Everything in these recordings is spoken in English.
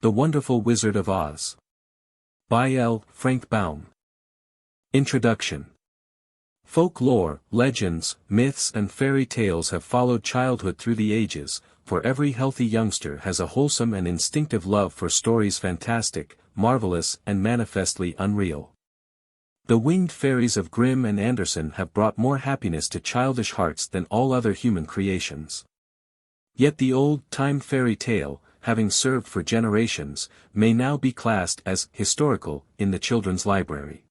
The Wonderful Wizard of Oz. By L. Frank Baum. Introduction. Folklore, legends, myths and fairy tales have followed childhood through the ages, for every healthy youngster has a wholesome and instinctive love for stories fantastic, marvelous and manifestly unreal. The winged fairies of Grimm and Andersen have brought more happiness to childish hearts than all other human creations. Yet the old-time fairy tale, having served for generations, may now be classed as historical in the children's library.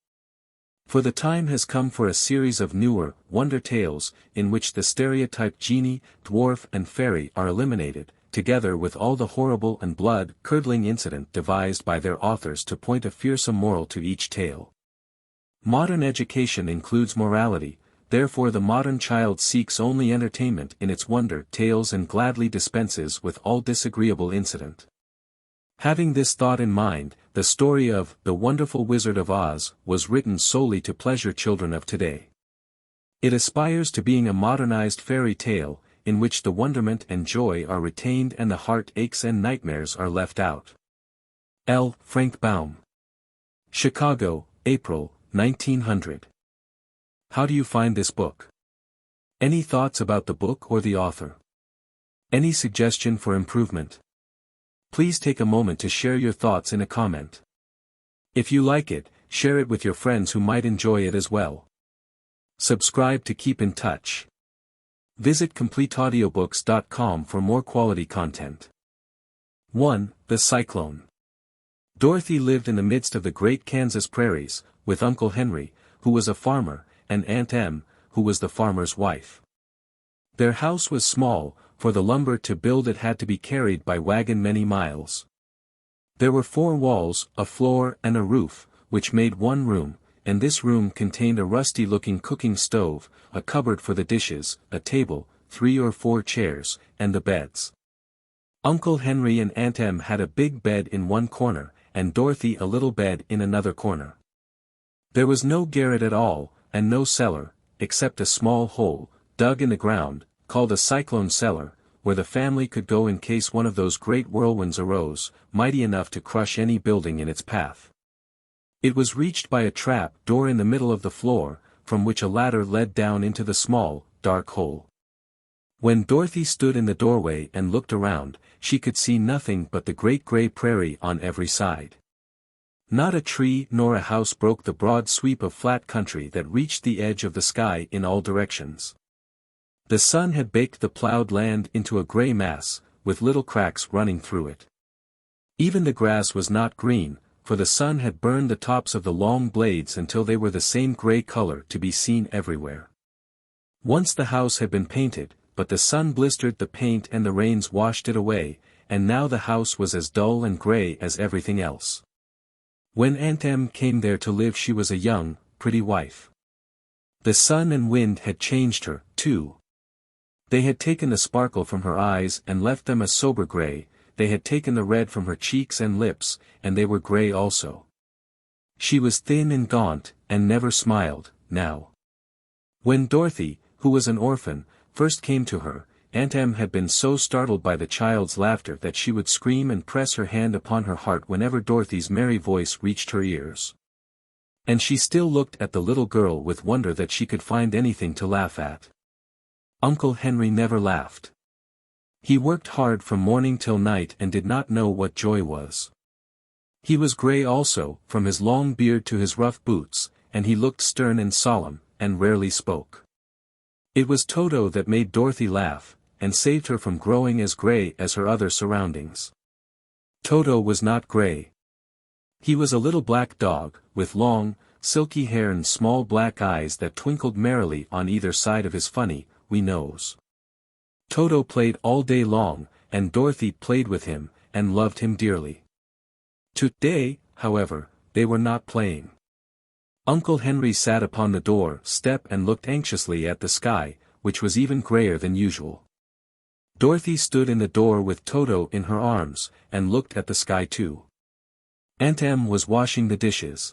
For the time has come for a series of newer, wonder tales, in which the stereotyped genie, dwarf and fairy are eliminated, together with all the horrible and blood-curdling incident devised by their authors to point a fearsome moral to each tale. Modern education includes morality, therefore the modern child seeks only entertainment in its wonder tales and gladly dispenses with all disagreeable incident. Having this thought in mind, the story of The Wonderful Wizard of Oz was written solely to pleasure children of today. It aspires to being a modernized fairy tale, in which the wonderment and joy are retained and the heartaches and nightmares are left out. L. Frank Baum. Chicago, April, 1900. How do you find this book? Any thoughts about the book or the author? Any suggestion for improvement? Please take a moment to share your thoughts in a comment. If you like it, share it with your friends who might enjoy it as well. Subscribe to keep in touch. Visit CompleteAudiobooks.com for more quality content. 1. The Cyclone. Dorothy lived in the midst of the great Kansas prairies, with Uncle Henry, who was a farmer, and Aunt Em, who was the farmer's wife. Their house was small, for the lumber to build it had to be carried by wagon many miles. There were 4 walls, a floor and a roof, which made one room, and this room contained a rusty-looking cooking stove, a cupboard for the dishes, a table, 3 or 4 chairs, and the beds. Uncle Henry and Aunt Em had a big bed in one corner, and Dorothy a little bed in another corner. There was no garret at all, and no cellar, except a small hole, dug in the ground, called a cyclone cellar, where the family could go in case one of those great whirlwinds arose, mighty enough to crush any building in its path. It was reached by a trap door in the middle of the floor, from which a ladder led down into the small, dark hole. When Dorothy stood in the doorway and looked around, she could see nothing but the great gray prairie on every side. Not a tree nor a house broke the broad sweep of flat country that reached the edge of the sky in all directions. The sun had baked the plowed land into a gray mass, with little cracks running through it. Even the grass was not green, for the sun had burned the tops of the long blades until they were the same gray color to be seen everywhere. Once the house had been painted, but the sun blistered the paint and the rains washed it away, and now the house was as dull and gray as everything else. When Aunt Em came there to live she was a young, pretty wife. The sun and wind had changed her, too. They had taken the sparkle from her eyes and left them a sober gray, they had taken the red from her cheeks and lips, and they were gray also. She was thin and gaunt, and never smiled, now. When Dorothy, who was an orphan, first came to her, Aunt Em had been so startled by the child's laughter that she would scream and press her hand upon her heart whenever Dorothy's merry voice reached her ears. And she still looked at the little girl with wonder that she could find anything to laugh at. Uncle Henry never laughed. He worked hard from morning till night and did not know what joy was. He was gray also, from his long beard to his rough boots, and he looked stern and solemn, and rarely spoke. It was Toto that made Dorothy laugh, and saved her from growing as gray as her other surroundings. Toto was not gray. He was a little black dog, with long, silky hair and small black eyes that twinkled merrily on either side of his funny, wee nose. Toto played all day long, and Dorothy played with him, and loved him dearly. Today, however, they were not playing. Uncle Henry sat upon the door step and looked anxiously at the sky, which was even grayer than usual. Dorothy stood in the door with Toto in her arms, and looked at the sky too. Aunt Em was washing the dishes.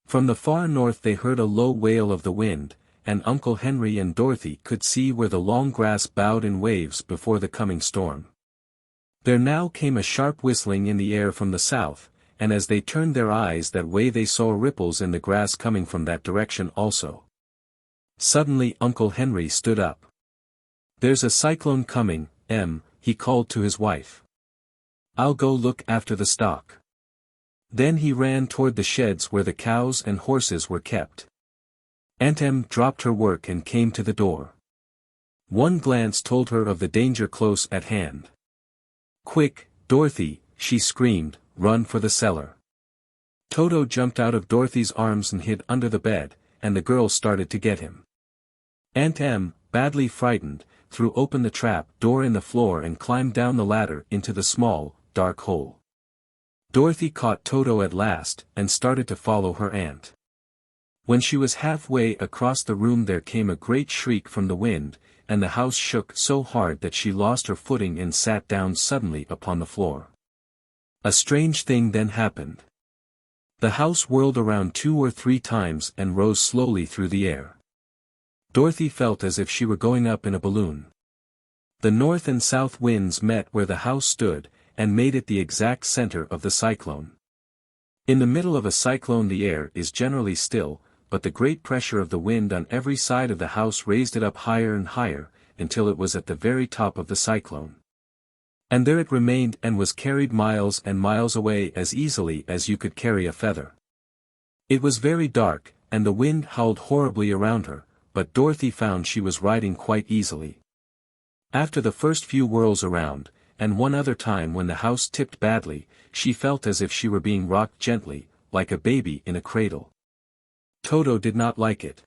From the far north they heard a low wail of the wind, and Uncle Henry and Dorothy could see where the long grass bowed in waves before the coming storm. There now came a sharp whistling in the air from the south, and as they turned their eyes that way they saw ripples in the grass coming from that direction also. Suddenly Uncle Henry stood up. "There's a cyclone coming, he called to his wife. "I'll go look after the stock." Then he ran toward the sheds where the cows and horses were kept. Aunt Em dropped her work and came to the door. One glance told her of the danger close at hand. "Quick, Dorothy," she screamed, "run for the cellar." Toto jumped out of Dorothy's arms and hid under the bed, and the girl started to get him. Aunt Em, badly frightened, threw open the trap door in the floor and climbed down the ladder into the small, dark hole. Dorothy caught Toto at last, and started to follow her aunt. When she was halfway across the room there came a great shriek from the wind, and the house shook so hard that she lost her footing and sat down suddenly upon the floor. A strange thing then happened. The house whirled around 2 or 3 times and rose slowly through the air. Dorothy felt as if she were going up in a balloon. The north and south winds met where the house stood, and made it the exact center of the cyclone. In the middle of a cyclone the air is generally still, but the great pressure of the wind on every side of the house raised it up higher and higher, until it was at the very top of the cyclone. And there it remained and was carried miles and miles away as easily as you could carry a feather. It was very dark, and the wind howled horribly around her, but Dorothy found she was riding quite easily. After the first few whirls around, and one other time when the house tipped badly, she felt as if she were being rocked gently, like a baby in a cradle. Toto did not like it.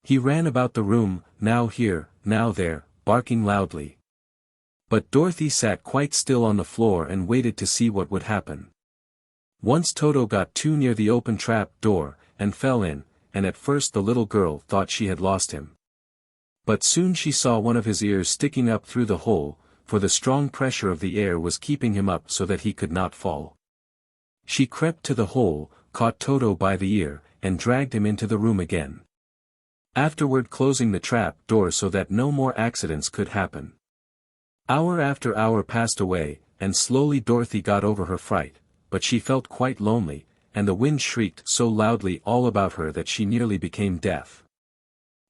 He ran about the room, now here, now there, barking loudly. But Dorothy sat quite still on the floor and waited to see what would happen. Once Toto got too near the open trap door, and fell in, and at first the little girl thought she had lost him. But soon she saw one of his ears sticking up through the hole, for the strong pressure of the air was keeping him up so that he could not fall. She crept to the hole, caught Toto by the ear, and dragged him into the room again. Afterward closing the trap door so that no more accidents could happen. Hour after hour passed away, and slowly Dorothy got over her fright, but she felt quite lonely, and the wind shrieked so loudly all about her that she nearly became deaf.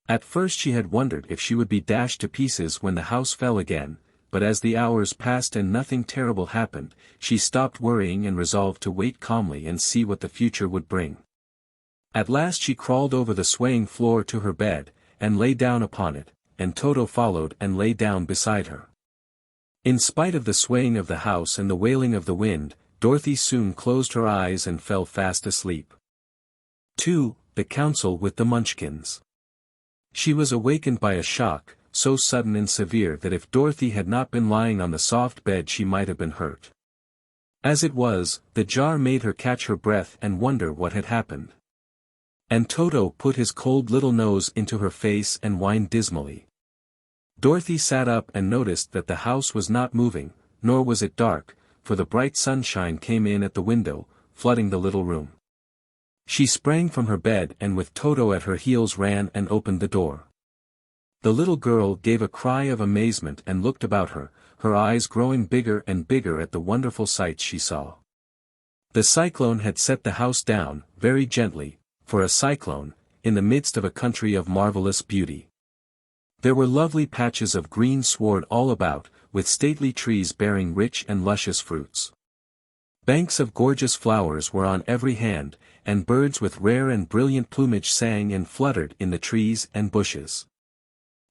At first she had wondered if she would be dashed to pieces when the house fell again, but as the hours passed and nothing terrible happened, she stopped worrying and resolved to wait calmly and see what the future would bring. At last she crawled over the swaying floor to her bed, and lay down upon it, and Toto followed and lay down beside her. In spite of the swaying of the house and the wailing of the wind, Dorothy soon closed her eyes and fell fast asleep. 2. The Council with the Munchkins. She was awakened by a shock, so sudden and severe that if Dorothy had not been lying on the soft bed she might have been hurt. As it was, the jar made her catch her breath and wonder what had happened. And Toto put his cold little nose into her face and whined dismally. Dorothy sat up and noticed that the house was not moving, nor was it dark, for the bright sunshine came in at the window, flooding the little room. She sprang from her bed and with Toto at her heels ran and opened the door. The little girl gave a cry of amazement and looked about her, her eyes growing bigger and bigger at the wonderful sights she saw. The cyclone had set the house down, very gently, for a cyclone, in the midst of a country of marvelous beauty. There were lovely patches of green sward all about, with stately trees bearing rich and luscious fruits. Banks of gorgeous flowers were on every hand, and birds with rare and brilliant plumage sang and fluttered in the trees and bushes.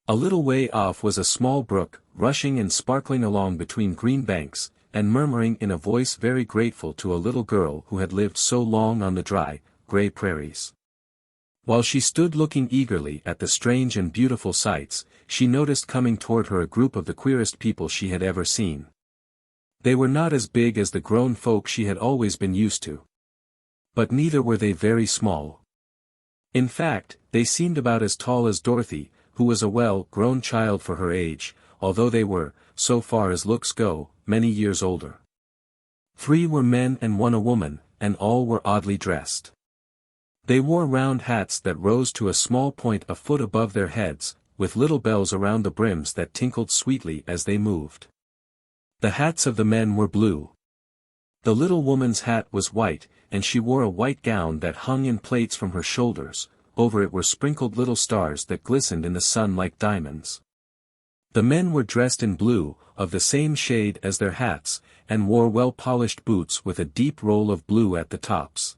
A little way off was a small brook, rushing and sparkling along between green banks, and murmuring in a voice very grateful to a little girl who had lived so long on the dry, gray prairies. While she stood looking eagerly at the strange and beautiful sights, she noticed coming toward her a group of the queerest people she had ever seen. They were not as big as the grown folk she had always been used to. But neither were they very small. In fact, they seemed about as tall as Dorothy, who was a well-grown child for her age, although they were, so far as looks go, many years older. 3 were men and 1 a woman, and all were oddly dressed. They wore round hats that rose to a small point a foot above their heads, with little bells around the brims that tinkled sweetly as they moved. The hats of the men were blue. The little woman's hat was white, and she wore a white gown that hung in plaits from her shoulders. Over it were sprinkled little stars that glistened in the sun like diamonds. The men were dressed in blue, of the same shade as their hats, and wore well-polished boots with a deep roll of blue at the tops.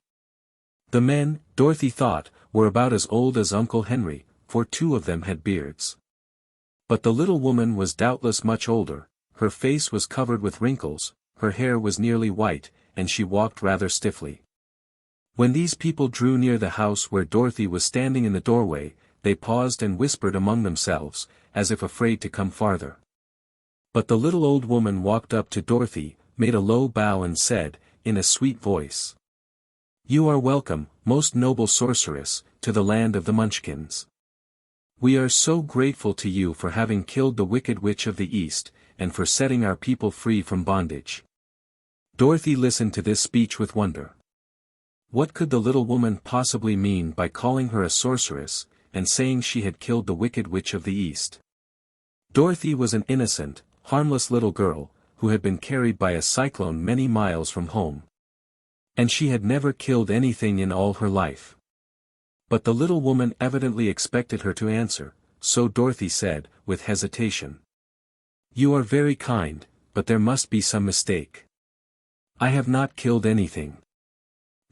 The men, Dorothy thought, were about as old as Uncle Henry, for 2 of them had beards. But the little woman was doubtless much older. Her face was covered with wrinkles, her hair was nearly white, and she walked rather stiffly. When these people drew near the house where Dorothy was standing in the doorway, they paused and whispered among themselves, as if afraid to come farther. But the little old woman walked up to Dorothy, made a low bow and said, in a sweet voice, "You are welcome, most noble sorceress, to the land of the Munchkins. We are so grateful to you for having killed the wicked witch of the East, and for setting our people free from bondage." Dorothy listened to this speech with wonder. What could the little woman possibly mean by calling her a sorceress, and saying she had killed the wicked witch of the East? Dorothy was an innocent, harmless little girl, who had been carried by a cyclone many miles from home. And she had never killed anything in all her life. But the little woman evidently expected her to answer, so Dorothy said, with hesitation, "You are very kind, but there must be some mistake. I have not killed anything."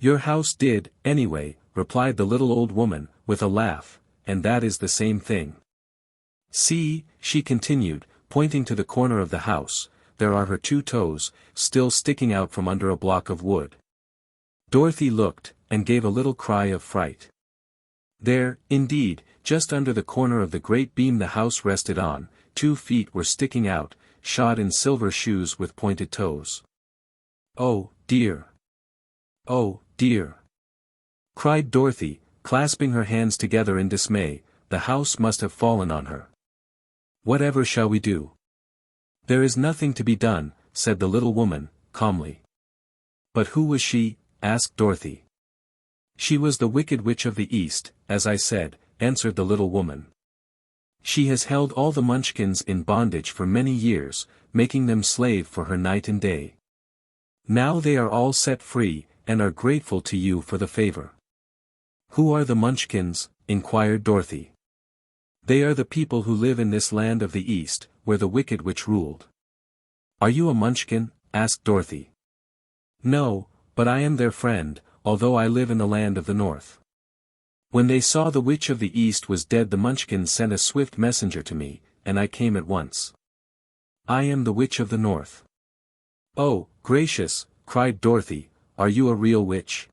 "Your house did, anyway," replied the little old woman, with a laugh, "and that is the same thing. See," she continued, pointing to the corner of the house, "there are her 2 toes, still sticking out from under a block of wood." Dorothy looked, and gave a little cry of fright. There, indeed, just under the corner of the great beam the house rested on, 2 feet were sticking out, shod in silver shoes with pointed toes. "Oh, dear! Oh, dear!" cried Dorothy, clasping her hands together in dismay. "The house must have fallen on her. Whatever shall we do?" "There is nothing to be done," said the little woman, calmly. "But who was she?" asked Dorothy. "She was the wicked witch of the East, as I said," answered the little woman. "She has held all the Munchkins in bondage for many years, making them slave for her night and day. Now they are all set free, and are grateful to you for the favor." "Who are the Munchkins?" inquired Dorothy. "They are the people who live in this land of the East, where the wicked witch ruled." "Are you a Munchkin?" asked Dorothy. "No, but I am their friend, although I live in the land of the North. When they saw the witch of the East was dead, the Munchkins sent a swift messenger to me, and I came at once. I am the witch of the North." "Oh, gracious!" cried Dorothy, "are you a real witch?"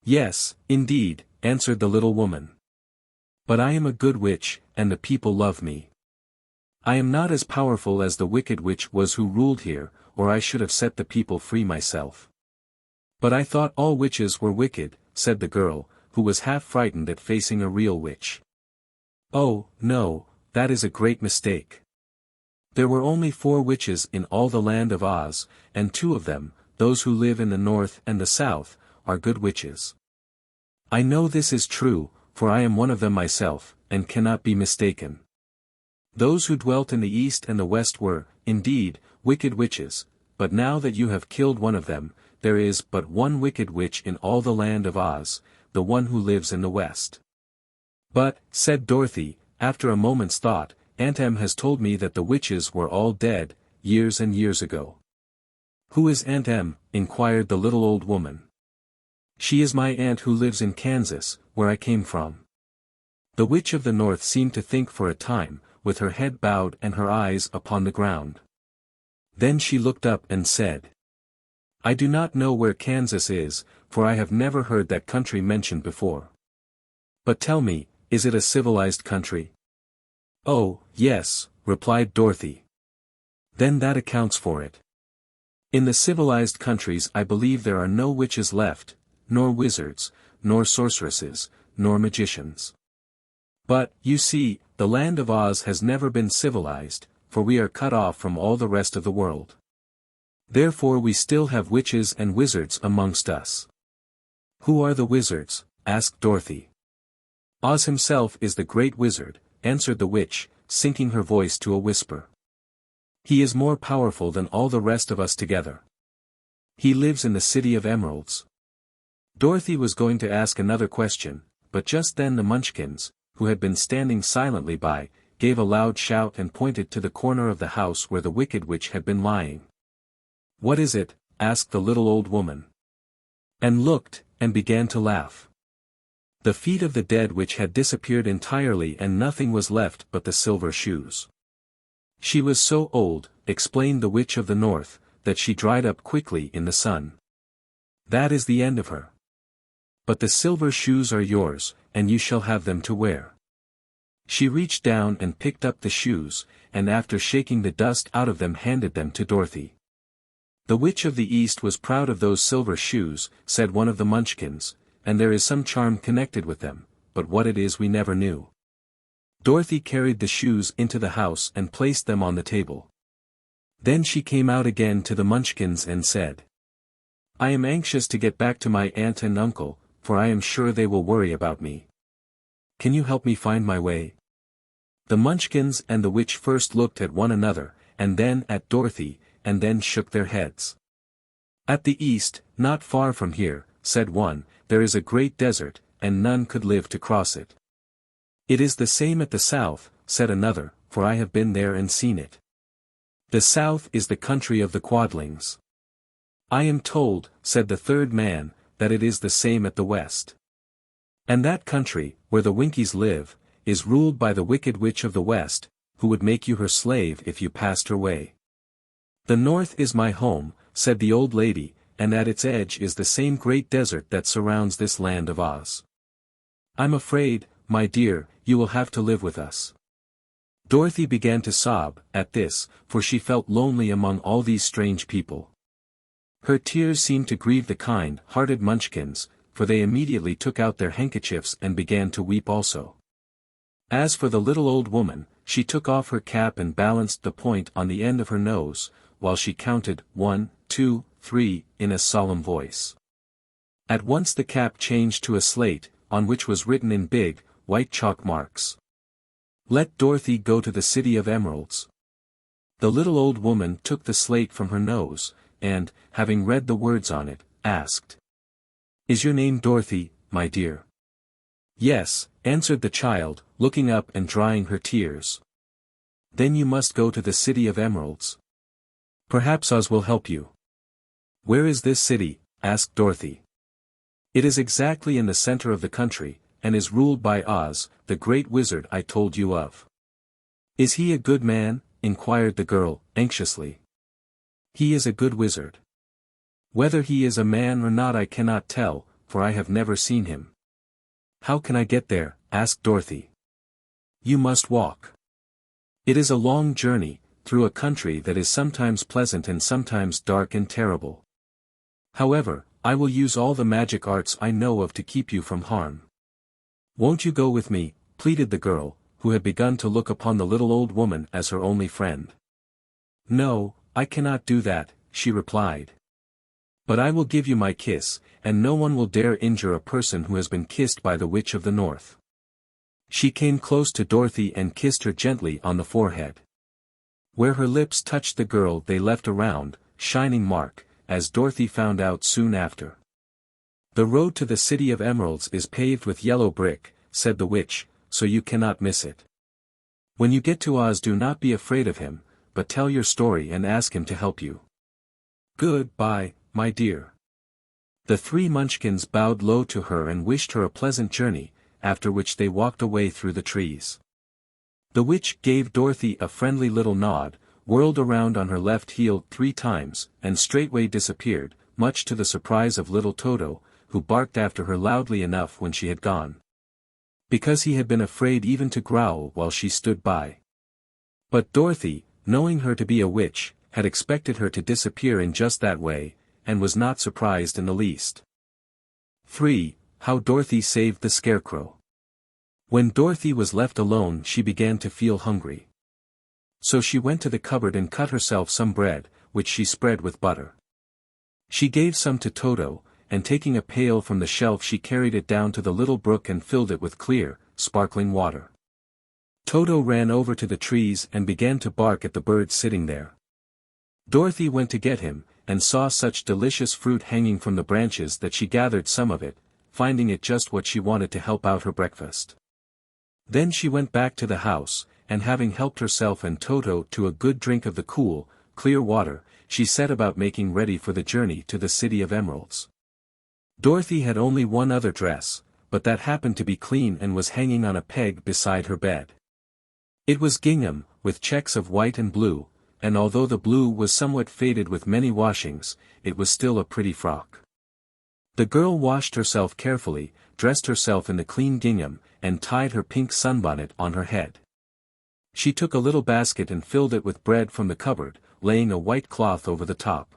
"Yes, indeed," answered the little woman. "But I am a good witch, and the people love me. I am not as powerful as the wicked witch was who ruled here, or I should have set the people free myself." "But I thought all witches were wicked," said the girl, who was half frightened at facing a real witch. "Oh, no, that is a great mistake. There were only 4 witches in all the land of Oz, and 2 of them, those who live in the North and the South, are good witches. I know this is true, for I am one of them myself, and cannot be mistaken. Those who dwelt in the East and the West were, indeed, wicked witches, but now that you have killed one of them, there is but one wicked witch in all the land of Oz, the one who lives in the West." "But," said Dorothy, after a moment's thought, "Aunt Em has told me that the witches were all dead, years and years ago." "Who is Aunt Em?" inquired the little old woman. "She is my aunt who lives in Kansas, where I came from." The witch of the North seemed to think for a time, with her head bowed and her eyes upon the ground. Then she looked up and said, "I do not know where Kansas is, for I have never heard that country mentioned before. But tell me, is it a civilized country?" "Oh, yes," replied Dorothy. "Then that accounts for it. In the civilized countries I believe there are no witches left, nor wizards, nor sorceresses, nor magicians. But, you see, the land of Oz has never been civilized, for we are cut off from all the rest of the world. Therefore we still have witches and wizards amongst us." "Who are the wizards?" asked Dorothy. "Oz himself is the great wizard," answered the witch, sinking her voice to a whisper. He is more powerful than all the rest of us together. He lives in the City of Emeralds. Dorothy was going to ask another question, but just then the Munchkins, who had been standing silently by, gave a loud shout and pointed to the corner of the house where the Wicked Witch had been lying. "What is it?" asked the little old woman. And looked, and began to laugh. The feet of the dead witch had disappeared entirely and nothing was left but the silver shoes. She was so old, explained the Witch of the North, that she dried up quickly in the sun. That is the end of her. But the silver shoes are yours, and you shall have them to wear. She reached down and picked up the shoes, and after shaking the dust out of them handed them to Dorothy. "The Witch of the East was proud of those silver shoes," said one of the Munchkins, "and there is some charm connected with them, but what it is we never knew." Dorothy carried the shoes into the house and placed them on the table. Then she came out again to the Munchkins and said, "I am anxious to get back to my aunt and uncle, for I am sure they will worry about me. Can you help me find my way?" The Munchkins and the witch first looked at one another, and then at Dorothy, and then shook their heads. "At the east, not far from here," said one, "there is a great desert, and none could live to cross it." "It is the same at the south," said another, "for I have been there and seen it. The south is the country of the Quadlings." "I am told," said the third man, "that it is the same at the west. And that country, where the Winkies live, is ruled by the Wicked Witch of the West, who would make you her slave if you passed her way. The north is my home," said the old lady, "and at its edge is the same great desert that surrounds this land of Oz. I'm afraid, my dear, you will have to live with us." Dorothy began to sob, at this, for she felt lonely among all these strange people. Her tears seemed to grieve the kind-hearted Munchkins, for they immediately took out their handkerchiefs and began to weep also. As for the little old woman, she took off her cap and balanced the point on the end of her nose, while she counted 1, 2, 3, in a solemn voice. At once the cap changed to a slate, on which was written in big, white chalk marks, "Let Dorothy go to the City of Emeralds." The little old woman took the slate from her nose, and, having read the words on it, asked, "Is your name Dorothy, my dear?" "Yes," answered the child, looking up and drying her tears. "Then you must go to the City of Emeralds. Perhaps Oz will help you." "Where is this city?" asked Dorothy. "It is exactly in the center of the country, and is ruled by Oz, the great wizard I told you of." "Is he a good man?" inquired the girl, anxiously. "He is a good wizard. Whether he is a man or not I cannot tell, for I have never seen him." "How can I get there?" asked Dorothy. "You must walk. It is a long journey, through a country that is sometimes pleasant and sometimes dark and terrible. However, I will use all the magic arts I know of to keep you from harm." "Won't you go with me?" pleaded the girl, who had begun to look upon the little old woman as her only friend. "No, I cannot do that," she replied. "But I will give you my kiss, and no one will dare injure a person who has been kissed by the Witch of the North." She came close to Dorothy and kissed her gently on the forehead. Where her lips touched the girl they left a round, shining mark, as Dorothy found out soon after. "The road to the City of Emeralds is paved with yellow brick," said the witch, "so you cannot miss it. When you get to Oz do not be afraid of him, but tell your story and ask him to help you. Good-bye, my dear." The three Munchkins bowed low to her and wished her a pleasant journey, after which they walked away through the trees. The witch gave Dorothy a friendly little nod, whirled around on her left heel 3 times, and straightway disappeared, much to the surprise of little Toto, who barked after her loudly enough when she had gone. Because he had been afraid even to growl while she stood by. But Dorothy, knowing her to be a witch, had expected her to disappear in just that way, and was not surprised in the least. 3. How Dorothy Saved the Scarecrow. When Dorothy was left alone she began to feel hungry. So she went to the cupboard and cut herself some bread, which she spread with butter. She gave some to Toto, and taking a pail from the shelf she carried it down to the little brook and filled it with clear, sparkling water. Toto ran over to the trees and began to bark at the bird sitting there. Dorothy went to get him, and saw such delicious fruit hanging from the branches that she gathered some of it, finding it just what she wanted to help out her breakfast. Then she went back to the house, and having helped herself and Toto to a good drink of the cool, clear water, she set about making ready for the journey to the City of Emeralds. Dorothy had only one other dress, but that happened to be clean and was hanging on a peg beside her bed. It was gingham, with checks of white and blue, and although the blue was somewhat faded with many washings, it was still a pretty frock. The girl washed herself carefully, dressed herself in the clean gingham, and tied her pink sunbonnet on her head. She took a little basket and filled it with bread from the cupboard, laying a white cloth over the top.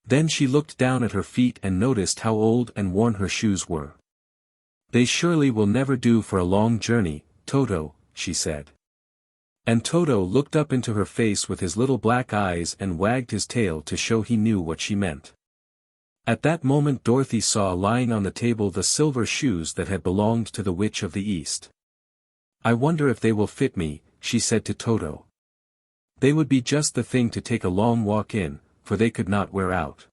Then she looked down at her feet and noticed how old and worn her shoes were. "They surely will never do for a long journey, Toto," she said. And Toto looked up into her face with his little black eyes and wagged his tail to show he knew what she meant. At that moment Dorothy saw lying on the table the silver shoes that had belonged to the Witch of the East. "I wonder if they will fit me," she said to Toto. "They would be just the thing to take a long walk in, for they could not wear out."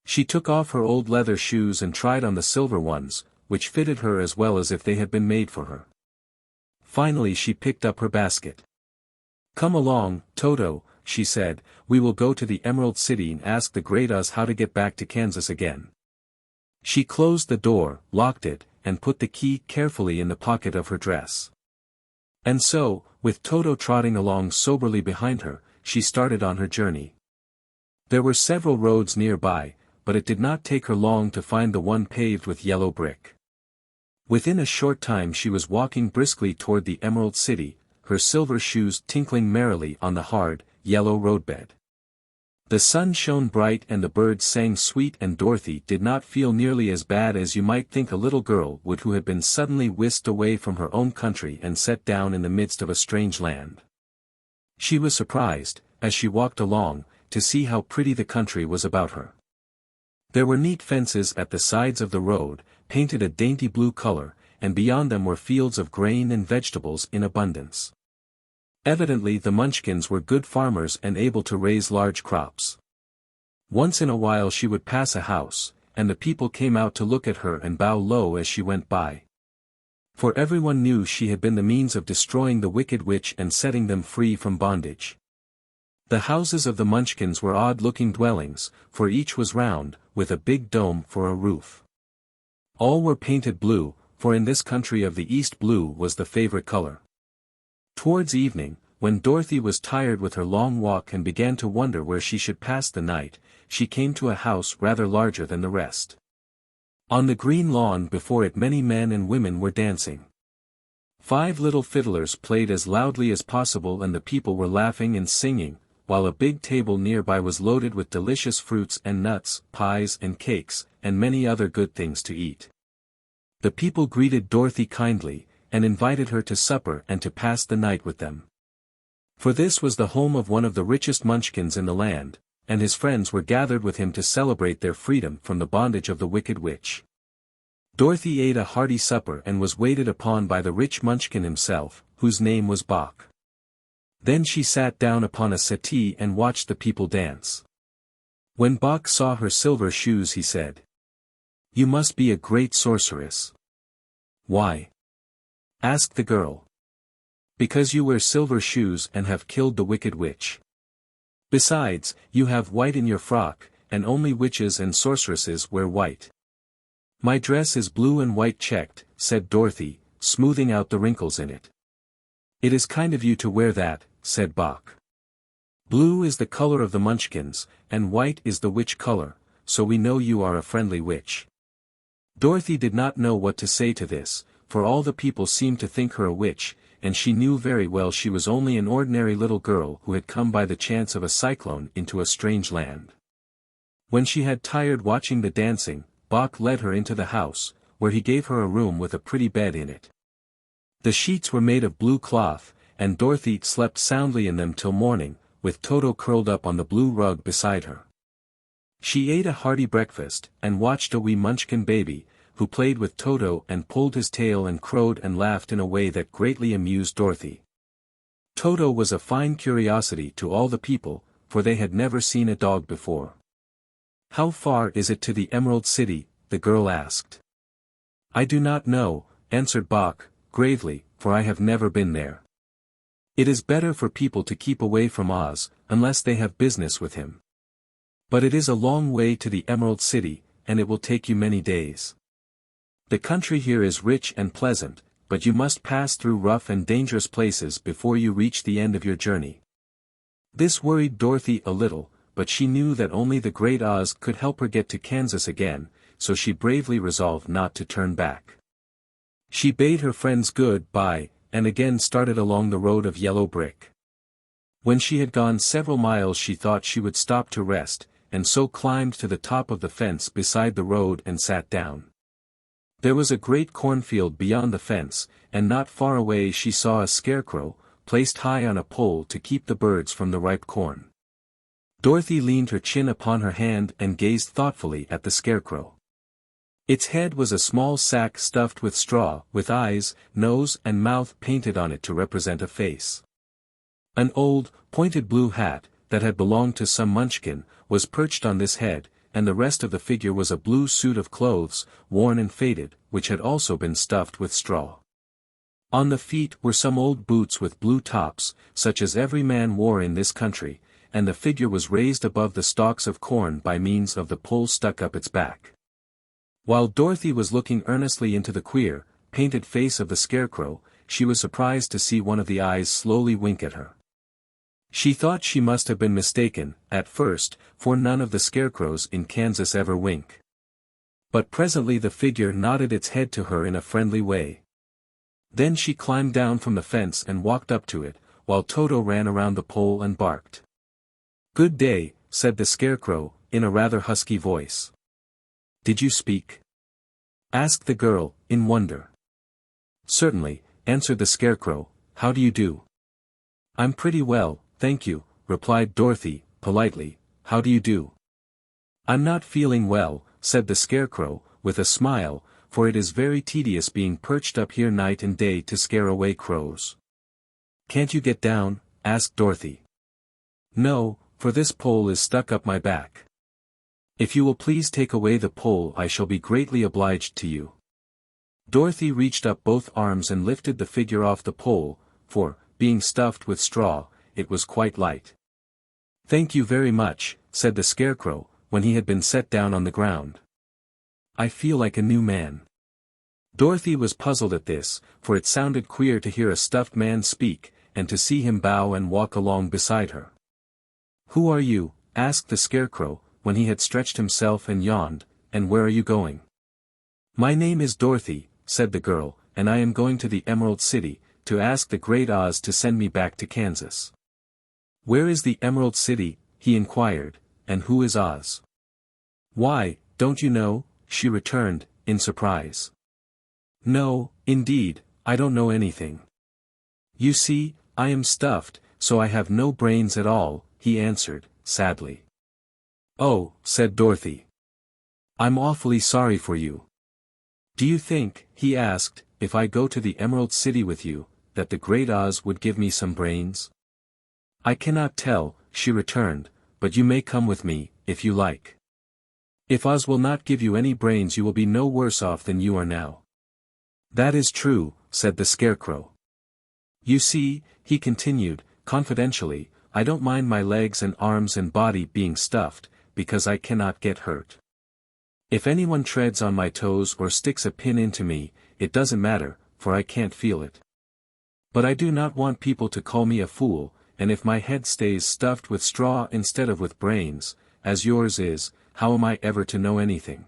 She took off her old leather shoes and tried on the silver ones, which fitted her as well as if they had been made for her. Finally she picked up her basket. "Come along, Toto," she said, "we will go to the Emerald City and ask the Great Oz how to get back to Kansas again." She closed the door, locked it, and put the key carefully in the pocket of her dress. And so, with Toto trotting along soberly behind her, she started on her journey. There were several roads nearby, but it did not take her long to find the one paved with yellow brick. Within a short time she was walking briskly toward the Emerald City, her silver shoes tinkling merrily on the hard, yellow roadbed. The sun shone bright and the birds sang sweet, and Dorothy did not feel nearly as bad as you might think a little girl would who had been suddenly whisked away from her own country and set down in the midst of a strange land. She was surprised, as she walked along, to see how pretty the country was about her. There were neat fences at the sides of the road, painted a dainty blue color, and beyond them were fields of grain and vegetables in abundance. Evidently the Munchkins were good farmers and able to raise large crops. Once in a while she would pass a house, and the people came out to look at her and bow low as she went by. For everyone knew she had been the means of destroying the wicked witch and setting them free from bondage. The houses of the Munchkins were odd-looking dwellings, for each was round, with a big dome for a roof. All were painted blue, for in this country of the East blue was the favorite color. Towards evening, when Dorothy was tired with her long walk and began to wonder where she should pass the night, she came to a house rather larger than the rest. On the green lawn before it many men and women were dancing. 5 little fiddlers played as loudly as possible and the people were laughing and singing, while a big table nearby was loaded with delicious fruits and nuts, pies and cakes, and many other good things to eat. The people greeted Dorothy kindly, and invited her to supper and to pass the night with them. For this was the home of one of the richest Munchkins in the land, and his friends were gathered with him to celebrate their freedom from the bondage of the wicked witch. Dorothy ate a hearty supper and was waited upon by the rich Munchkin himself, whose name was Bach. Then she sat down upon a settee and watched the people dance. When Bach saw her silver shoes he said, "You must be a great sorceress." "Why?" asked the girl. "Because you wear silver shoes and have killed the wicked witch. Besides, you have white in your frock, and only witches and sorceresses wear white." "My dress is blue and white checked," said Dorothy, smoothing out the wrinkles in it. "It is kind of you to wear that," said Bach. "Blue is the color of the Munchkins, and white is the witch color, so we know you are a friendly witch." Dorothy did not know what to say to this, for all the people seemed to think her a witch, and she knew very well she was only an ordinary little girl who had come by the chance of a cyclone into a strange land. When she had tired watching the dancing, Bach led her into the house, where he gave her a room with a pretty bed in it. The sheets were made of blue cloth, and Dorothy slept soundly in them till morning, with Toto curled up on the blue rug beside her. She ate a hearty breakfast, and watched a wee Munchkin baby, who played with Toto and pulled his tail and crowed and laughed in a way that greatly amused Dorothy. Toto was a fine curiosity to all the people, for they had never seen a dog before. "How far is it to the Emerald City?" the girl asked. "I do not know," answered Bach, gravely, "for I have never been there. It is better for people to keep away from Oz, unless they have business with him. But it is a long way to the Emerald City, and it will take you many days. The country here is rich and pleasant, but you must pass through rough and dangerous places before you reach the end of your journey." This worried Dorothy a little, but she knew that only the Great Oz could help her get to Kansas again, so she bravely resolved not to turn back. She bade her friends good-bye, and again started along the road of yellow brick. When she had gone several miles she thought she would stop to rest, and so climbed to the top of the fence beside the road and sat down. There was a great cornfield beyond the fence, and not far away she saw a scarecrow, placed high on a pole to keep the birds from the ripe corn. Dorothy leaned her chin upon her hand and gazed thoughtfully at the scarecrow. Its head was a small sack stuffed with straw, with eyes, nose and mouth painted on it to represent a face. An old, pointed blue hat, that had belonged to some Munchkin, was perched on this head, and the rest of the figure was a blue suit of clothes, worn and faded, which had also been stuffed with straw. On the feet were some old boots with blue tops, such as every man wore in this country, and the figure was raised above the stalks of corn by means of the pole stuck up its back. While Dorothy was looking earnestly into the queer, painted face of the scarecrow, she was surprised to see one of the eyes slowly wink at her. She thought she must have been mistaken, at first, for none of the scarecrows in Kansas ever wink. But presently the figure nodded its head to her in a friendly way. Then she climbed down from the fence and walked up to it, while Toto ran around the pole and barked. "Good day," said the scarecrow, in a rather husky voice. "Did you speak?" asked the girl, in wonder. "Certainly," answered the scarecrow. "How do you do?" "I'm pretty well, thank you," replied Dorothy, politely. "How do you do?" "I'm not feeling well," said the scarecrow, with a smile, "for it is very tedious being perched up here night and day to scare away crows." "Can't you get down?" asked Dorothy. "No, for this pole is stuck up my back. If you will please take away the pole I shall be greatly obliged to you." Dorothy reached up both arms and lifted the figure off the pole, for, being stuffed with straw, it was quite light. "Thank you very much," said the scarecrow, when he had been set down on the ground. "I feel like a new man." Dorothy was puzzled at this, for it sounded queer to hear a stuffed man speak, and to see him bow and walk along beside her. "Who are you?" asked the scarecrow, when he had stretched himself and yawned, "and where are you going?" "My name is Dorothy," said the girl, "and I am going to the Emerald City, to ask the Great Oz to send me back to Kansas." "Where is the Emerald City?" he inquired, "and who is Oz?" "Why, don't you know?" she returned, in surprise. "No, indeed, I don't know anything. You see, I am stuffed, so I have no brains at all," he answered, sadly. "Oh," said Dorothy. "I'm awfully sorry for you. Do you think," he asked, "if I go to the Emerald City with you, that the Great Oz would give me some brains?" "I cannot tell," she returned, "but you may come with me, if you like. If Oz will not give you any brains you will be no worse off than you are now." "That is true," said the scarecrow. "You see," he continued, confidentially, "I don't mind my legs and arms and body being stuffed, because I cannot get hurt. If anyone treads on my toes or sticks a pin into me, it doesn't matter, for I can't feel it. But I do not want people to call me a fool, and if my head stays stuffed with straw instead of with brains, as yours is, how am I ever to know anything?"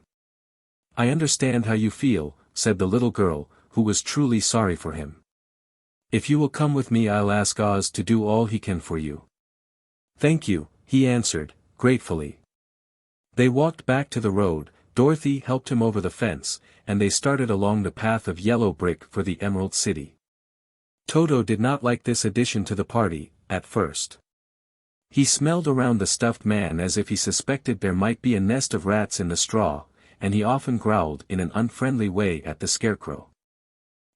"I understand how you feel," said the little girl, who was truly sorry for him. "If you will come with me I'll ask Oz to do all he can for you." "Thank you," he answered, gratefully. They walked back to the road, Dorothy helped him over the fence, and they started along the path of yellow brick for the Emerald City. Toto did not like this addition to the party, at first. He smelled around the stuffed man as if he suspected there might be a nest of rats in the straw, and he often growled in an unfriendly way at the Scarecrow.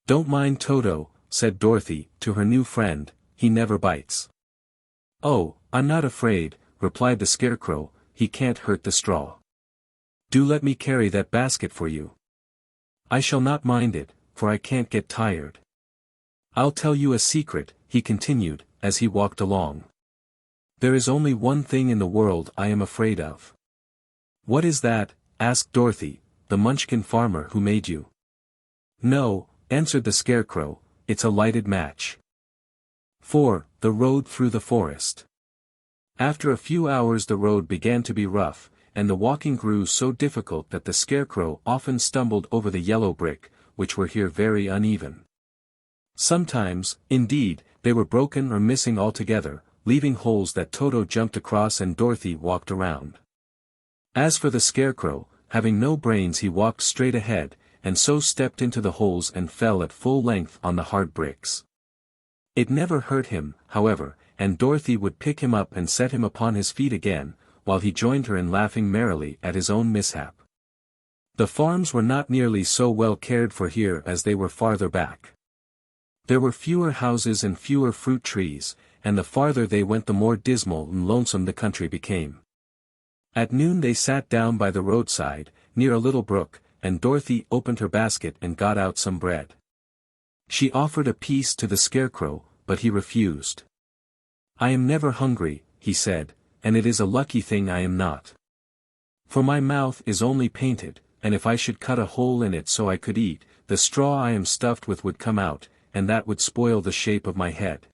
"Don't mind Toto," said Dorothy to her new friend, "he never bites." "Oh, I'm not afraid," replied the Scarecrow, "he can't hurt the straw. Do let me carry that basket for you. I shall not mind it, for I can't get tired. I'll tell you a secret," he continued, as he walked along. "There is only one thing in the world I am afraid of." "What is that?" asked Dorothy. "The Munchkin farmer who made you." "No," answered the Scarecrow, "it's a lighted match." 4. The road through the forest. After a few hours the road began to be rough, and the walking grew so difficult that the Scarecrow often stumbled over the yellow brick, which were here very uneven. Sometimes, indeed, they were broken or missing altogether, leaving holes that Toto jumped across and Dorothy walked around. As for the Scarecrow, having no brains, he walked straight ahead, and so stepped into the holes and fell at full length on the hard bricks. It never hurt him, however, and Dorothy would pick him up and set him upon his feet again, while he joined her in laughing merrily at his own mishap. The farms were not nearly so well cared for here as they were farther back. There were fewer houses and fewer fruit trees, and the farther they went the more dismal and lonesome the country became. At noon they sat down by the roadside, near a little brook, and Dorothy opened her basket and got out some bread. She offered a piece to the Scarecrow, but he refused. "I am never hungry," he said, "and it is a lucky thing I am not. For my mouth is only painted, and if I should cut a hole in it so I could eat, the straw I am stuffed with would come out, and that would spoil the shape of my head."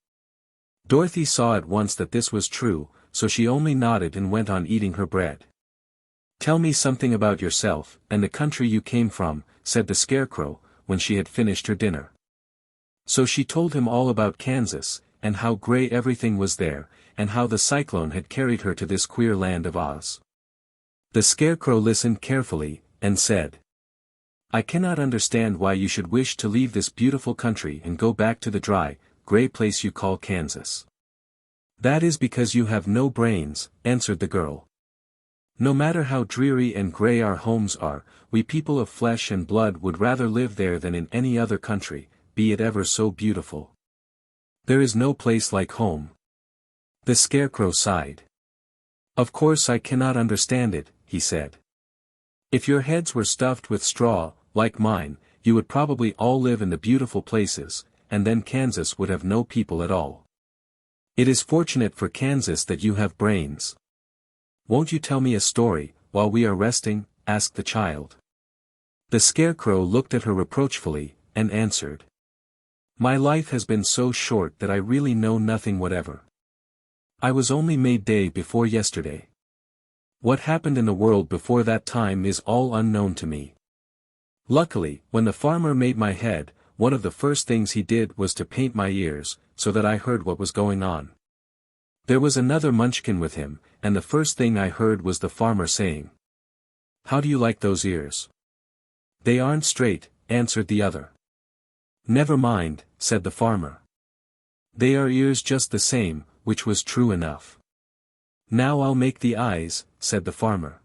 Dorothy saw at once that this was true, so she only nodded and went on eating her bread. "Tell me something about yourself, and the country you came from," said the Scarecrow, when she had finished her dinner. So she told him all about Kansas, and how gray everything was there, and how the cyclone had carried her to this queer land of Oz. The Scarecrow listened carefully, and said, "I cannot understand why you should wish to leave this beautiful country and go back to the dry, gray place you call Kansas." "That is because you have no brains," answered the girl. "No matter how dreary and gray our homes are, we people of flesh and blood would rather live there than in any other country, be it ever so beautiful. There is no place like home." The Scarecrow sighed. "Of course I cannot understand it," he said. "If your heads were stuffed with straw, like mine, you would probably all live in the beautiful places, and then Kansas would have no people at all. It is fortunate for Kansas that you have brains." "Won't you tell me a story, while we are resting?" asked the child. The Scarecrow looked at her reproachfully, and answered, "My life has been so short that I really know nothing whatever. I was only made day before yesterday. What happened in the world before that time is all unknown to me. Luckily, when the farmer made my head, one of the first things he did was to paint my ears, so that I heard what was going on. There was another Munchkin with him, and the first thing I heard was the farmer saying, 'How do you like those ears?' 'They aren't straight,' answered the other. 'Never mind,' said the farmer. 'They are ears just the same,' which was true enough. 'Now I'll make the eyes,' said the farmer.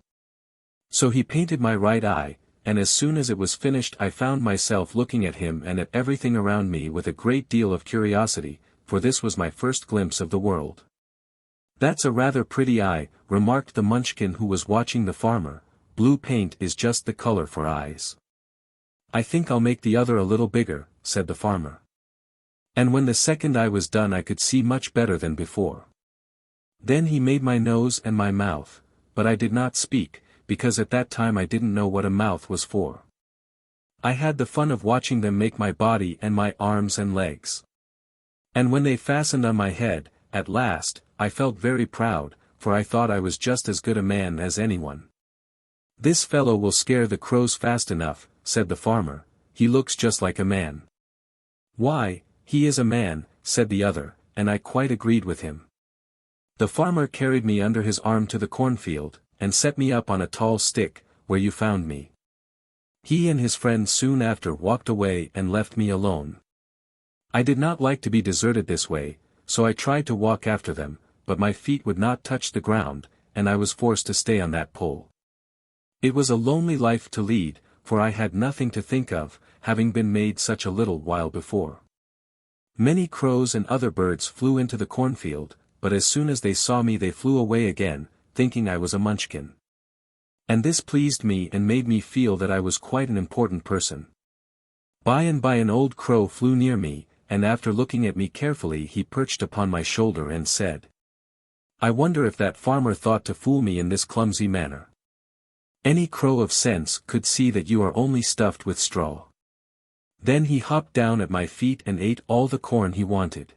So he painted my right eye, and as soon as it was finished I found myself looking at him and at everything around me with a great deal of curiosity, for this was my first glimpse of the world. 'That's a rather pretty eye,' remarked the Munchkin who was watching the farmer. 'Blue paint is just the color for eyes.' 'I think I'll make the other a little bigger,' said the farmer. And when the second eye was done I could see much better than before. Then he made my nose and my mouth, but I did not speak, because at that time I didn't know what a mouth was for. I had the fun of watching them make my body and my arms and legs. And when they fastened on my head, at last, I felt very proud, for I thought I was just as good a man as anyone. 'This fellow will scare the crows fast enough,' said the farmer, 'he looks just like a man.' 'Why, he is a man,' said the other, and I quite agreed with him. The farmer carried me under his arm to the cornfield, and set me up on a tall stick, where you found me. He and his friend soon after walked away and left me alone. I did not like to be deserted this way, so I tried to walk after them, but my feet would not touch the ground, and I was forced to stay on that pole. It was a lonely life to lead, for I had nothing to think of, having been made such a little while before. Many crows and other birds flew into the cornfield, but as soon as they saw me they flew away again, thinking I was a Munchkin. And this pleased me and made me feel that I was quite an important person. By and by an old crow flew near me, and after looking at me carefully he perched upon my shoulder and said, "I wonder if that farmer thought to fool me in this clumsy manner. Any crow of sense could see that you are only stuffed with straw." Then he hopped down at my feet and ate all the corn he wanted.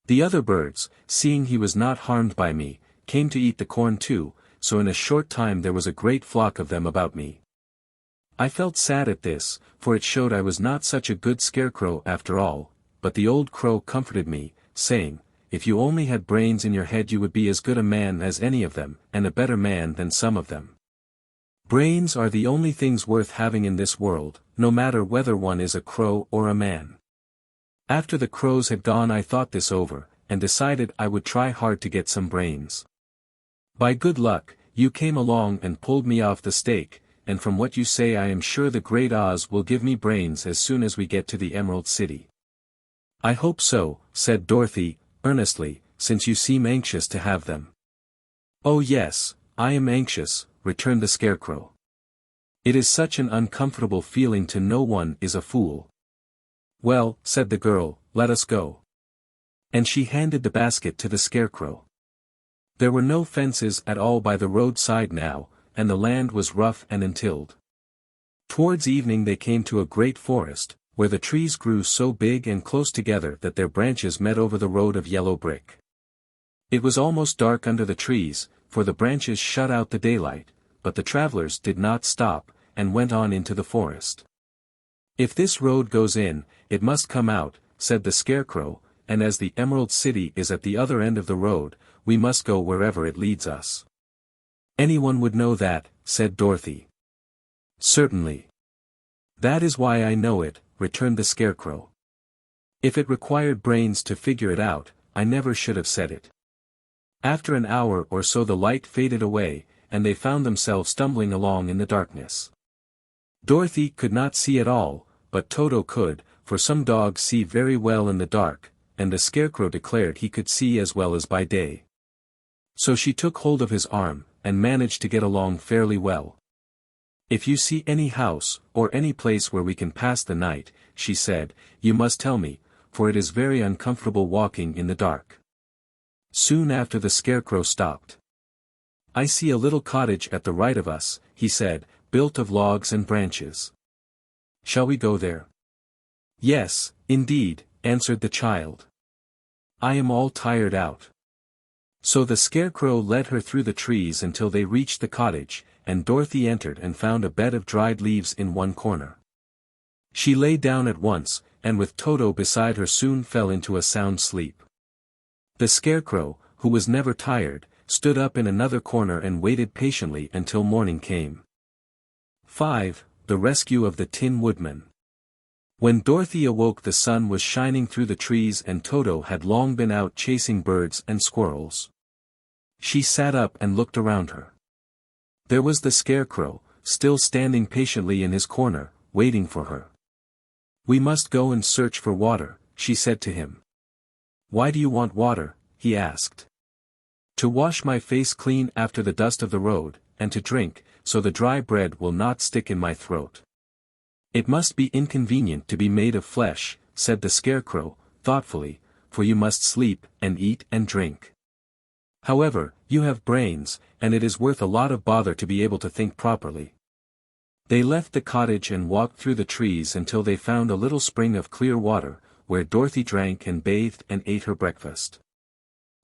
The other birds, seeing he was not harmed by me, came to eat the corn too, so in a short time there was a great flock of them about me. I felt sad at this, for it showed I was not such a good scarecrow after all, but the old crow comforted me, saying, "If you only had brains in your head you would be as good a man as any of them, and a better man than some of them. Brains are the only things worth having in this world, no matter whether one is a crow or a man." After the crows had gone I thought this over, and decided I would try hard to get some brains. By good luck, you came along and pulled me off the stake, and from what you say I am sure the great Oz will give me brains as soon as we get to the Emerald City. "I hope so," said Dorothy, earnestly, "since you seem anxious to have them." "Oh yes, I am anxious," returned the Scarecrow. "It is such an uncomfortable feeling to know one is a fool." "Well," said the girl, "let us go." And she handed the basket to the Scarecrow. There were no fences at all by the roadside now, and the land was rough and untilled. Towards evening they came to a great forest, where the trees grew so big and close together that their branches met over the road of yellow brick. It was almost dark under the trees, for the branches shut out the daylight, but the travelers did not stop, and went on into the forest. "If this road goes in, it must come out," said the Scarecrow, "and as the Emerald City is at the other end of the road, we must go wherever it leads us." "Anyone would know that," said Dorothy. "Certainly. That is why I know it," returned the Scarecrow. "If it required brains to figure it out, I never should have said it." After an hour or so the light faded away, and they found themselves stumbling along in the darkness. Dorothy could not see at all, but Toto could, for some dogs see very well in the dark, and the Scarecrow declared he could see as well as by day. So she took hold of his arm, and managed to get along fairly well. "If you see any house, or any place where we can pass the night," she said, "you must tell me, for it is very uncomfortable walking in the dark." Soon after the Scarecrow stopped. "I see a little cottage at the right of us," he said, "built of logs and branches. Shall we go there?" "Yes, indeed," answered the child. "I am all tired out." So the Scarecrow led her through the trees until they reached the cottage, and Dorothy entered and found a bed of dried leaves in one corner. She lay down at once, and with Toto beside her soon fell into a sound sleep. The Scarecrow, who was never tired, stood up in another corner and waited patiently until morning came. 5. The Rescue of the Tin Woodman. When Dorothy awoke the sun was shining through the trees and Toto had long been out chasing birds and squirrels. She sat up and looked around her. There was the Scarecrow, still standing patiently in his corner, waiting for her. "We must go and search for water," she said to him. "Why do you want water?" he asked. "To wash my face clean after the dust of the road, and to drink, so the dry bread will not stick in my throat." "It must be inconvenient to be made of flesh," said the Scarecrow, thoughtfully, "for you must sleep, and eat and drink. However, you have brains, and it is worth a lot of bother to be able to think properly." They left the cottage and walked through the trees until they found a little spring of clear water, where Dorothy drank and bathed and ate her breakfast.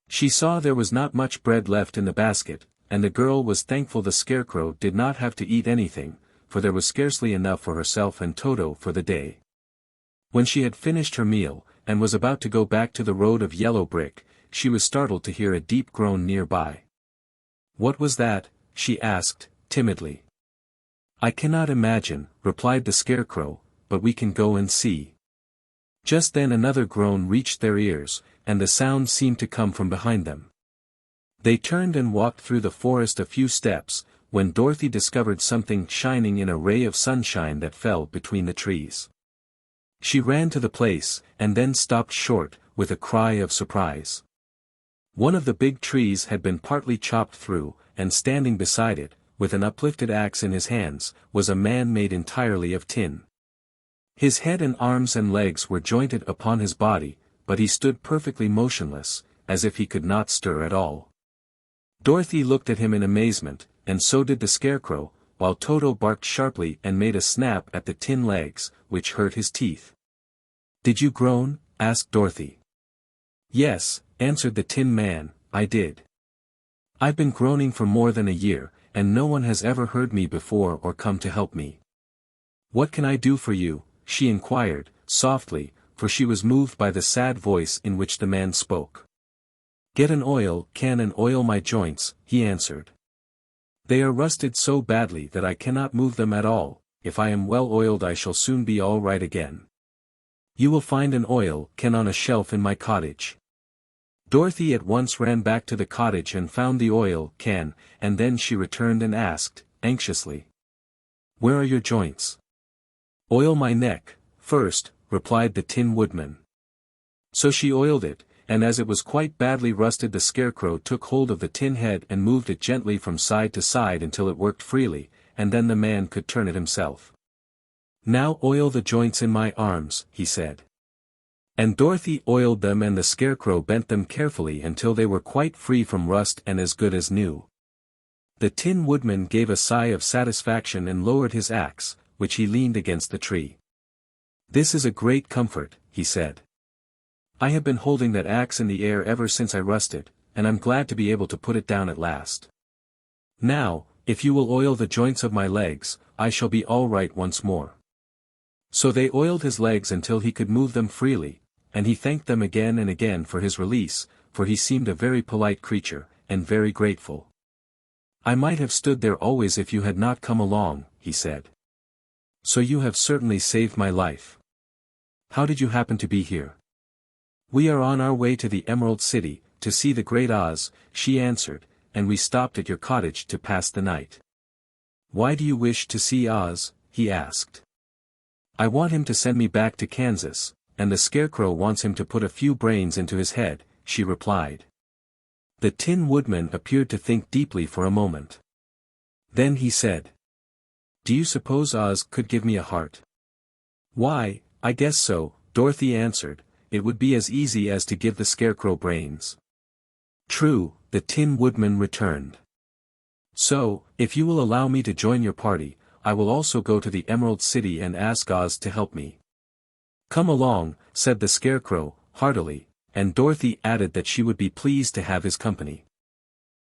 She saw there was not much bread left in the basket, and the girl was thankful the Scarecrow did not have to eat anything, for there was scarcely enough for herself and Toto for the day. When she had finished her meal, and was about to go back to the road of yellow brick, she was startled to hear a deep groan nearby. "What was that?" she asked, timidly. "I cannot imagine," replied the Scarecrow, "but we can go and see." Just then another groan reached their ears, and the sound seemed to come from behind them. They turned and walked through the forest a few steps, when Dorothy discovered something shining in a ray of sunshine that fell between the trees. She ran to the place, and then stopped short, with a cry of surprise. One of the big trees had been partly chopped through, and standing beside it, with an uplifted axe in his hands, was a man made entirely of tin. His head and arms and legs were jointed upon his body, but he stood perfectly motionless, as if he could not stir at all. Dorothy looked at him in amazement, and so did the Scarecrow, while Toto barked sharply and made a snap at the tin legs, which hurt his teeth. "Did you groan?" asked Dorothy. "Yes," answered the Tin Man, "I did. I've been groaning for more than a year, and no one has ever heard me before or come to help me." "What can I do for you?" she inquired, softly, for she was moved by the sad voice in which the man spoke. "Get an oil can and oil my joints," he answered. "They are rusted so badly that I cannot move them at all. If I am well oiled I shall soon be all right again. You will find an oil can on a shelf in my cottage." Dorothy at once ran back to the cottage and found the oil can, and then she returned and asked, anxiously, "Where are your joints?" "Oil my neck, first," replied the Tin Woodman. So she oiled it, and as it was quite badly rusted the Scarecrow took hold of the tin head and moved it gently from side to side until it worked freely, and then the man could turn it himself. "Now oil the joints in my arms," he said. And Dorothy oiled them and the Scarecrow bent them carefully until they were quite free from rust and as good as new. The Tin Woodman gave a sigh of satisfaction and lowered his axe, which he leaned against the tree. "This is a great comfort," he said. "I have been holding that axe in the air ever since I rusted, and I'm glad to be able to put it down at last. Now, if you will oil the joints of my legs, I shall be all right once more." So they oiled his legs until he could move them freely, and he thanked them again and again for his release, for he seemed a very polite creature, and very grateful. "I might have stood there always if you had not come along," he said. "So you have certainly saved my life. How did you happen to be here?" "We are on our way to the Emerald City, to see the Great Oz," she answered, "and we stopped at your cottage to pass the night." "Why do you wish to see Oz?" he asked. "I want him to send me back to Kansas, and the Scarecrow wants him to put a few brains into his head," she replied. The Tin Woodman appeared to think deeply for a moment. Then he said, "Do you suppose Oz could give me a heart?" "Why, I guess so," Dorothy answered. "It would be as easy as to give the Scarecrow brains." "True," the Tin Woodman returned. "So, if you will allow me to join your party, I will also go to the Emerald City and ask Oz to help me." "Come along," said the Scarecrow, heartily, and Dorothy added that she would be pleased to have his company.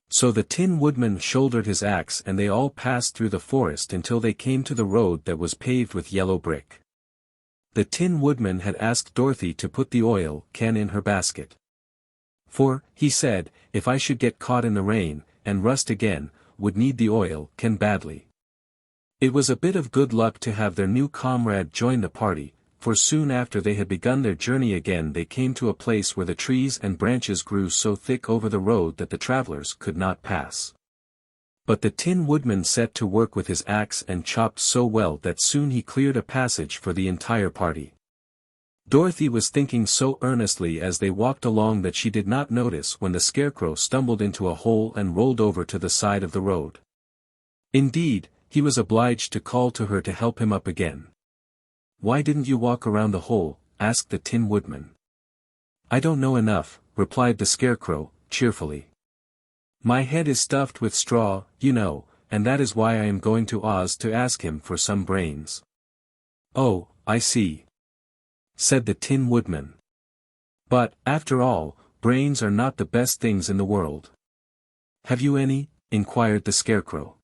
So the Tin Woodman shouldered his axe and they all passed through the forest until they came to the road that was paved with yellow brick. The Tin Woodman had asked Dorothy to put the oil can in her basket. "For," he said, "if I should get caught in the rain, and rust again, would need the oil can badly." It was a bit of good luck to have their new comrade join the party, for soon after they had begun their journey again they came to a place where the trees and branches grew so thick over the road that the travelers could not pass. But the Tin Woodman set to work with his axe and chopped so well that soon he cleared a passage for the entire party. Dorothy was thinking so earnestly as they walked along that she did not notice when the Scarecrow stumbled into a hole and rolled over to the side of the road. Indeed, he was obliged to call to her to help him up again. "Why didn't you walk around the hole?" asked the Tin Woodman. "I don't know enough," replied the Scarecrow, cheerfully. "My head is stuffed with straw, you know, and that is why I am going to Oz to ask him for some brains." "Oh, I see," said the Tin Woodman. "But, after all, brains are not the best things in the world." "Have you any?" inquired the Scarecrow.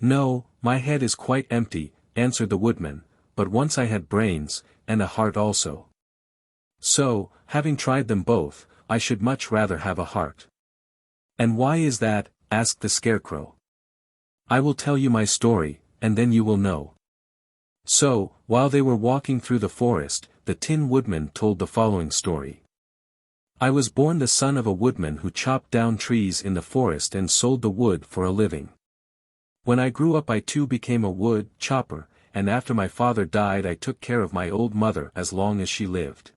"No, my head is quite empty," answered the Woodman, "but once I had brains, and a heart also. So, having tried them both, I should much rather have a heart." "And why is that?" asked the Scarecrow. "I will tell you my story, and then you will know." So, while they were walking through the forest, the Tin Woodman told the following story. "I was born the son of a woodman who chopped down trees in the forest and sold the wood for a living. When I grew up I too became a wood chopper, and after my father died I took care of my old mother as long as she lived.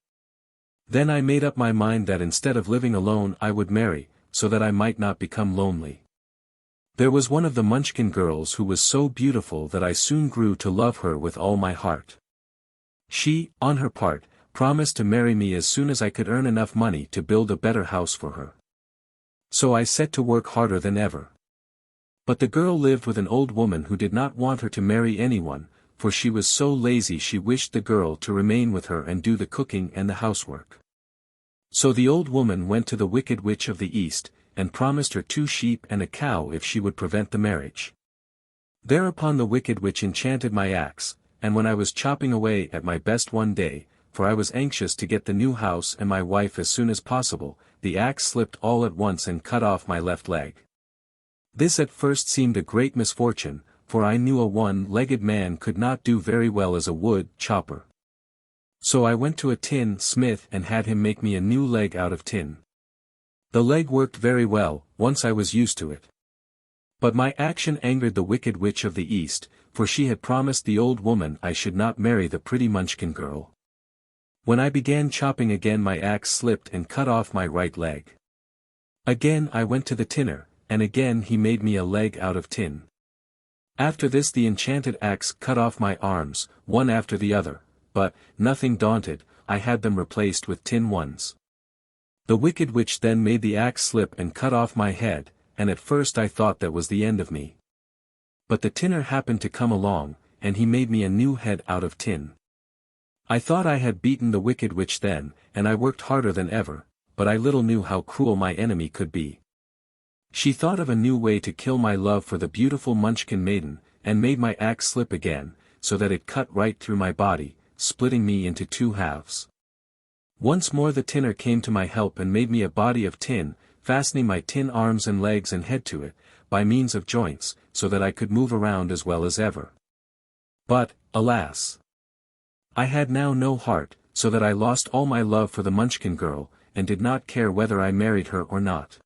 Then I made up my mind that instead of living alone I would marry, so that I might not become lonely. There was one of the Munchkin girls who was so beautiful that I soon grew to love her with all my heart. She, on her part, promised to marry me as soon as I could earn enough money to build a better house for her. So I set to work harder than ever. But the girl lived with an old woman who did not want her to marry anyone, for she was so lazy she wished the girl to remain with her and do the cooking and the housework. So the old woman went to the Wicked Witch of the East, and promised her 2 sheep and a cow if she would prevent the marriage. Thereupon the Wicked Witch enchanted my axe, and when I was chopping away at my best one day, for I was anxious to get the new house and my wife as soon as possible, the axe slipped all at once and cut off my left leg. This at first seemed a great misfortune, for I knew a one-legged man could not do very well as a wood chopper. So I went to a tin smith and had him make me a new leg out of tin. The leg worked very well, once I was used to it. But my action angered the Wicked Witch of the East, for she had promised the old woman I should not marry the pretty Munchkin girl. When I began chopping again my axe slipped and cut off my right leg. Again I went to the tinner, and again he made me a leg out of tin. After this the enchanted axe cut off my arms, one after the other, but, nothing daunted, I had them replaced with tin ones. The Wicked Witch then made the axe slip and cut off my head, and at first I thought that was the end of me. But the tinner happened to come along, and he made me a new head out of tin. I thought I had beaten the Wicked Witch then, and I worked harder than ever, but I little knew how cruel my enemy could be. She thought of a new way to kill my love for the beautiful Munchkin maiden, and made my axe slip again, so that it cut right through my body, splitting me into 2 halves. Once more the tinner came to my help and made me a body of tin, fastening my tin arms and legs and head to it, by means of joints, so that I could move around as well as ever. But, alas! I had now no heart, so that I lost all my love for the Munchkin girl, and did not care whether I married her or not.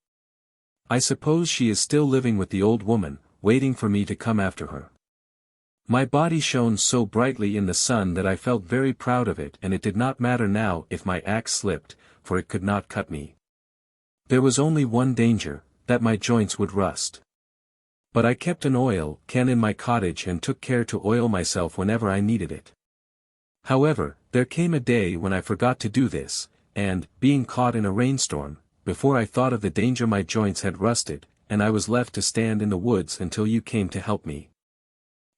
I suppose she is still living with the old woman, waiting for me to come after her. My body shone so brightly in the sun that I felt very proud of it, and it did not matter now if my axe slipped, for it could not cut me. There was only one danger, that my joints would rust. But I kept an oil can in my cottage and took care to oil myself whenever I needed it. However, there came a day when I forgot to do this, and, being caught in a rainstorm, before I thought of the danger my joints had rusted, and I was left to stand in the woods until you came to help me.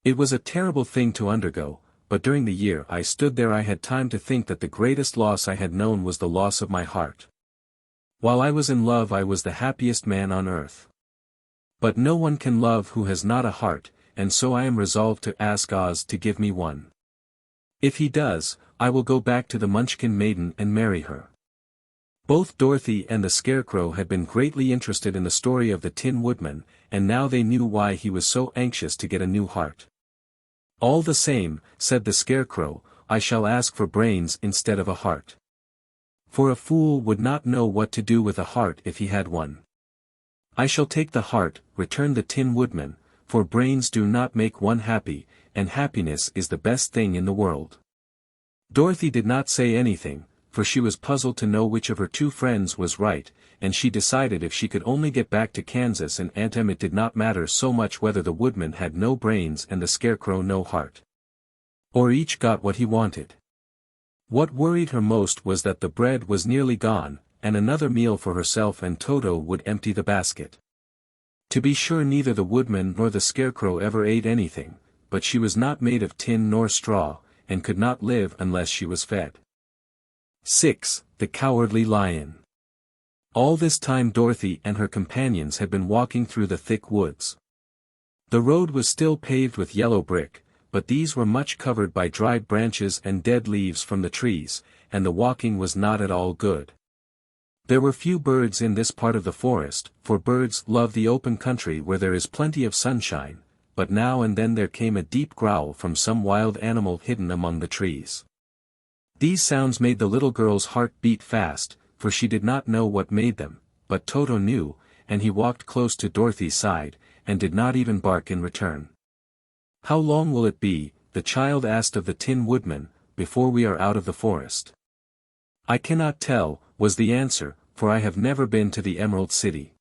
It was a terrible thing to undergo, but during the year I stood there I had time to think that the greatest loss I had known was the loss of my heart. While I was in love I was the happiest man on earth. But no one can love who has not a heart, and so I am resolved to ask Oz to give me one. If he does, I will go back to the Munchkin maiden and marry her. Both Dorothy and the Scarecrow had been greatly interested in the story of the Tin Woodman, and now they knew why he was so anxious to get a new heart. All the same, said the Scarecrow, I shall ask for brains instead of a heart. For a fool would not know what to do with a heart if he had one. I shall take the heart, returned the Tin Woodman, for brains do not make one happy, and happiness is the best thing in the world. Dorothy did not say anything, for she was puzzled to know which of her 2 friends was right, and she decided if she could only get back to Kansas and Aunt Em it did not matter so much whether the Woodman had no brains and the Scarecrow no heart. Or each got what he wanted. What worried her most was that the bread was nearly gone, and another meal for herself and Toto would empty the basket. To be sure neither the Woodman nor the Scarecrow ever ate anything, but she was not made of tin nor straw, and could not live unless she was fed. 6. The Cowardly Lion. All this time Dorothy and her companions had been walking through the thick woods. The road was still paved with yellow brick, but these were much covered by dried branches and dead leaves from the trees, and the walking was not at all good. There were few birds in this part of the forest, for birds love the open country where there is plenty of sunshine, but now and then there came a deep growl from some wild animal hidden among the trees. These sounds made the little girl's heart beat fast, for she did not know what made them, but Toto knew, and he walked close to Dorothy's side, and did not even bark in return. "How long will it be," the child asked of the Tin Woodman, "before we are out of the forest?" "I cannot tell," was the answer, "for I have never been to the Emerald City.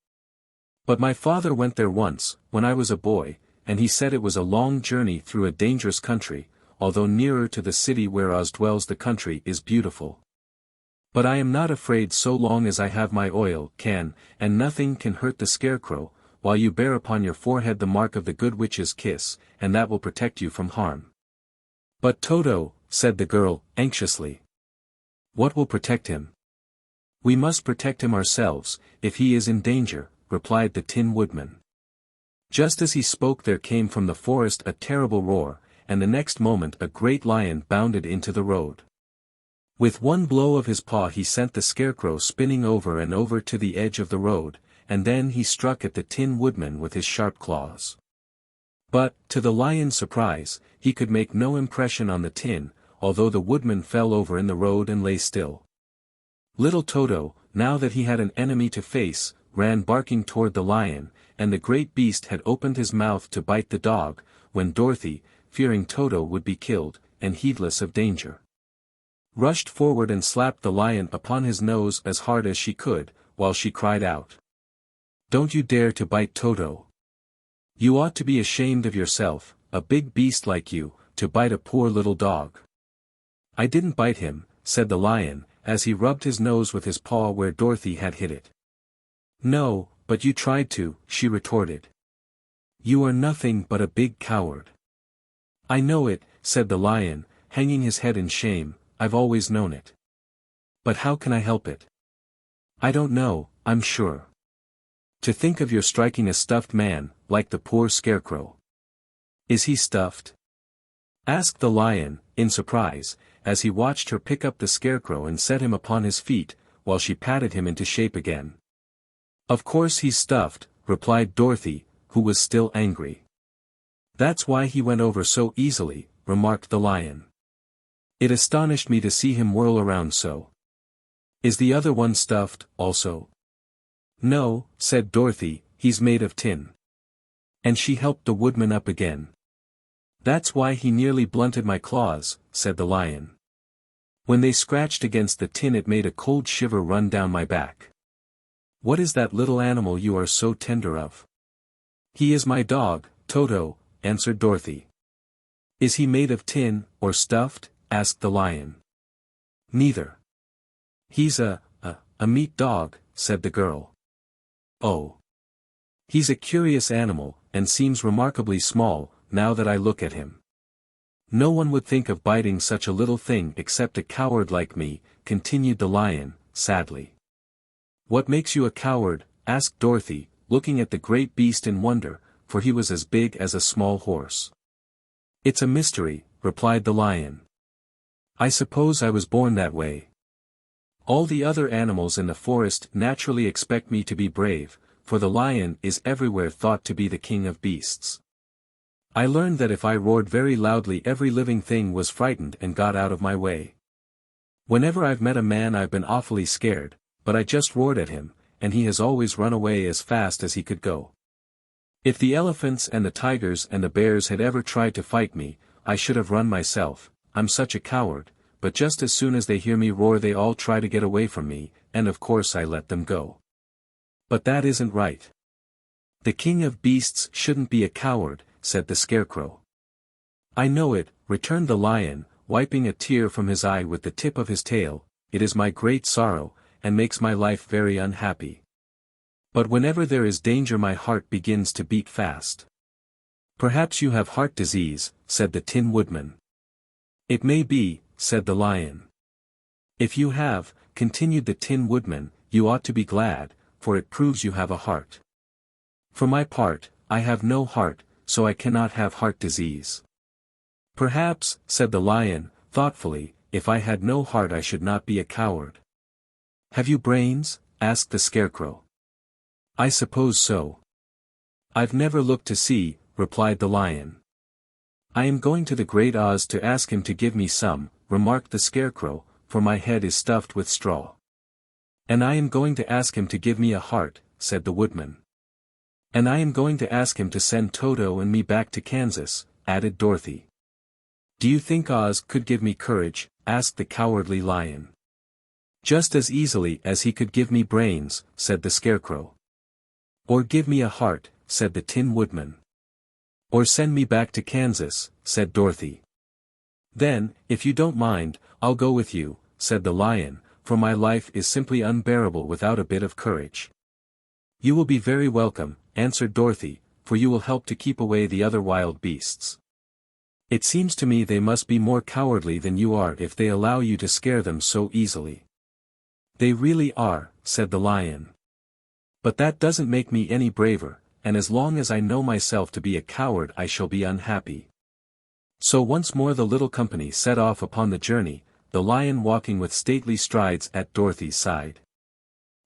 But my father went there once, when I was a boy, and he said it was a long journey through a dangerous country, although nearer to the city where Oz dwells the country is beautiful. But I am not afraid so long as I have my oil can, and nothing can hurt the Scarecrow, while you bear upon your forehead the mark of the Good Witch's kiss, and that will protect you from harm." "But Toto," said the girl, anxiously. "What will protect him?" "We must protect him ourselves, if he is in danger," replied the Tin Woodman. Just as he spoke there came from the forest a terrible roar, and the next moment a great lion bounded into the road. With one blow of his paw he sent the Scarecrow spinning over and over to the edge of the road, and then he struck at the Tin Woodman with his sharp claws. But, to the lion's surprise, he could make no impression on the tin, although the woodman fell over in the road and lay still. Little Toto, now that he had an enemy to face, ran barking toward the lion, and the great beast had opened his mouth to bite the dog, when Dorothy, fearing Toto would be killed, and heedless of danger, rushed forward and slapped the lion upon his nose as hard as she could, while she cried out, "Don't you dare to bite Toto! You ought to be ashamed of yourself, a big beast like you, to bite a poor little dog." "I didn't bite him," said the lion, as he rubbed his nose with his paw where Dorothy had hit it. "No, but you tried to," she retorted. "You are nothing but a big coward." "I know it," said the lion, hanging his head in shame, "I've always known it. But how can I help it? I don't know, I'm sure. To think of your striking a stuffed man, like the poor Scarecrow." "Is he stuffed?" asked the lion, in surprise, as he watched her pick up the Scarecrow and set him upon his feet, while she patted him into shape again. "Of course he's stuffed," replied Dorothy, who was still angry. "That's why he went over so easily," remarked the lion. "It astonished me to see him whirl around so. Is the other one stuffed, also?" "No," said Dorothy, "he's made of tin." And she helped the woodman up again. "That's why he nearly blunted my claws," said the lion. "When they scratched against the tin it made a cold shiver run down my back." "What is that little animal you are so tender of?" "He is my dog, Toto," answered Dorothy. "Is he made of tin, or stuffed?" asked the lion. "Neither. He's a meat dog," said the girl. "Oh. He's a curious animal, and seems remarkably small, now that I look at him. No one would think of biting such a little thing except a coward like me," continued the lion, sadly. "What makes you a coward?" asked Dorothy, looking at the great beast in wonder, for he was as big as a small horse. "It's a mystery," replied the lion. "I suppose I was born that way. All the other animals in the forest naturally expect me to be brave, for the lion is everywhere thought to be the king of beasts. I learned that if I roared very loudly every living thing was frightened and got out of my way. Whenever I've met a man I've been awfully scared, but I just roared at him, and he has always run away as fast as he could go. If the elephants and the tigers and the bears had ever tried to fight me, I should have run myself. I'm such a coward, but just as soon as they hear me roar they all try to get away from me, and of course I let them go. But that isn't right. The king of beasts shouldn't be a coward," said the Scarecrow. "I know it," returned the lion, wiping a tear from his eye with the tip of his tail. "It is my great sorrow, and makes my life very unhappy. But whenever there is danger my heart begins to beat fast." "Perhaps you have heart disease," said the Tin Woodman. "It may be," said the lion. "If you have," continued the Tin Woodman, "you ought to be glad, for it proves you have a heart. For my part, I have no heart, so I cannot have heart disease." "Perhaps," said the lion, thoughtfully, "if I had no heart I should not be a coward." "Have you brains?" asked the Scarecrow. "I suppose so. I've never looked to see," replied the lion. "I am going to the Great Oz to ask him to give me some," remarked the Scarecrow, "for my head is stuffed with straw." "And I am going to ask him to give me a heart," said the woodman. And I am going to ask him to send Toto and me back to Kansas," added Dorothy. "Do you think Oz could give me courage?" asked the Cowardly Lion. "Just as easily as he could give me brains," said the Scarecrow. "Or give me a heart," said the Tin Woodman. "Or send me back to Kansas," said Dorothy. "Then, if you don't mind, I'll go with you," said the Lion, "for my life is simply unbearable without a bit of courage." "You will be very welcome," answered Dorothy, "for you will help to keep away the other wild beasts. It seems to me they must be more cowardly than you are if they allow you to scare them so easily." "They really are," said the Lion. "But that doesn't make me any braver, and as long as I know myself to be a coward I shall be unhappy." So once more the little company set off upon the journey, the Lion walking with stately strides at Dorothy's side.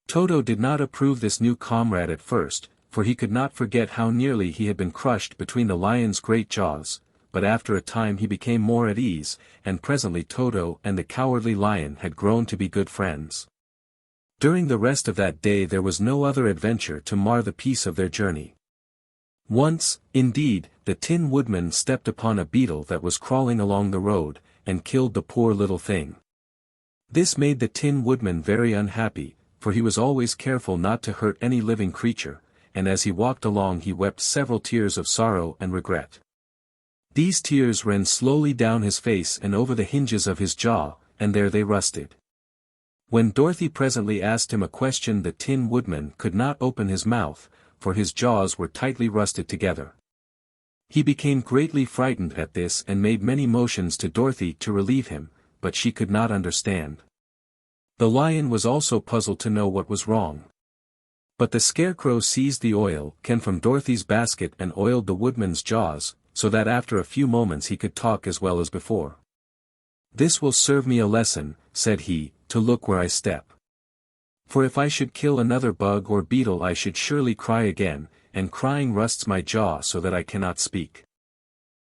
Toto did not approve this new comrade at first, for he could not forget how nearly he had been crushed between the Lion's great jaws, but after a time he became more at ease, and presently Toto and the Cowardly Lion had grown to be good friends. During the rest of that day there was no other adventure to mar the peace of their journey. Once, indeed, the Tin Woodman stepped upon a beetle that was crawling along the road, and killed the poor little thing. This made the Tin Woodman very unhappy, for he was always careful not to hurt any living creature, and as he walked along he wept several tears of sorrow and regret. These tears ran slowly down his face and over the hinges of his jaw, and there they rusted. When Dorothy presently asked him a question the Tin Woodman could not open his mouth, for his jaws were tightly rusted together. He became greatly frightened at this and made many motions to Dorothy to relieve him, but she could not understand. The Lion was also puzzled to know what was wrong. But the Scarecrow seized the oil can from Dorothy's basket and oiled the Woodman's jaws, so that after a few moments he could talk as well as before. "This will serve me a lesson," said he, "to look where I step. For if I should kill another bug or beetle I should surely cry again, and crying rusts my jaw so that I cannot speak."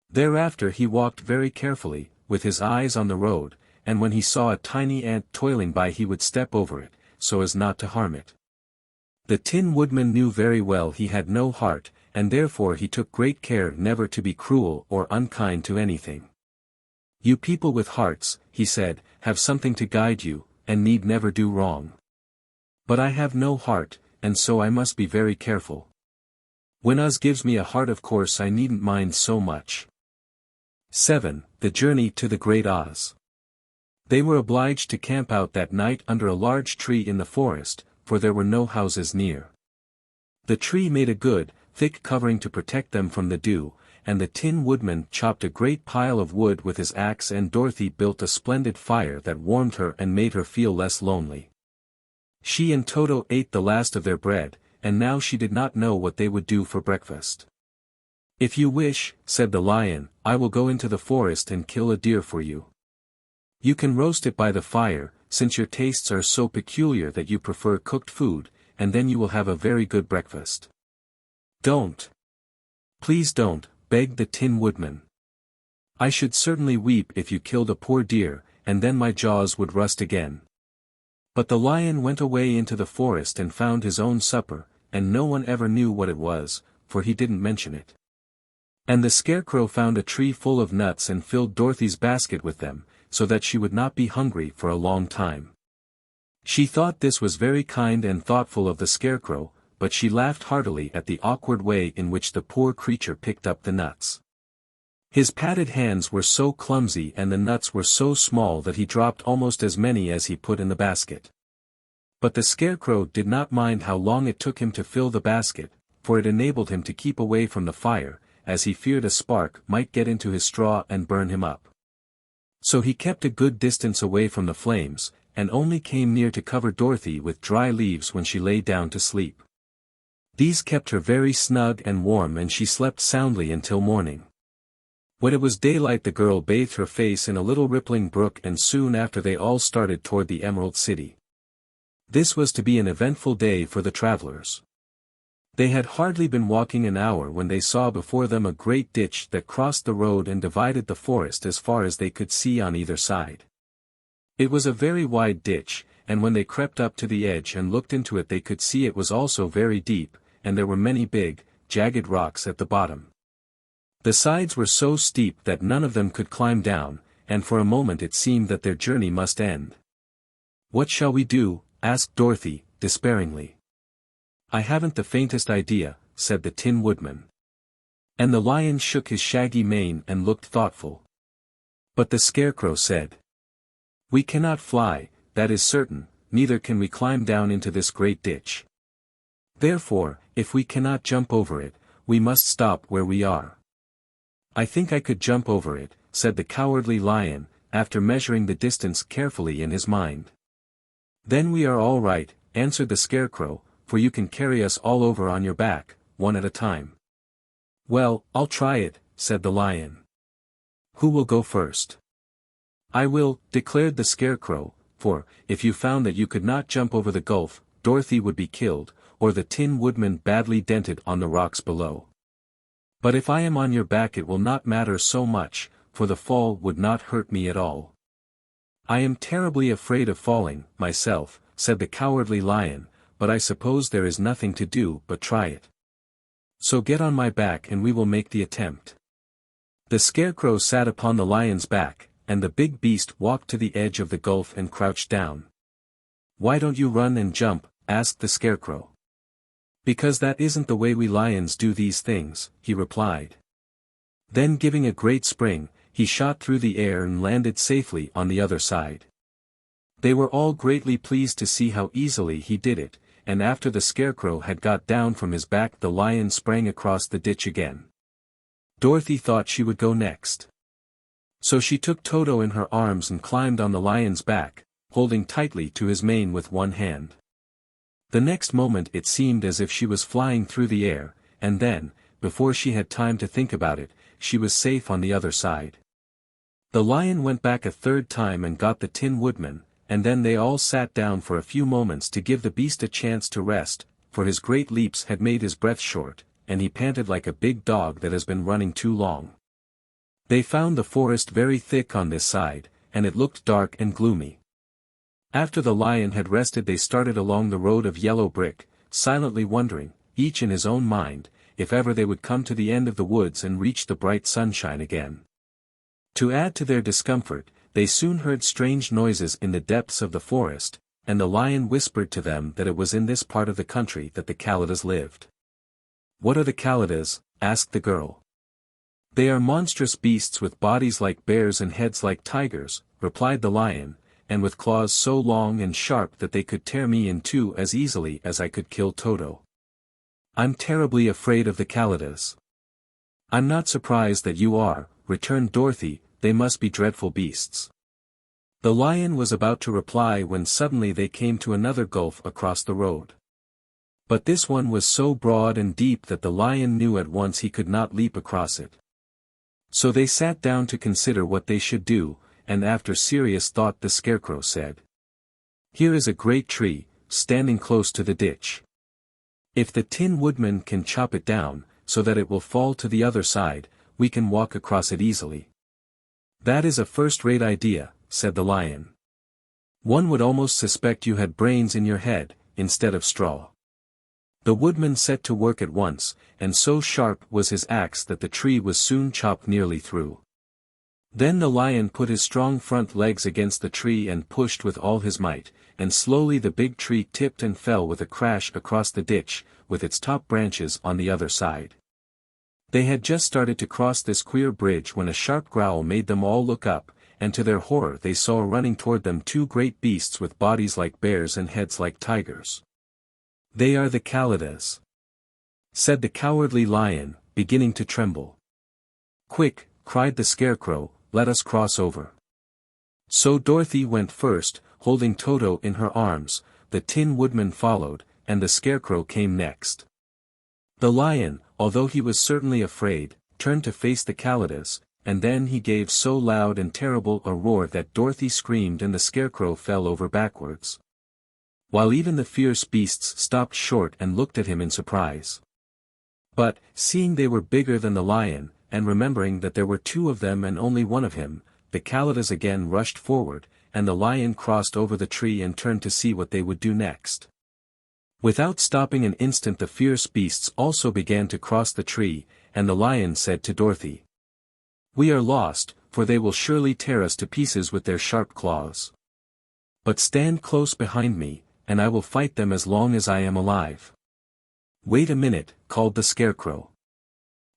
Thereafter he walked very carefully, with his eyes on the road, and when he saw a tiny ant toiling by he would step over it, so as not to harm it. The Tin Woodman knew very well he had no heart, and therefore he took great care never to be cruel or unkind to anything. "You people with hearts," he said, "have something to guide you, and need never do wrong. But I have no heart, and so I must be very careful. When Oz gives me a heart of course I needn't mind so much." 7. The Journey to the Great Oz. They were obliged to camp out that night under a large tree in the forest, for there were no houses near. The tree made a good, thick covering to protect them from the dew, and the Tin Woodman chopped a great pile of wood with his axe and Dorothy built a splendid fire that warmed her and made her feel less lonely. She and Toto ate the last of their bread, and now she did not know what they would do for breakfast. "If you wish," said the Lion, "I will go into the forest and kill a deer for you. You can roast it by the fire, since your tastes are so peculiar that you prefer cooked food, and then you will have a very good breakfast." "Don't. Please don't," begged the Tin Woodman. "I should certainly weep if you killed a poor deer, and then my jaws would rust again." But the Lion went away into the forest and found his own supper, and no one ever knew what it was, for he didn't mention it. And the Scarecrow found a tree full of nuts and filled Dorothy's basket with them, so that she would not be hungry for a long time. She thought this was very kind and thoughtful of the Scarecrow, but she laughed heartily at the awkward way in which the poor creature picked up the nuts. His padded hands were so clumsy and the nuts were so small that he dropped almost as many as he put in the basket. But the Scarecrow did not mind how long it took him to fill the basket, for it enabled him to keep away from the fire, as he feared a spark might get into his straw and burn him up. So he kept a good distance away from the flames, and only came near to cover Dorothy with dry leaves when she lay down to sleep. These kept her very snug and warm and she slept soundly until morning. When it was daylight the girl bathed her face in a little rippling brook and soon after they all started toward the Emerald City. This was to be an eventful day for the travelers. They had hardly been walking an hour when they saw before them a great ditch that crossed the road and divided the forest as far as they could see on either side. It was a very wide ditch, and when they crept up to the edge and looked into it they could see it was also very deep, and there were many big, jagged rocks at the bottom. The sides were so steep that none of them could climb down, and for a moment it seemed that their journey must end. "What shall we do?" asked Dorothy, despairingly. "I haven't the faintest idea," said the Tin Woodman. And the Lion shook his shaggy mane and looked thoughtful. But the Scarecrow said, "We cannot fly, that is certain, neither can we climb down into this great ditch. Therefore, if we cannot jump over it, we must stop where we are." "I think I could jump over it," said the Cowardly Lion, after measuring the distance carefully in his mind. "Then we are all right," answered the Scarecrow, "for you can carry us all over on your back, one at a time." "Well, I'll try it," said the Lion. "Who will go first?" "I will," declared the Scarecrow, "for, if you found that you could not jump over the gulf, Dorothy would be killed, or the Tin Woodman badly dented on the rocks below. But if I am on your back it will not matter so much, for the fall would not hurt me at all." "I am terribly afraid of falling, myself," said the Cowardly Lion, "but I suppose there is nothing to do but try it. So get on my back and we will make the attempt." The Scarecrow sat upon the Lion's back, and the big beast walked to the edge of the gulf and crouched down. "Why don't you run and jump?" asked the Scarecrow. "Because that isn't the way we lions do these things," he replied. Then giving a great spring, he shot through the air and landed safely on the other side. They were all greatly pleased to see how easily he did it, and after the Scarecrow had got down from his back the Lion sprang across the ditch again. Dorothy thought she would go next. So she took Toto in her arms and climbed on the Lion's back, holding tightly to his mane with one hand. The next moment it seemed as if she was flying through the air, and then, before she had time to think about it, she was safe on the other side. The Lion went back a third time and got the Tin Woodman, and then they all sat down for a few moments to give the beast a chance to rest, for his great leaps had made his breath short, and he panted like a big dog that has been running too long. They found the forest very thick on this side, and it looked dark and gloomy. After the Lion had rested they started along the road of yellow brick, silently wondering, each in his own mind, if ever they would come to the end of the woods and reach the bright sunshine again. To add to their discomfort, they soon heard strange noises in the depths of the forest, and the Lion whispered to them that it was in this part of the country that the Kalidas lived. "What are the Kalidas?" asked the girl. "They are monstrous beasts with bodies like bears and heads like tigers," replied the Lion, "and with claws so long and sharp that they could tear me in two as easily as I could kill Toto. I'm terribly afraid of the Kalidas." "I'm not surprised that you are," returned Dorothy, "they must be dreadful beasts." The Lion was about to reply when suddenly they came to another gulf across the road. But this one was so broad and deep that the Lion knew at once he could not leap across it. So they sat down to consider what they should do, and after serious thought the Scarecrow said, "Here is a great tree, standing close to the ditch. If the Tin Woodman can chop it down, so that it will fall to the other side, we can walk across it easily." "That is a first-rate idea," said the Lion. "One would almost suspect you had brains in your head, instead of straw." The Woodman set to work at once, and so sharp was his axe that the tree was soon chopped nearly through. Then the Lion put his strong front legs against the tree and pushed with all his might, and slowly the big tree tipped and fell with a crash across the ditch, with its top branches on the other side. They had just started to cross this queer bridge when a sharp growl made them all look up, and to their horror they saw running toward them two great beasts with bodies like bears and heads like tigers. "They are the Kalidas," said the Cowardly Lion, beginning to tremble. "Quick," cried the Scarecrow, "let us cross over." So Dorothy went first, holding Toto in her arms, the Tin Woodman followed, and the Scarecrow came next. The Lion, although he was certainly afraid, turned to face the Kalidas, and then he gave so loud and terrible a roar that Dorothy screamed and the Scarecrow fell over backwards, while even the fierce beasts stopped short and looked at him in surprise. But, seeing they were bigger than the Lion, and remembering that there were two of them and only one of him, the Kalidas again rushed forward, and the Lion crossed over the tree and turned to see what they would do next. Without stopping an instant the fierce beasts also began to cross the tree, and the lion said to Dorothy, "We are lost, for they will surely tear us to pieces with their sharp claws. But stand close behind me, and I will fight them as long as I am alive." "Wait a minute," called the Scarecrow.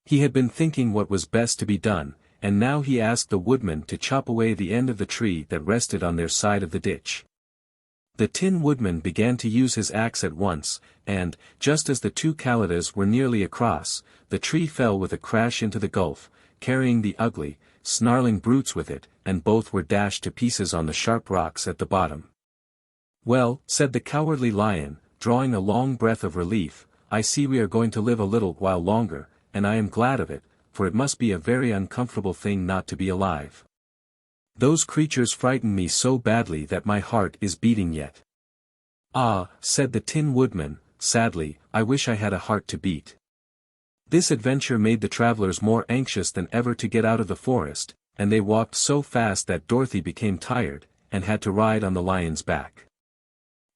He had been thinking what was best to be done, and now he asked the woodman to chop away the end of the tree that rested on their side of the ditch. The Tin Woodman began to use his axe at once, and, just as the two Kalidas were nearly across, the tree fell with a crash into the gulf, carrying the ugly, snarling brutes with it, and both were dashed to pieces on the sharp rocks at the bottom. "Well," said the Cowardly Lion, drawing a long breath of relief, "I see we are going to live a little while longer, and I am glad of it, for it must be a very uncomfortable thing not to be alive. Those creatures frightened me so badly that my heart is beating yet." "Ah," said the Tin Woodman, sadly, "I wish I had a heart to beat." This adventure made the travelers more anxious than ever to get out of the forest, and they walked so fast that Dorothy became tired, and had to ride on the lion's back.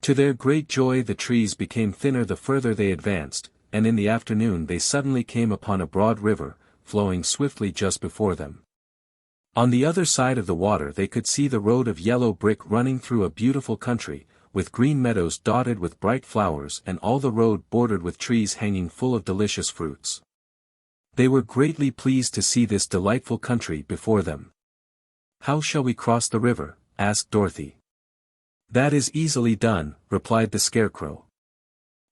To their great joy the trees became thinner the further they advanced, and in the afternoon they suddenly came upon a broad river, flowing swiftly just before them. On the other side of the water they could see the road of yellow brick running through a beautiful country, with green meadows dotted with bright flowers and all the road bordered with trees hanging full of delicious fruits. They were greatly pleased to see this delightful country before them. "How shall we cross the river?" asked Dorothy. "That is easily done," replied the Scarecrow.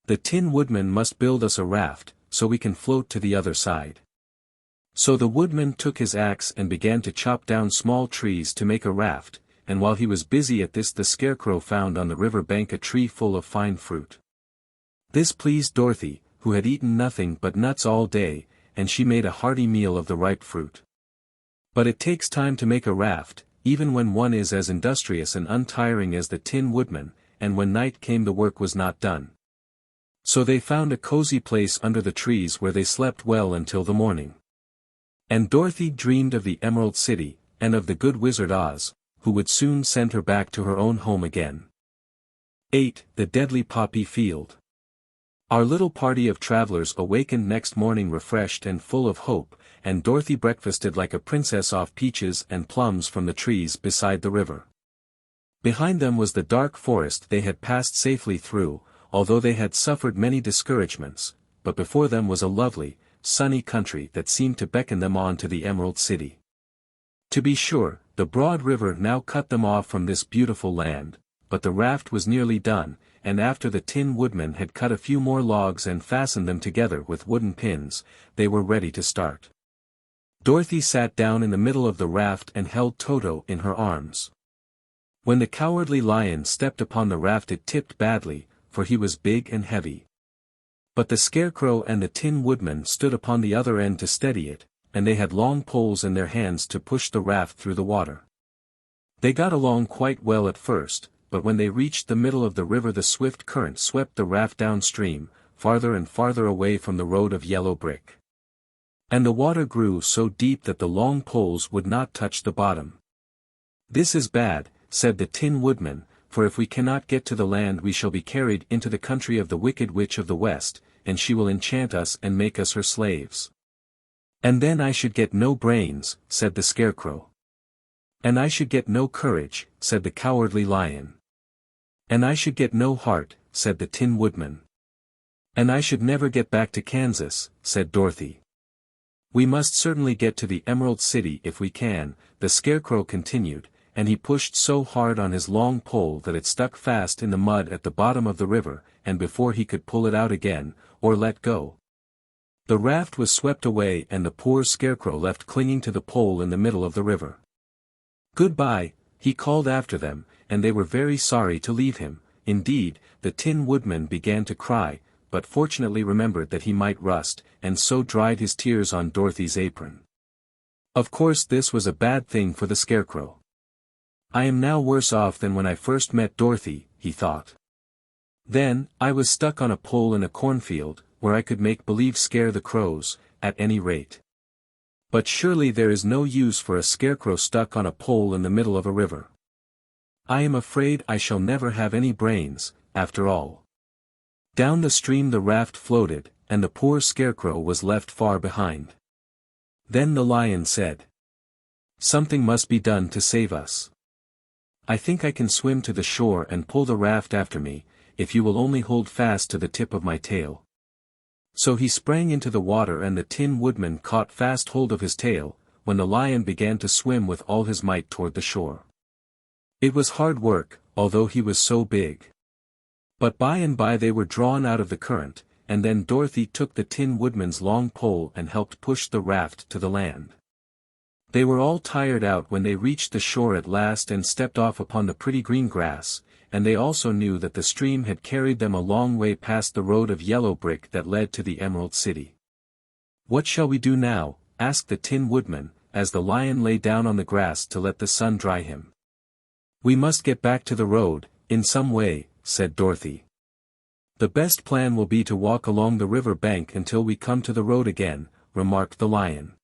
"The Tin Woodman must build us a raft, so we can float to the other side." So the woodman took his axe and began to chop down small trees to make a raft, and while he was busy at this the Scarecrow found on the river bank a tree full of fine fruit. This pleased Dorothy, who had eaten nothing but nuts all day, and she made a hearty meal of the ripe fruit. But it takes time to make a raft, even when one is as industrious and untiring as the Tin Woodman, and when night came the work was not done. So they found a cozy place under the trees where they slept well until the morning. And Dorothy dreamed of the Emerald City, and of the good Wizard Oz, who would soon send her back to her own home again. 8. The Deadly Poppy Field. Our little party of travelers awakened next morning refreshed and full of hope, and Dorothy breakfasted like a princess off peaches and plums from the trees beside the river. Behind them was the dark forest they had passed safely through, although they had suffered many discouragements, but before them was a lovely, sunny country that seemed to beckon them on to the Emerald City. To be sure, the broad river now cut them off from this beautiful land, but the raft was nearly done, and after the Tin Woodman had cut a few more logs and fastened them together with wooden pins, they were ready to start. Dorothy sat down in the middle of the raft and held Toto in her arms. When the Cowardly Lion stepped upon the raft it tipped badly, for he was big and heavy. But the Scarecrow and the Tin Woodman stood upon the other end to steady it, and they had long poles in their hands to push the raft through the water. They got along quite well at first, but when they reached the middle of the river the swift current swept the raft downstream, farther and farther away from the road of yellow brick. And the water grew so deep that the long poles would not touch the bottom. "This is bad," said the Tin Woodman, "for if we cannot get to the land we shall be carried into the country of the Wicked Witch of the West, and she will enchant us and make us her slaves." "And then I should get no brains," said the Scarecrow. "And I should get no courage," said the Cowardly Lion. "And I should get no heart," said the Tin Woodman. "And I should never get back to Kansas," said Dorothy. "We must certainly get to the Emerald City if we can," the Scarecrow continued, and he pushed so hard on his long pole that it stuck fast in the mud at the bottom of the river, and before he could pull it out again, or let go, the raft was swept away and the poor Scarecrow left clinging to the pole in the middle of the river. "Goodbye," he called after them, and they were very sorry to leave him. Indeed, the Tin Woodman began to cry, but fortunately remembered that he might rust, and so dried his tears on Dorothy's apron. Of course this was a bad thing for the Scarecrow. "I am now worse off than when I first met Dorothy," he thought. "Then, I was stuck on a pole in a cornfield, where I could make believe scare the crows, at any rate. But surely there is no use for a Scarecrow stuck on a pole in the middle of a river. I am afraid I shall never have any brains, after all." Down the stream the raft floated, and the poor Scarecrow was left far behind. Then the lion said, "Something must be done to save us. I think I can swim to the shore and pull the raft after me, if you will only hold fast to the tip of my tail." So he sprang into the water and the Tin Woodman caught fast hold of his tail, when the lion began to swim with all his might toward the shore. It was hard work, although he was so big. But by and by they were drawn out of the current, and then Dorothy took the Tin Woodman's long pole and helped push the raft to the land. They were all tired out when they reached the shore at last and stepped off upon the pretty green grass, and they also knew that the stream had carried them a long way past the road of yellow brick that led to the Emerald City. "What shall we do now?" asked the Tin Woodman, as the lion lay down on the grass to let the sun dry him. "We must get back to the road, in some way," said Dorothy. "The best plan will be to walk along the river bank until we come to the road again," remarked the lion.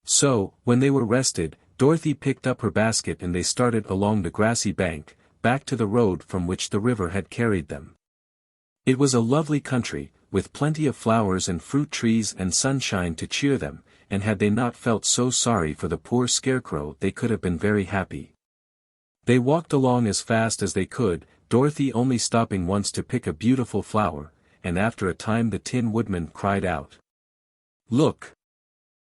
So, when they were rested, Dorothy picked up her basket and they started along the grassy bank, back to the road from which the river had carried them. It was a lovely country, with plenty of flowers and fruit trees and sunshine to cheer them, and had they not felt so sorry for the poor Scarecrow they could have been very happy. They walked along as fast as they could, Dorothy only stopping once to pick a beautiful flower, and after a time the Tin Woodman cried out, "Look!"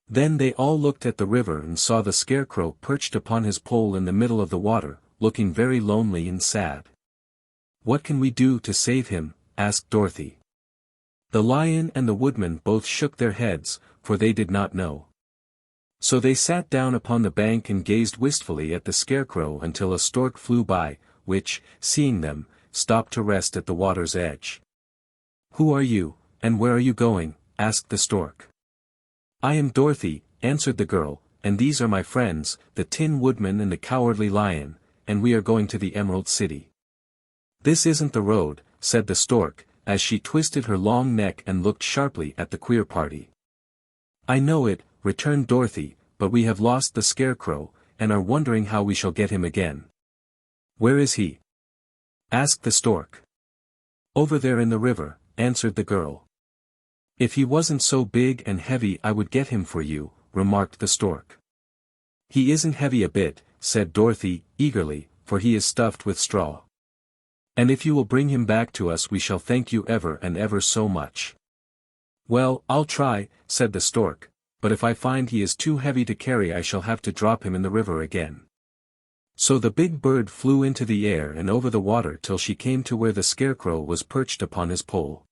Then they all looked at the river and saw the Scarecrow perched upon his pole in the middle of the water, looking very lonely and sad. "What can we do to save him?" asked Dorothy. The lion and the woodman both shook their heads, for they did not know. So they sat down upon the bank and gazed wistfully at the Scarecrow until a stork flew by, which, seeing them, stopped to rest at the water's edge. "Who are you, and where are you going?" asked the stork. "I am Dorothy," answered the girl, "and these are my friends, the Tin Woodman and the Cowardly Lion, and we are going to the Emerald City." "This isn't the road," said the stork, as she twisted her long neck and looked sharply at the queer party. "I know it," returned Dorothy, "but we have lost the Scarecrow, and are wondering how we shall get him again." "Where is he?" asked the stork. "Over there in the river," answered the girl. "If he wasn't so big and heavy I would get him for you," remarked the stork. "He isn't heavy a bit," said Dorothy, eagerly, "for he is stuffed with straw. And if you will bring him back to us we shall thank you ever and ever so much." "Well, I'll try," said the stork, "but if I find he is too heavy to carry I shall have to drop him in the river again." So the big bird flew into the air and over the water till she came to where the Scarecrow was perched upon his pole.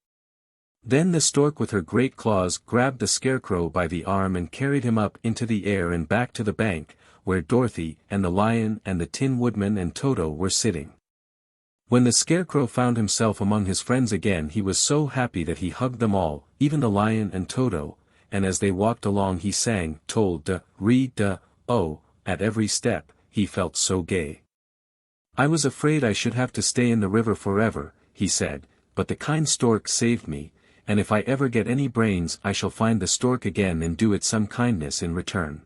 Then the stork with her great claws grabbed the Scarecrow by the arm and carried him up into the air and back to the bank, where Dorothy and the lion and the Tin Woodman and Toto were sitting. When the Scarecrow found himself among his friends again he was so happy that he hugged them all, even the lion and Toto, and as they walked along he sang "Tol-de-re-de-oh" at every step, he felt so gay. "I was afraid I should have to stay in the river forever," he said, "but the kind stork saved me, and if I ever get any brains I shall find the stork again and do it some kindness in return."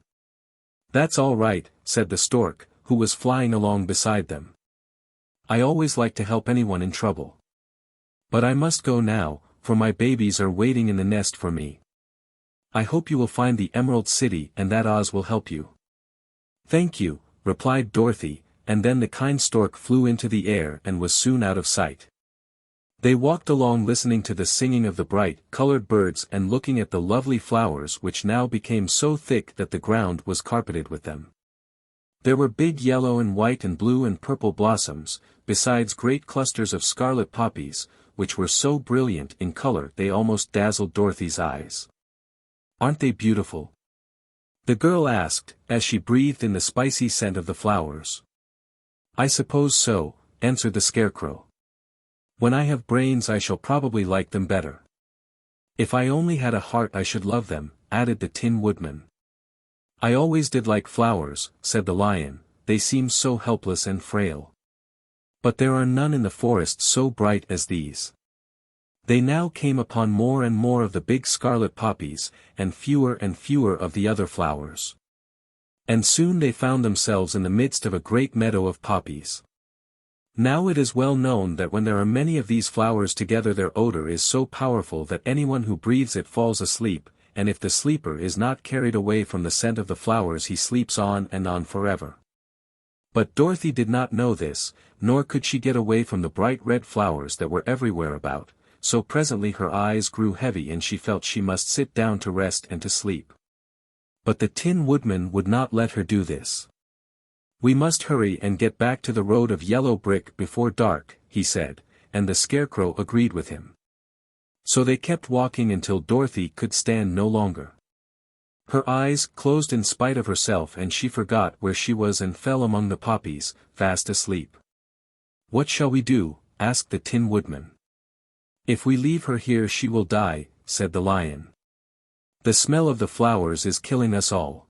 "That's all right," said the stork, who was flying along beside them. "I always like to help anyone in trouble. But I must go now, for my babies are waiting in the nest for me. I hope you will find the Emerald City and that Oz will help you." "Thank you," replied Dorothy, and then the kind stork flew into the air and was soon out of sight. They walked along listening to the singing of the bright, colored birds and looking at the lovely flowers which now became so thick that the ground was carpeted with them. There were big yellow and white and blue and purple blossoms, besides great clusters of scarlet poppies, which were so brilliant in color they almost dazzled Dorothy's eyes. "Aren't they beautiful?" the girl asked, as she breathed in the spicy scent of the flowers. "I suppose so," answered the Scarecrow. "When I have brains I shall probably like them better. If I only had a heart I should love them," added the Tin Woodman. "I always did like flowers," said the lion, "they seem so helpless and frail. But there are none in the forest so bright as these." They now came upon more and more of the big scarlet poppies, and fewer of the other flowers. And soon they found themselves in the midst of a great meadow of poppies. Now it is well known that when there are many of these flowers together their odor is so powerful that anyone who breathes it falls asleep, and if the sleeper is not carried away from the scent of the flowers he sleeps on and on forever. But Dorothy did not know this, nor could she get away from the bright red flowers that were everywhere about, so presently her eyes grew heavy and she felt she must sit down to rest and to sleep. But the Tin Woodman would not let her do this. "We must hurry and get back to the road of yellow brick before dark," he said, and the Scarecrow agreed with him. So they kept walking until Dorothy could stand no longer. Her eyes closed in spite of herself and she forgot where she was and fell among the poppies, fast asleep. "What shall we do?" asked the Tin Woodman. "If we leave her here she will die," said the Lion. "The smell of the flowers is killing us all.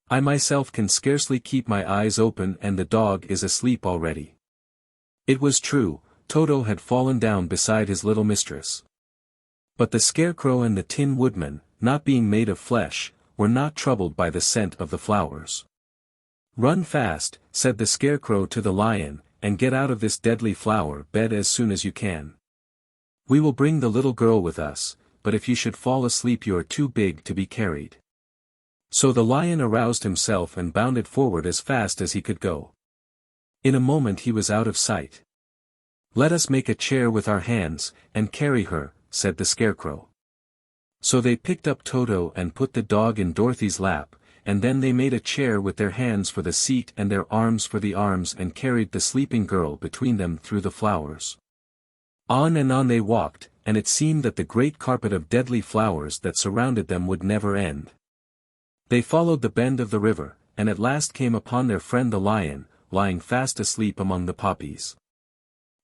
I myself can scarcely keep my eyes open and the dog is asleep already." It was true, Toto had fallen down beside his little mistress. But the Scarecrow and the Tin Woodman, not being made of flesh, were not troubled by the scent of the flowers. "Run fast," said the Scarecrow to the Lion, "and get out of this deadly flower bed as soon as you can. We will bring the little girl with us, but if you should fall asleep you are too big to be carried." So the Lion aroused himself and bounded forward as fast as he could go. In a moment he was out of sight. "Let us make a chair with our hands, and carry her," said the Scarecrow. So they picked up Toto and put the dog in Dorothy's lap, and then they made a chair with their hands for the seat and their arms for the arms and carried the sleeping girl between them through the flowers. On and on they walked, and it seemed that the great carpet of deadly flowers that surrounded them would never end. They followed the bend of the river, and at last came upon their friend the Lion, lying fast asleep among the poppies.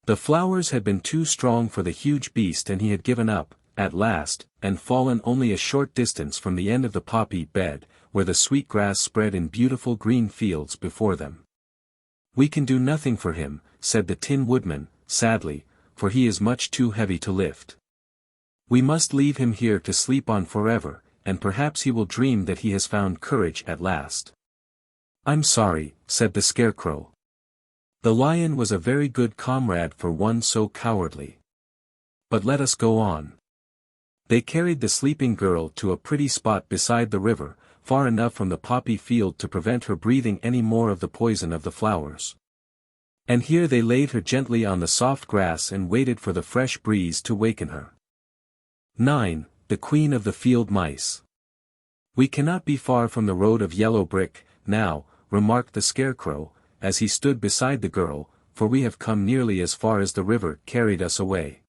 The flowers had been too strong for the huge beast and he had given up, at last, and fallen only a short distance from the end of the poppy bed, where the sweet grass spread in beautiful green fields before them. "We can do nothing for him," said the Tin Woodman, sadly, "for he is much too heavy to lift. We must leave him here to sleep on forever, and perhaps he will dream that he has found courage at last." "I'm sorry," said the Scarecrow. The Lion was a very good comrade for one so cowardly. "But let us go on." They carried the sleeping girl to a pretty spot beside the river, far enough from the poppy field to prevent her breathing any more of the poison of the flowers. And here they laid her gently on the soft grass and waited for the fresh breeze to waken her. 9. The Queen of the Field Mice. "We cannot be far from the road of yellow brick, now," remarked the Scarecrow, as he stood beside the girl, "for we have come nearly as far as the river carried us away."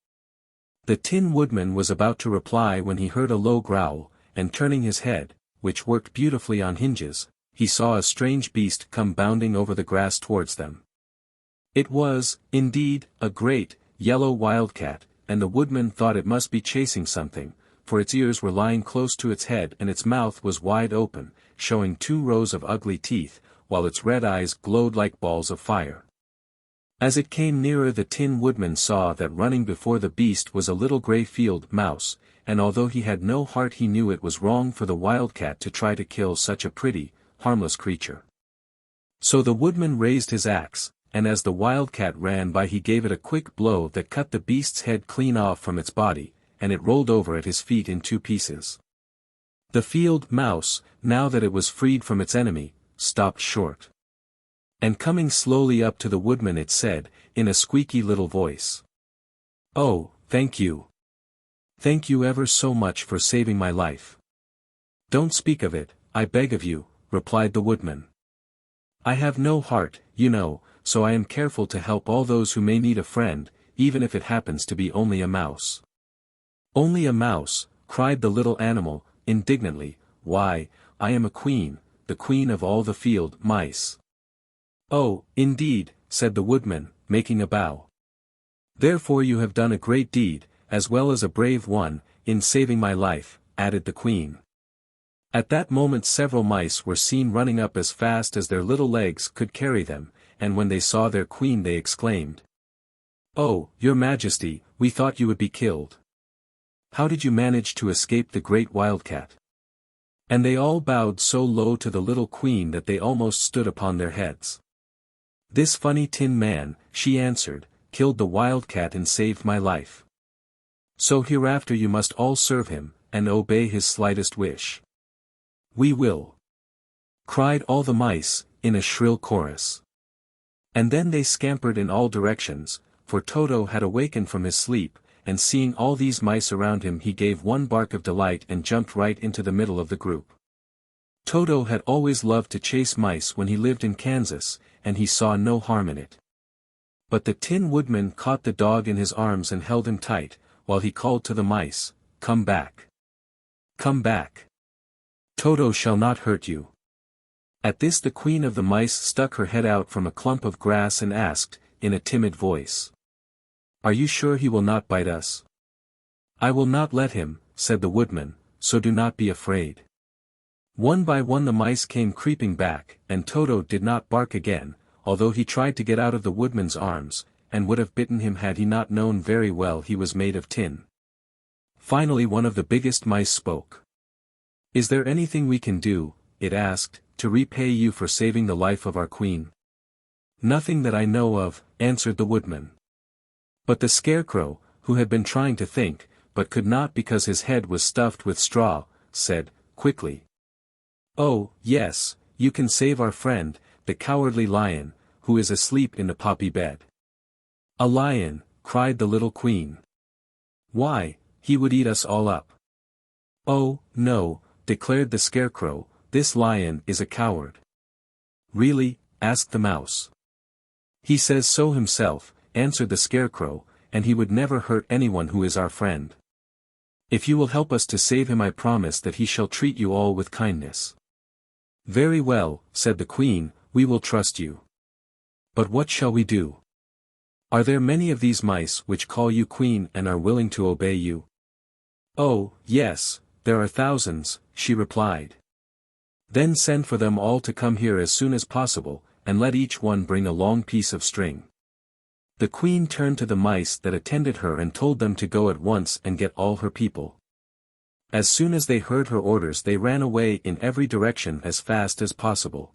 The Tin Woodman was about to reply when he heard a low growl, and turning his head, which worked beautifully on hinges, he saw a strange beast come bounding over the grass towards them. It was, indeed, a great, yellow wildcat, and the woodman thought it must be chasing something, for its ears were lying close to its head and its mouth was wide open, showing 2 rows of ugly teeth, while its red eyes glowed like balls of fire. As it came nearer the Tin Woodman saw that running before the beast was a little grey field mouse, and although he had no heart he knew it was wrong for the wildcat to try to kill such a pretty, harmless creature. So the woodman raised his axe, and as the wildcat ran by he gave it a quick blow that cut the beast's head clean off from its body, and it rolled over at his feet in 2 pieces. The field mouse, now that it was freed from its enemy, stopped short. And coming slowly up to the woodman it said, in a squeaky little voice, "Oh, thank you. Thank you ever so much for saving my life." "Don't speak of it, I beg of you," replied the woodman. "I have no heart, you know, so I am careful to help all those who may need a friend, even if it happens to be only a mouse." "Only a mouse," cried the little animal, indignantly, "why, I am a queen, the queen of all the field mice." "Oh, indeed," said the woodman, making a bow. "Therefore you have done a great deed, as well as a brave one, in saving my life," added the queen. At that moment several mice were seen running up as fast as their little legs could carry them, and when they saw their queen they exclaimed, "Oh, your Majesty, we thought you would be killed. How did you manage to escape the great wildcat?" And they all bowed so low to the little queen that they almost stood upon their heads. "This funny tin man," she answered, "killed the wildcat and saved my life. So hereafter you must all serve him, and obey his slightest wish." "We will!" cried all the mice, in a shrill chorus. And then they scampered in all directions, for Toto had awakened from his sleep, and seeing all these mice around him he gave one bark of delight and jumped right into the middle of the group. Toto had always loved to chase mice when he lived in Kansas, and he saw no harm in it. But the Tin Woodman caught the dog in his arms and held him tight, while he called to the mice, "Come back! Come back! Toto shall not hurt you." At this the queen of the mice stuck her head out from a clump of grass and asked, in a timid voice, "Are you sure he will not bite us?" "I will not let him," said the woodman, "so do not be afraid." One by one the mice came creeping back, and Toto did not bark again, although he tried to get out of the woodman's arms, and would have bitten him had he not known very well he was made of tin. Finally one of the biggest mice spoke. "Is there anything we can do," it asked, "to repay you for saving the life of our queen?" "Nothing that I know of," answered the woodman. But the Scarecrow, who had been trying to think, but could not because his head was stuffed with straw, said, quickly, "Oh, yes, you can save our friend, the cowardly lion, who is asleep in the poppy bed." "A lion," cried the little queen. "Why, he would eat us all up." "Oh, no," declared the Scarecrow, "this lion is a coward." "Really?" asked the mouse. "He says so himself," answered the Scarecrow, "and he would never hurt anyone who is our friend. If you will help us to save him I promise that he shall treat you all with kindness." "Very well," said the queen, "we will trust you. But what shall we do? Are there many of these mice which call you queen and are willing to obey you?" "Oh, yes, there are thousands," she replied. "Then send for them all to come here as soon as possible, and let each one bring a long piece of string." The queen turned to the mice that attended her and told them to go at once and get all her people. As soon as they heard her orders they ran away in every direction as fast as possible.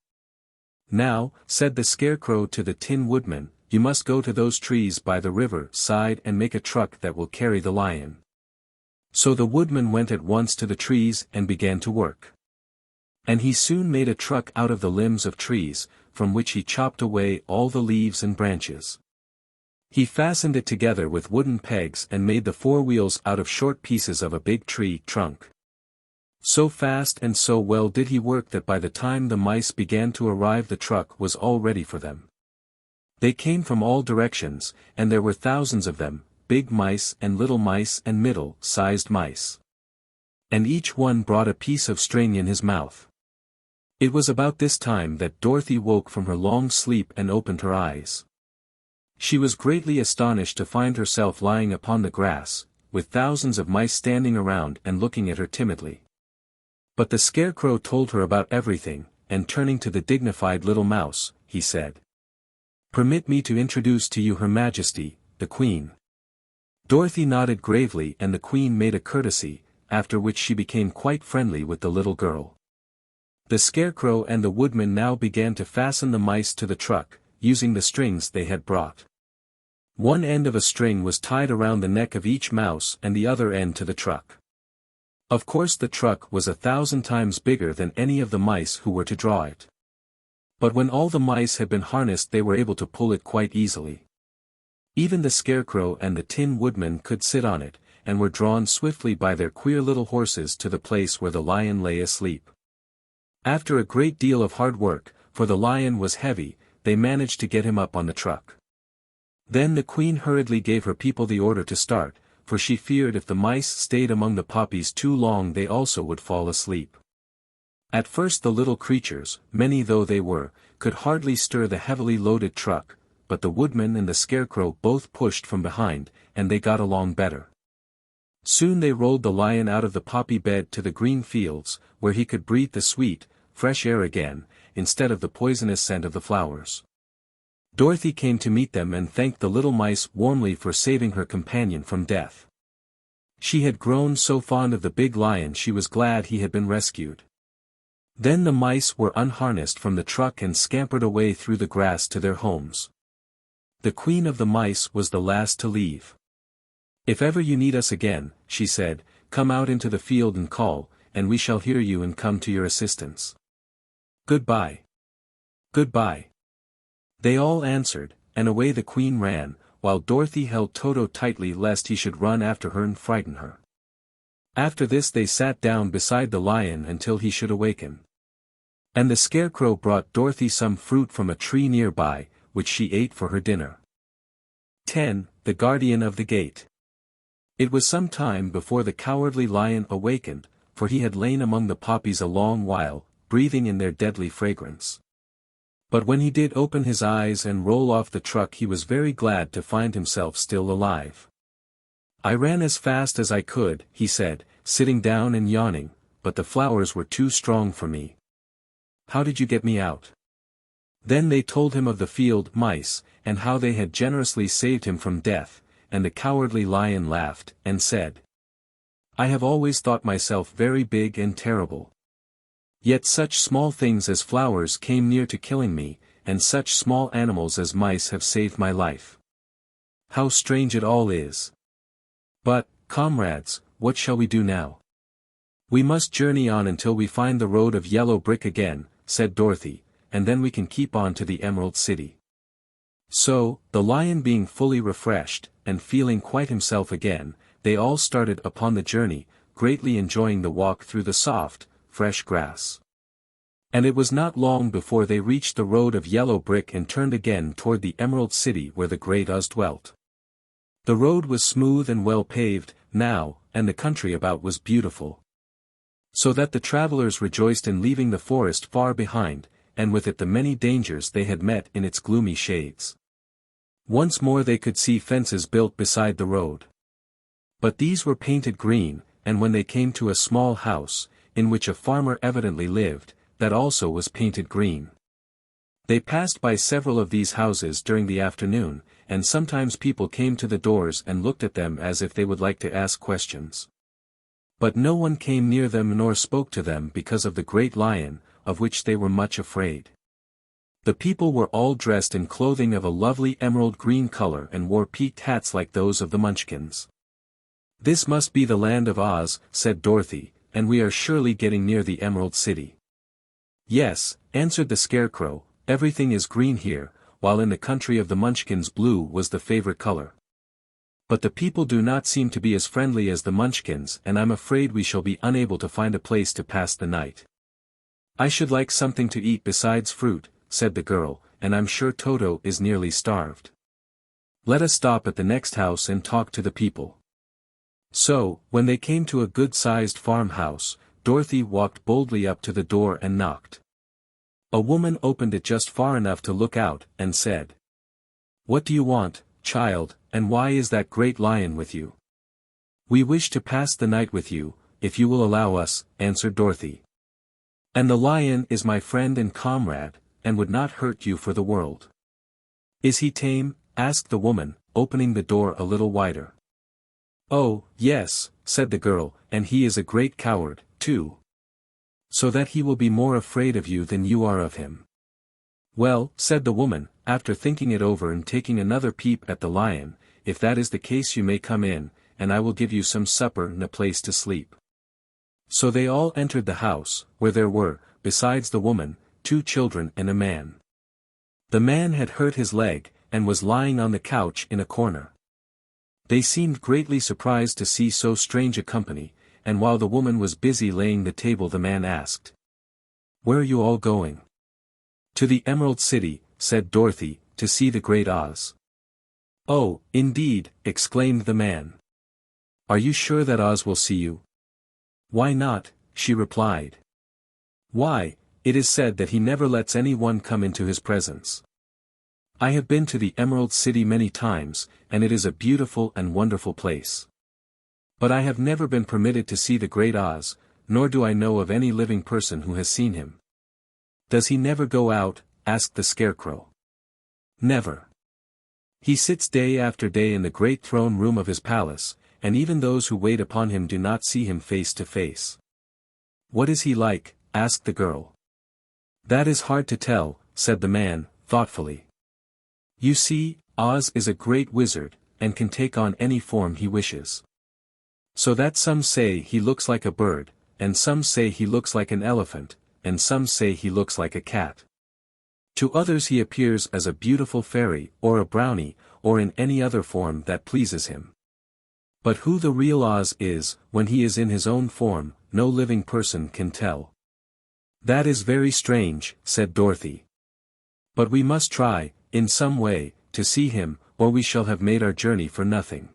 "Now," said the Scarecrow to the Tin Woodman, "you must go to those trees by the river side and make a truck that will carry the lion." So the woodman went at once to the trees and began to work. And he soon made a truck out of the limbs of trees, from which he chopped away all the leaves and branches. He fastened it together with wooden pegs and made the four wheels out of short pieces of a big tree trunk. So fast and so well did he work that by the time the mice began to arrive the truck was all ready for them. They came from all directions, and there were thousands of them, big mice and little mice and middle-sized mice. And each one brought a piece of string in his mouth. It was about this time that Dorothy woke from her long sleep and opened her eyes. She was greatly astonished to find herself lying upon the grass, with thousands of mice standing around and looking at her timidly. But the Scarecrow told her about everything, and turning to the dignified little mouse, he said, "Permit me to introduce to you Her Majesty, the Queen." Dorothy nodded gravely and the Queen made a courtesy, after which she became quite friendly with the little girl. The Scarecrow and the Woodman now began to fasten the mice to the truck, using the strings they had brought. One end of a string was tied around the neck of each mouse and the other end to the truck. Of course the truck was 1,000 times bigger than any of the mice who were to draw it. But when all the mice had been harnessed they were able to pull it quite easily. Even the Scarecrow and the Tin Woodman could sit on it, and were drawn swiftly by their queer little horses to the place where the lion lay asleep. After a great deal of hard work, for the lion was heavy, they managed to get him up on the truck. Then the Queen hurriedly gave her people the order to start, for she feared if the mice stayed among the poppies too long they also would fall asleep. At first the little creatures, many though they were, could hardly stir the heavily loaded truck, but the Woodman and the Scarecrow both pushed from behind, and they got along better. Soon they rolled the lion out of the poppy bed to the green fields, where he could breathe the sweet, fresh air again, instead of the poisonous scent of the flowers. Dorothy came to meet them and thanked the little mice warmly for saving her companion from death. She had grown so fond of the big lion she was glad he had been rescued. Then the mice were unharnessed from the truck and scampered away through the grass to their homes. The queen of the mice was the last to leave. "If ever you need us again," she said, "come out into the field and call, and we shall hear you and come to your assistance. Goodbye. Goodbye." They all answered, and away the queen ran, while Dorothy held Toto tightly lest he should run after her and frighten her. After this they sat down beside the lion until he should awaken. And the Scarecrow brought Dorothy some fruit from a tree nearby, which she ate for her dinner. 10. The Guardian of the Gate. It was some time before the cowardly lion awakened, for he had lain among the poppies a long while, breathing in their deadly fragrance. But when he did open his eyes and roll off the truck he was very glad to find himself still alive. "I ran as fast as I could," he said, sitting down and yawning, "but the flowers were too strong for me." "How did you get me out?" Then they told him of the field mice, and how they had generously saved him from death, and the cowardly lion laughed, and said, "I have always thought myself very big and terrible. Yet such small things as flowers came near to killing me, and such small animals as mice have saved my life. How strange it all is! But, comrades, what shall we do now?" "We must journey on until we find the road of yellow brick again," said Dorothy, "and then we can keep on to the Emerald City." So, the lion being fully refreshed, and feeling quite himself again, they all started upon the journey, greatly enjoying the walk through the soft, fresh grass. And it was not long before they reached the road of yellow brick and turned again toward the Emerald City where the great Oz dwelt. The road was smooth and well paved, now, and the country about was beautiful. So that the travelers rejoiced in leaving the forest far behind, and with it the many dangers they had met in its gloomy shades. Once more they could see fences built beside the road. But these were painted green, and when they came to a small house, in which a farmer evidently lived, that also was painted green. They passed by several of these houses during the afternoon, and sometimes people came to the doors and looked at them as if they would like to ask questions. But no one came near them nor spoke to them because of the great lion, of which they were much afraid. The people were all dressed in clothing of a lovely emerald green color and wore peaked hats like those of the Munchkins. "This must be the land of Oz," said Dorothy, "and we are surely getting near the Emerald City." "Yes," answered the Scarecrow, "everything is green here, while in the country of the Munchkins blue was the favorite color. But the people do not seem to be as friendly as the Munchkins and I'm afraid we shall be unable to find a place to pass the night." "I should like something to eat besides fruit," said the girl, "and I'm sure Toto is nearly starved. Let us stop at the next house and talk to the people." So, when they came to a good-sized farmhouse, Dorothy walked boldly up to the door and knocked. A woman opened it just far enough to look out, and said, "What do you want, child, and why is that great lion with you?" "We wish to pass the night with you, if you will allow us," answered Dorothy. "And the lion is my friend and comrade, and would not hurt you for the world." "Is he tame?" asked the woman, opening the door a little wider. "Oh, yes," said the girl, "and he is a great coward, too. So that he will be more afraid of you than you are of him." "Well," said the woman, after thinking it over and taking another peep at the lion, "if that is the case you may come in, and I will give you some supper and a place to sleep." So they all entered the house, where there were, besides the woman, 2 children and a man. The man had hurt his leg, and was lying on the couch in a corner. They seemed greatly surprised to see so strange a company, and while the woman was busy laying the table the man asked, "Where are you all going?" "To the Emerald City," said Dorothy, "to see the great Oz." "Oh, indeed," exclaimed the man. "Are you sure that Oz will see you?" "Why not?" she replied. "Why, it is said that he never lets anyone come into his presence. I have been to the Emerald City many times, and it is a beautiful and wonderful place. But I have never been permitted to see the great Oz, nor do I know of any living person who has seen him." "Does he never go out?" asked the Scarecrow. "Never. He sits day after day in the great throne room of his palace, and even those who wait upon him do not see him face to face." "What is he like?" asked the girl. That is hard to tell, said the man, thoughtfully. You see, Oz is a great wizard, and can take on any form he wishes. So that some say he looks like a bird, and some say he looks like an elephant, and some say he looks like a cat. To others he appears as a beautiful fairy, or a brownie, or in any other form that pleases him. But who the real Oz is, when he is in his own form, no living person can tell. That is very strange, said Dorothy. But we must try, in some way, to see him, or we shall have made our journey for nothing.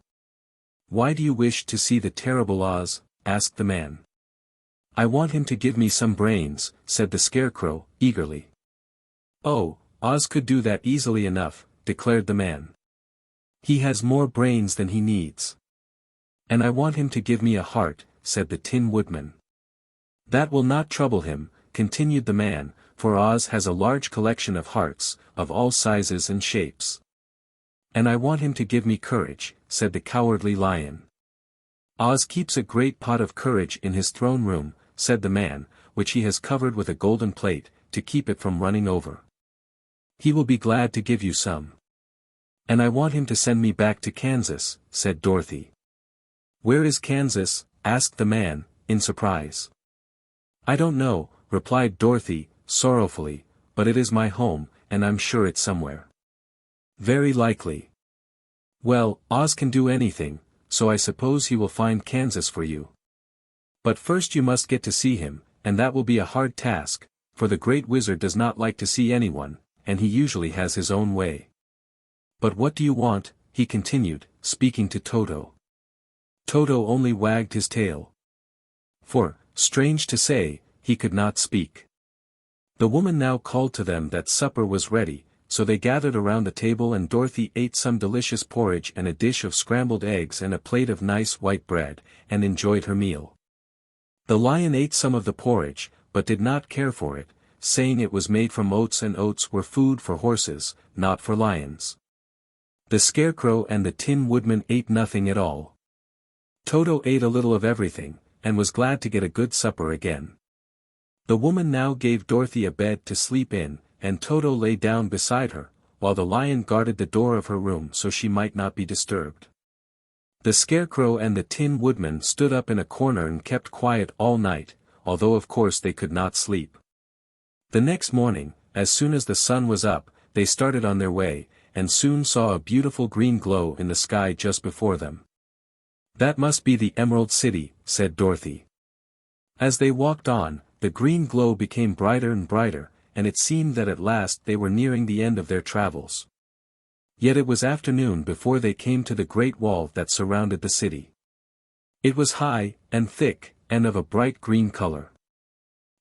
Why do you wish to see the terrible Oz? Asked the man. I want him to give me some brains, said the Scarecrow, eagerly. Oh, Oz could do that easily enough, declared the man. He has more brains than he needs. And I want him to give me a heart, said the Tin Woodman. That will not trouble him, continued the man, for Oz has a large collection of hearts, of all sizes and shapes. And I want him to give me courage, said the Cowardly Lion. Oz keeps a great pot of courage in his throne room, said the man, which he has covered with a golden plate, to keep it from running over. He will be glad to give you some. And I want him to send me back to Kansas, said Dorothy. Where is Kansas? Asked the man, in surprise. I don't know, replied Dorothy, sorrowfully, but it is my home, and I'm sure it's somewhere. Very likely. Well, Oz can do anything, so I suppose he will find Kansas for you. But first you must get to see him, and that will be a hard task, for the great wizard does not like to see anyone, and he usually has his own way. But what do you want? He continued, speaking to Toto. Toto only wagged his tail. For, strange to say, he could not speak. The woman now called to them that supper was ready, so they gathered around the table and Dorothy ate some delicious porridge and a dish of scrambled eggs and a plate of nice white bread, and enjoyed her meal. The lion ate some of the porridge, but did not care for it, saying it was made from oats and oats were food for horses, not for lions. The Scarecrow and the Tin Woodman ate nothing at all. Toto ate a little of everything, and was glad to get a good supper again. The woman now gave Dorothy a bed to sleep in, and Toto lay down beside her, while the lion guarded the door of her room so she might not be disturbed. The Scarecrow and the Tin Woodman stood up in a corner and kept quiet all night, although of course they could not sleep. The next morning, as soon as the sun was up, they started on their way, and soon saw a beautiful green glow in the sky just before them. That must be the Emerald City, said Dorothy. As they walked on, the green glow became brighter and brighter, and it seemed that at last they were nearing the end of their travels. Yet it was afternoon before they came to the great wall that surrounded the city. It was high, and thick, and of a bright green color.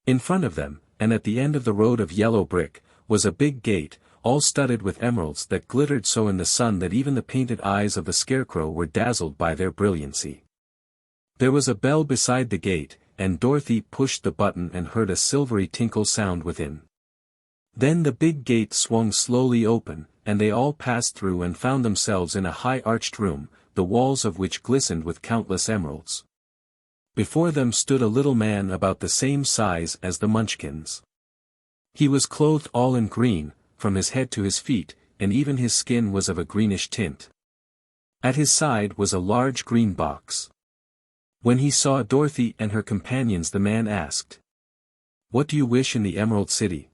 In front of them, and at the end of the road of yellow brick, was a big gate, all studded with emeralds that glittered so in the sun that even the painted eyes of the Scarecrow were dazzled by their brilliancy. There was a bell beside the gate, and Dorothy pushed the button and heard a silvery tinkle sound within. Then the big gate swung slowly open, and they all passed through and found themselves in a high arched room, the walls of which glistened with countless emeralds. Before them stood a little man about the same size as the Munchkins. He was clothed all in green, from his head to his feet, and even his skin was of a greenish tint. At his side was a large green box. When he saw Dorothy and her companions the man asked, "What do you wish in the Emerald City?"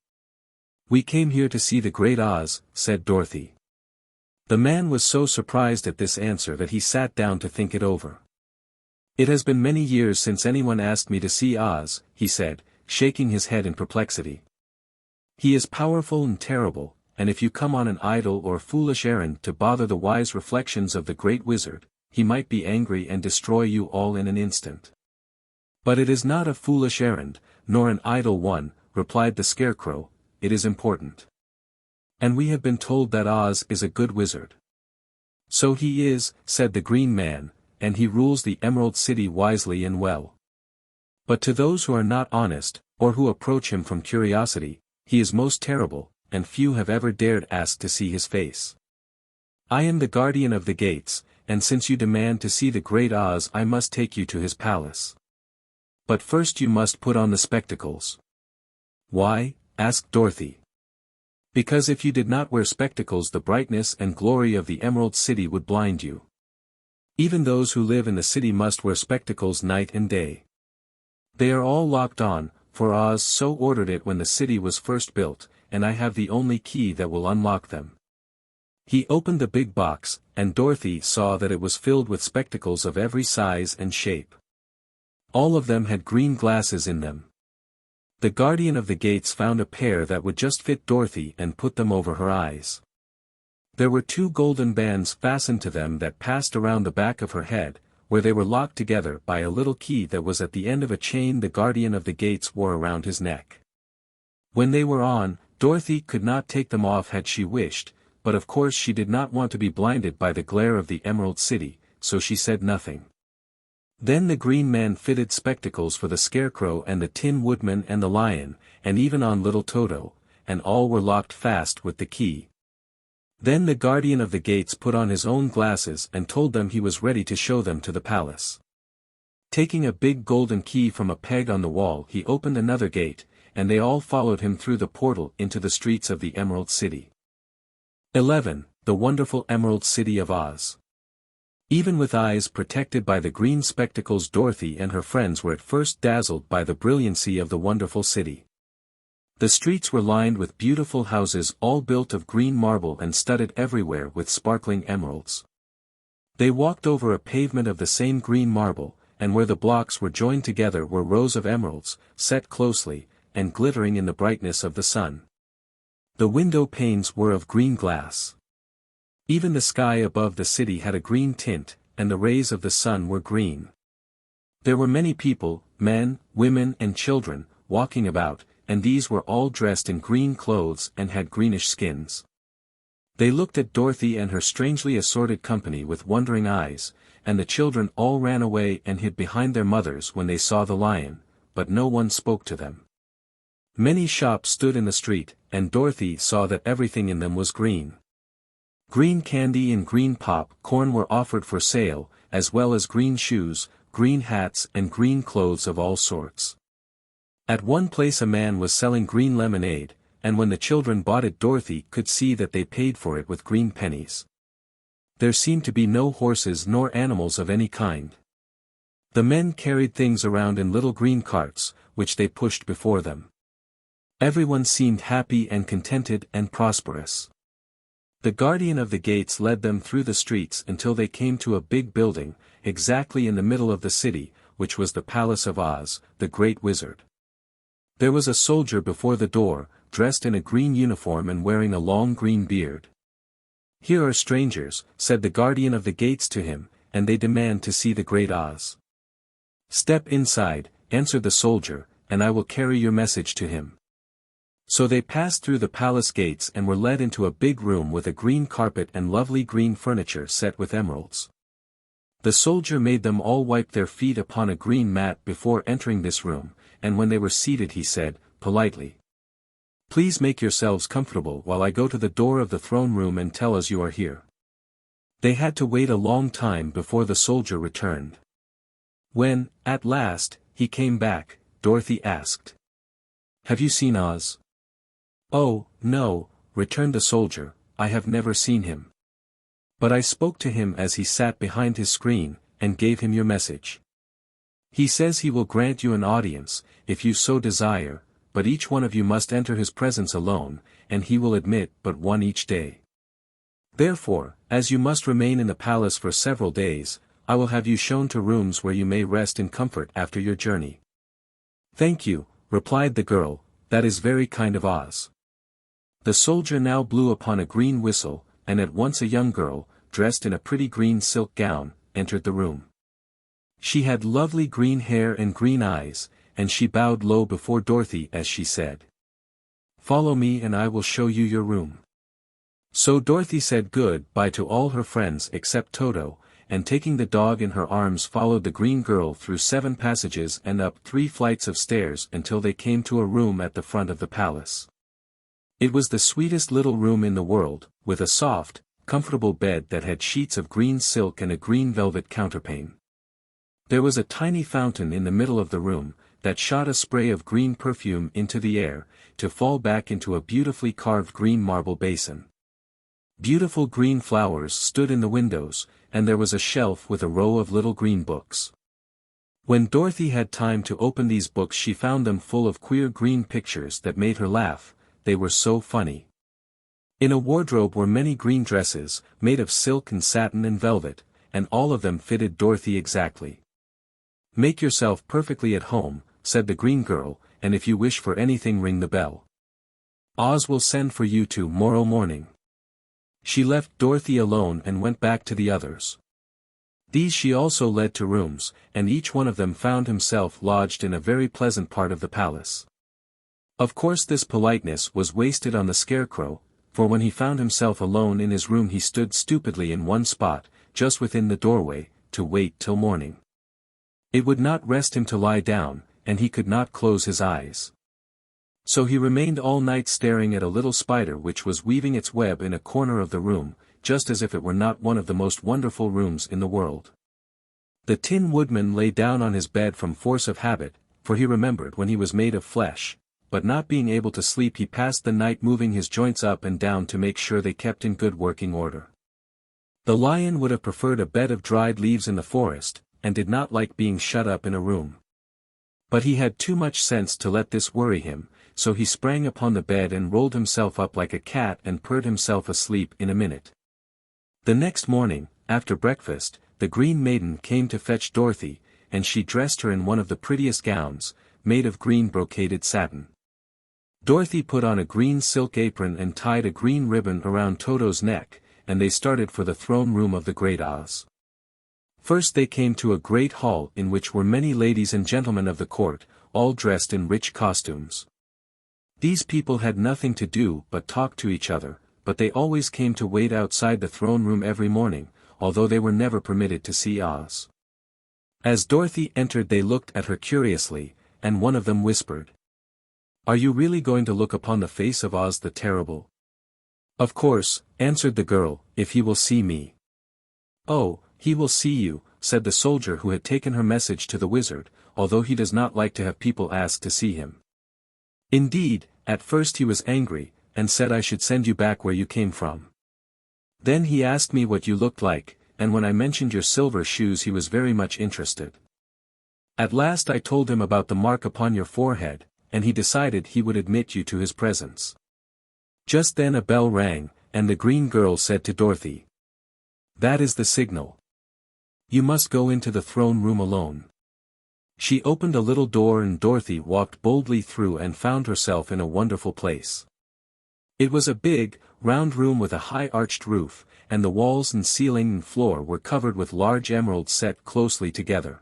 "We came here to see the Great Oz," said Dorothy. The man was so surprised at this answer that he sat down to think it over. "It has been many years since anyone asked me to see Oz," he said, shaking his head in perplexity. "He is powerful and terrible, and if you come on an idle or foolish errand to bother the wise reflections of the great wizard, he might be angry and destroy you all in an instant." "But it is not a foolish errand, nor an idle one," replied the Scarecrow, "it is important. And we have been told that Oz is a good wizard." "So he is," said the Green Man, "and he rules the Emerald City wisely and well. But to those who are not honest, or who approach him from curiosity, he is most terrible, and few have ever dared ask to see his face. I am the guardian of the gates, and since you demand to see the Great Oz I must take you to his palace. But first you must put on the spectacles." Why? Asked Dorothy. Because if you did not wear spectacles, the brightness and glory of the Emerald City would blind you. Even those who live in the city must wear spectacles night and day. They are all locked on, for Oz so ordered it when the city was first built, and I have the only key that will unlock them. He opened the big box, and Dorothy saw that it was filled with spectacles of every size and shape. All of them had green glasses in them. The guardian of the gates found a pair that would just fit Dorothy and put them over her eyes. There were 2 golden bands fastened to them that passed around the back of her head, where they were locked together by a little key that was at the end of a chain the guardian of the gates wore around his neck. When they were on, Dorothy could not take them off had she wished, but of course she did not want to be blinded by the glare of the Emerald City, so she said nothing. Then the Green Man fitted spectacles for the Scarecrow and the Tin Woodman and the Lion, and even on little Toto, and all were locked fast with the key. Then the guardian of the gates put on his own glasses and told them he was ready to show them to the palace. Taking a big golden key from a peg on the wall, he opened another gate, and they all followed him through the portal into the streets of the Emerald City. 11. The Wonderful Emerald City of Oz. Even with eyes protected by the green spectacles, Dorothy and her friends were at first dazzled by the brilliancy of the wonderful city. The streets were lined with beautiful houses all built of green marble and studded everywhere with sparkling emeralds. They walked over a pavement of the same green marble, and where the blocks were joined together were rows of emeralds, set closely, and glittering in the brightness of the sun. The window panes were of green glass. Even the sky above the city had a green tint, and the rays of the sun were green. There were many people, men, women and children, walking about, and these were all dressed in green clothes and had greenish skins. They looked at Dorothy and her strangely assorted company with wondering eyes, and the children all ran away and hid behind their mothers when they saw the lion, but no one spoke to them. Many shops stood in the street, and Dorothy saw that everything in them was green. Green candy and green pop-corn were offered for sale, as well as green shoes, green hats and green clothes of all sorts. At one place a man was selling green lemonade, and when the children bought it, Dorothy could see that they paid for it with green pennies. There seemed to be no horses nor animals of any kind. The men carried things around in little green carts, which they pushed before them. Everyone seemed happy and contented and prosperous. The guardian of the gates led them through the streets until they came to a big building, exactly in the middle of the city, which was the Palace of Oz, the Great Wizard. There was a soldier before the door, dressed in a green uniform and wearing a long green beard. "Here are strangers," said the guardian of the gates to him, "and they demand to see the Great Oz." "Step inside," answered the soldier, "and I will carry your message to him." So they passed through the palace gates and were led into a big room with a green carpet and lovely green furniture set with emeralds. The soldier made them all wipe their feet upon a green mat before entering this room, and when they were seated he said, politely, "Please make yourselves comfortable while I go to the door of the throne room and tell us you are here." They had to wait a long time before the soldier returned. When, at last, he came back, Dorothy asked, "Have you seen Oz?" "Oh, no," returned the soldier, "I have never seen him. But I spoke to him as he sat behind his screen, and gave him your message. He says he will grant you an audience, if you so desire, but each one of you must enter his presence alone, and he will admit but one each day. Therefore, as you must remain in the palace for several days, I will have you shown to rooms where you may rest in comfort after your journey." "Thank you," replied the girl, "that is very kind of Oz." The soldier now blew upon a green whistle, and at once a young girl, dressed in a pretty green silk gown, entered the room. She had lovely green hair and green eyes, and she bowed low before Dorothy as she said, "Follow me and I will show you your room." So Dorothy said good-bye to all her friends except Toto, and taking the dog in her arms followed the green girl through 7 passages and up 3 flights of stairs until they came to a room at the front of the palace. It was the sweetest little room in the world, with a soft, comfortable bed that had sheets of green silk and a green velvet counterpane. There was a tiny fountain in the middle of the room, that shot a spray of green perfume into the air, to fall back into a beautifully carved green marble basin. Beautiful green flowers stood in the windows, and there was a shelf with a row of little green books. When Dorothy had time to open these books she found them full of queer green pictures that made her laugh, they were so funny. In a wardrobe were many green dresses, made of silk and satin and velvet, and all of them fitted Dorothy exactly. "Make yourself perfectly at home," said the green girl, "and if you wish for anything ring the bell. Oz will send for you tomorrow morning." She left Dorothy alone and went back to the others. These she also led to rooms, and each one of them found himself lodged in a very pleasant part of the palace. Of course this politeness was wasted on the Scarecrow, for when he found himself alone in his room he stood stupidly in one spot, just within the doorway, to wait till morning. It would not rest him to lie down, and he could not close his eyes. So he remained all night staring at a little spider which was weaving its web in a corner of the room, just as if it were not one of the most wonderful rooms in the world. The Tin Woodman lay down on his bed from force of habit, for he remembered when he was made of flesh, but not being able to sleep he passed the night moving his joints up and down to make sure they kept in good working order. The lion would have preferred a bed of dried leaves in the forest, and did not like being shut up in a room. But he had too much sense to let this worry him, so he sprang upon the bed and rolled himself up like a cat and purred himself asleep in a minute. The next morning, after breakfast, the Green Maiden came to fetch Dorothy, and she dressed her in one of the prettiest gowns, made of green brocaded satin. Dorothy put on a green silk apron and tied a green ribbon around Toto's neck, and they started for the throne room of the Great Oz. First they came to a great hall in which were many ladies and gentlemen of the court, all dressed in rich costumes. These people had nothing to do but talk to each other, but they always came to wait outside the throne room every morning, although they were never permitted to see Oz. As Dorothy entered they looked at her curiously, and one of them whispered, "Are you really going to look upon the face of Oz the Terrible?" "Of course," answered the girl, "if he will see me." "Oh, he will see you," said the soldier who had taken her message to the wizard, "although he does not like to have people ask to see him. Indeed, at first he was angry, and said I should send you back where you came from. Then he asked me what you looked like, and when I mentioned your silver shoes he was very much interested. At last I told him about the mark upon your forehead, and he decided he would admit you to his presence." Just then a bell rang, and the green girl said to Dorothy, "That is the signal. You must go into the throne room alone." She opened a little door and Dorothy walked boldly through and found herself in a wonderful place. It was a big, round room with a high arched roof, and the walls and ceiling and floor were covered with large emeralds set closely together.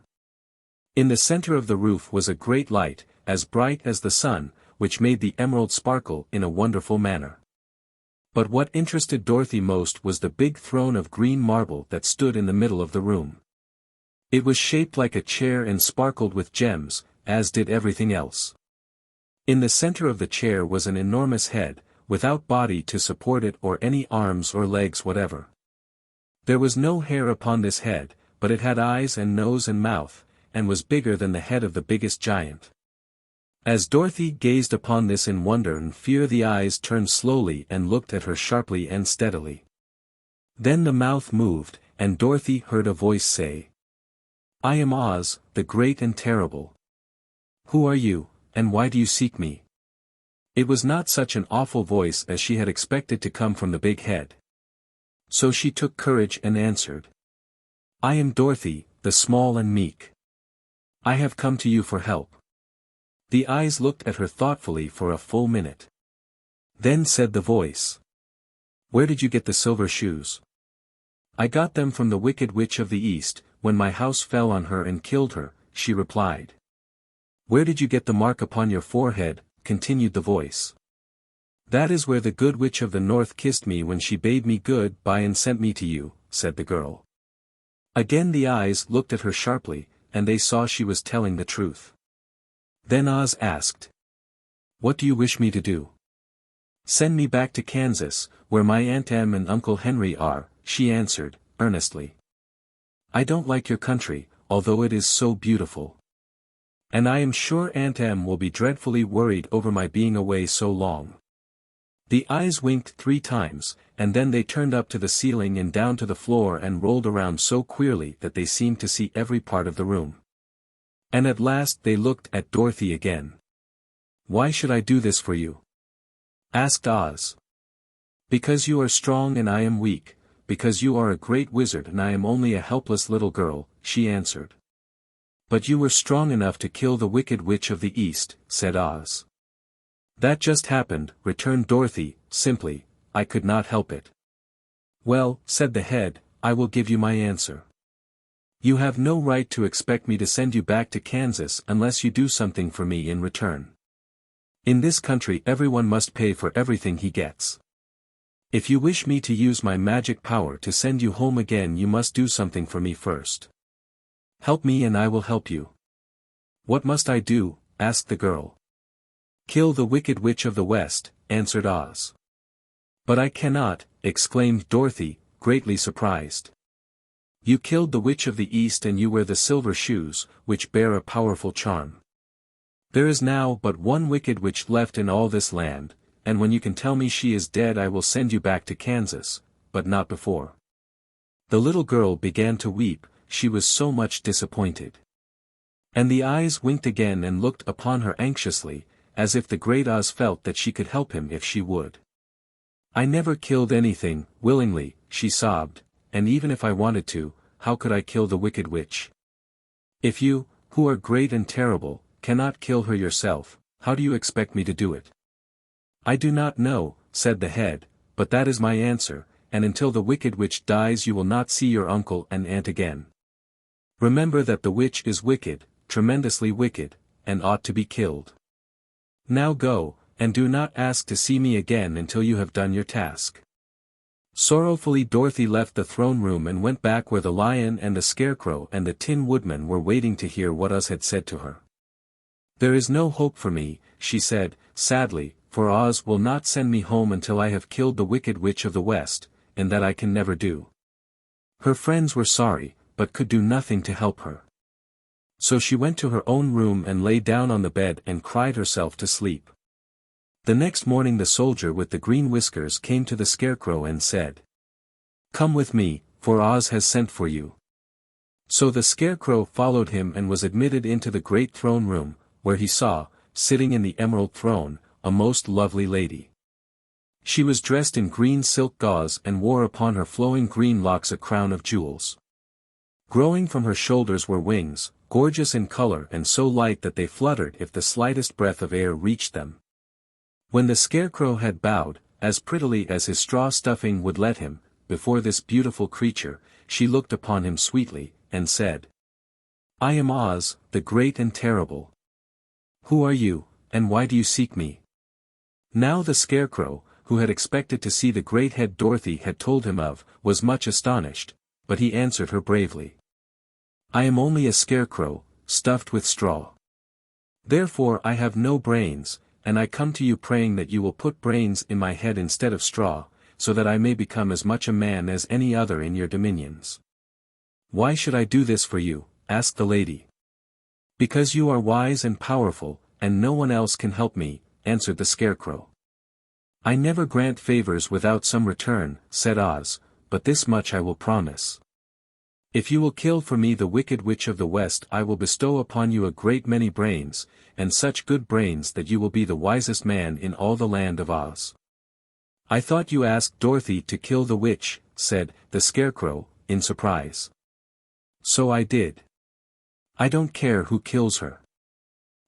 In the center of the roof was a great light, as bright as the sun, which made the emerald sparkle in a wonderful manner. But what interested Dorothy most was the big throne of green marble that stood in the middle of the room. It was shaped like a chair and sparkled with gems, as did everything else. In the center of the chair was an enormous head, without body to support it or any arms or legs whatever. There was no hair upon this head, but it had eyes and nose and mouth, and was bigger than the head of the biggest giant. As Dorothy gazed upon this in wonder and fear the eyes turned slowly and looked at her sharply and steadily. Then the mouth moved, and Dorothy heard a voice say, "I am Oz, the Great and Terrible. Who are you, and why do you seek me?" It was not such an awful voice as she had expected to come from the big head. So she took courage and answered, "I am Dorothy, the small and meek. I have come to you for help." The eyes looked at her thoughtfully for a full minute. Then said the voice, "Where did you get the silver shoes?" "I got them from the Wicked Witch of the East, when my house fell on her and killed her," she replied. "Where did you get the mark upon your forehead?" continued the voice. "That is where the Good Witch of the North kissed me when she bade me good bye and sent me to you," said the girl. Again the eyes looked at her sharply, and they saw she was telling the truth. Then Oz asked, "What do you wish me to do?" "Send me back to Kansas, where my Aunt Em and Uncle Henry are," she answered, earnestly. "I don't like your country, although it is so beautiful." And I am sure Aunt Em will be dreadfully worried over my being away so long." The eyes winked 3 times, and then they turned up to the ceiling and down to the floor and rolled around so queerly that they seemed to see every part of the room. And at last they looked at Dorothy again. "Why should I do this for you?" asked Oz. "Because you are strong and I am weak, because you are a great wizard and I am only a helpless little girl," she answered. "But you were strong enough to kill the Wicked Witch of the East," said Oz. "That just happened," returned Dorothy, simply. "I could not help it." "Well," said the head, "I will give you my answer. You have no right to expect me to send you back to Kansas unless you do something for me in return. In this country everyone must pay for everything he gets. If you wish me to use my magic power to send you home again, you must do something for me first. Help me and I will help you." "What must I do?" asked the girl. "Kill the Wicked Witch of the West," answered Oz. "But I cannot," exclaimed Dorothy, greatly surprised. "You killed the Witch of the East and you wear the silver shoes, which bear a powerful charm. There is now but one Wicked Witch left in all this land, and when you can tell me she is dead I will send you back to Kansas, but not before." The little girl began to weep, she was so much disappointed. And the eyes winked again and looked upon her anxiously, as if the great Oz felt that she could help him if she would. "I never killed anything, willingly," she sobbed, "and even if I wanted to, how could I kill the Wicked Witch? If you, who are great and terrible, cannot kill her yourself, how do you expect me to do it?" "I do not know," said the head, "but that is my answer, and until the Wicked Witch dies you will not see your uncle and aunt again. Remember that the witch is wicked, tremendously wicked, and ought to be killed. Now go, and do not ask to see me again until you have done your task." Sorrowfully Dorothy left the throne room and went back where the lion and the Scarecrow and the Tin Woodman were waiting to hear what Oz had said to her. "There is no hope for me," she said, sadly, "for Oz will not send me home until I have killed the Wicked Witch of the West, and that I can never do." Her friends were sorry, but could do nothing to help her. So she went to her own room and lay down on the bed and cried herself to sleep. The next morning the soldier with the green whiskers came to the Scarecrow and said, "Come with me, for Oz has sent for you." So the Scarecrow followed him and was admitted into the great throne room, where he saw, sitting in the emerald throne, a most lovely lady. She was dressed in green silk gauze and wore upon her flowing green locks a crown of jewels. Growing from her shoulders were wings, gorgeous in color and so light that they fluttered if the slightest breath of air reached them. When the Scarecrow had bowed, as prettily as his straw stuffing would let him, before this beautiful creature, she looked upon him sweetly, and said, "I am Oz, the great and terrible. Who are you, and why do you seek me?" Now the Scarecrow, who had expected to see the great head Dorothy had told him of, was much astonished, but he answered her bravely. "I am only a scarecrow, stuffed with straw. Therefore I have no brains, and I come to you praying that you will put brains in my head instead of straw, so that I may become as much a man as any other in your dominions." "Why should I do this for you?" asked the lady. "Because you are wise and powerful, and no one else can help me," answered the Scarecrow. "I never grant favors without some return," said Oz, "but this much I will promise. If you will kill for me the Wicked Witch of the West I will bestow upon you a great many brains, and such good brains that you will be the wisest man in all the land of Oz." "I thought you asked Dorothy to kill the witch," said the Scarecrow, in surprise. "So I did. I don't care who kills her.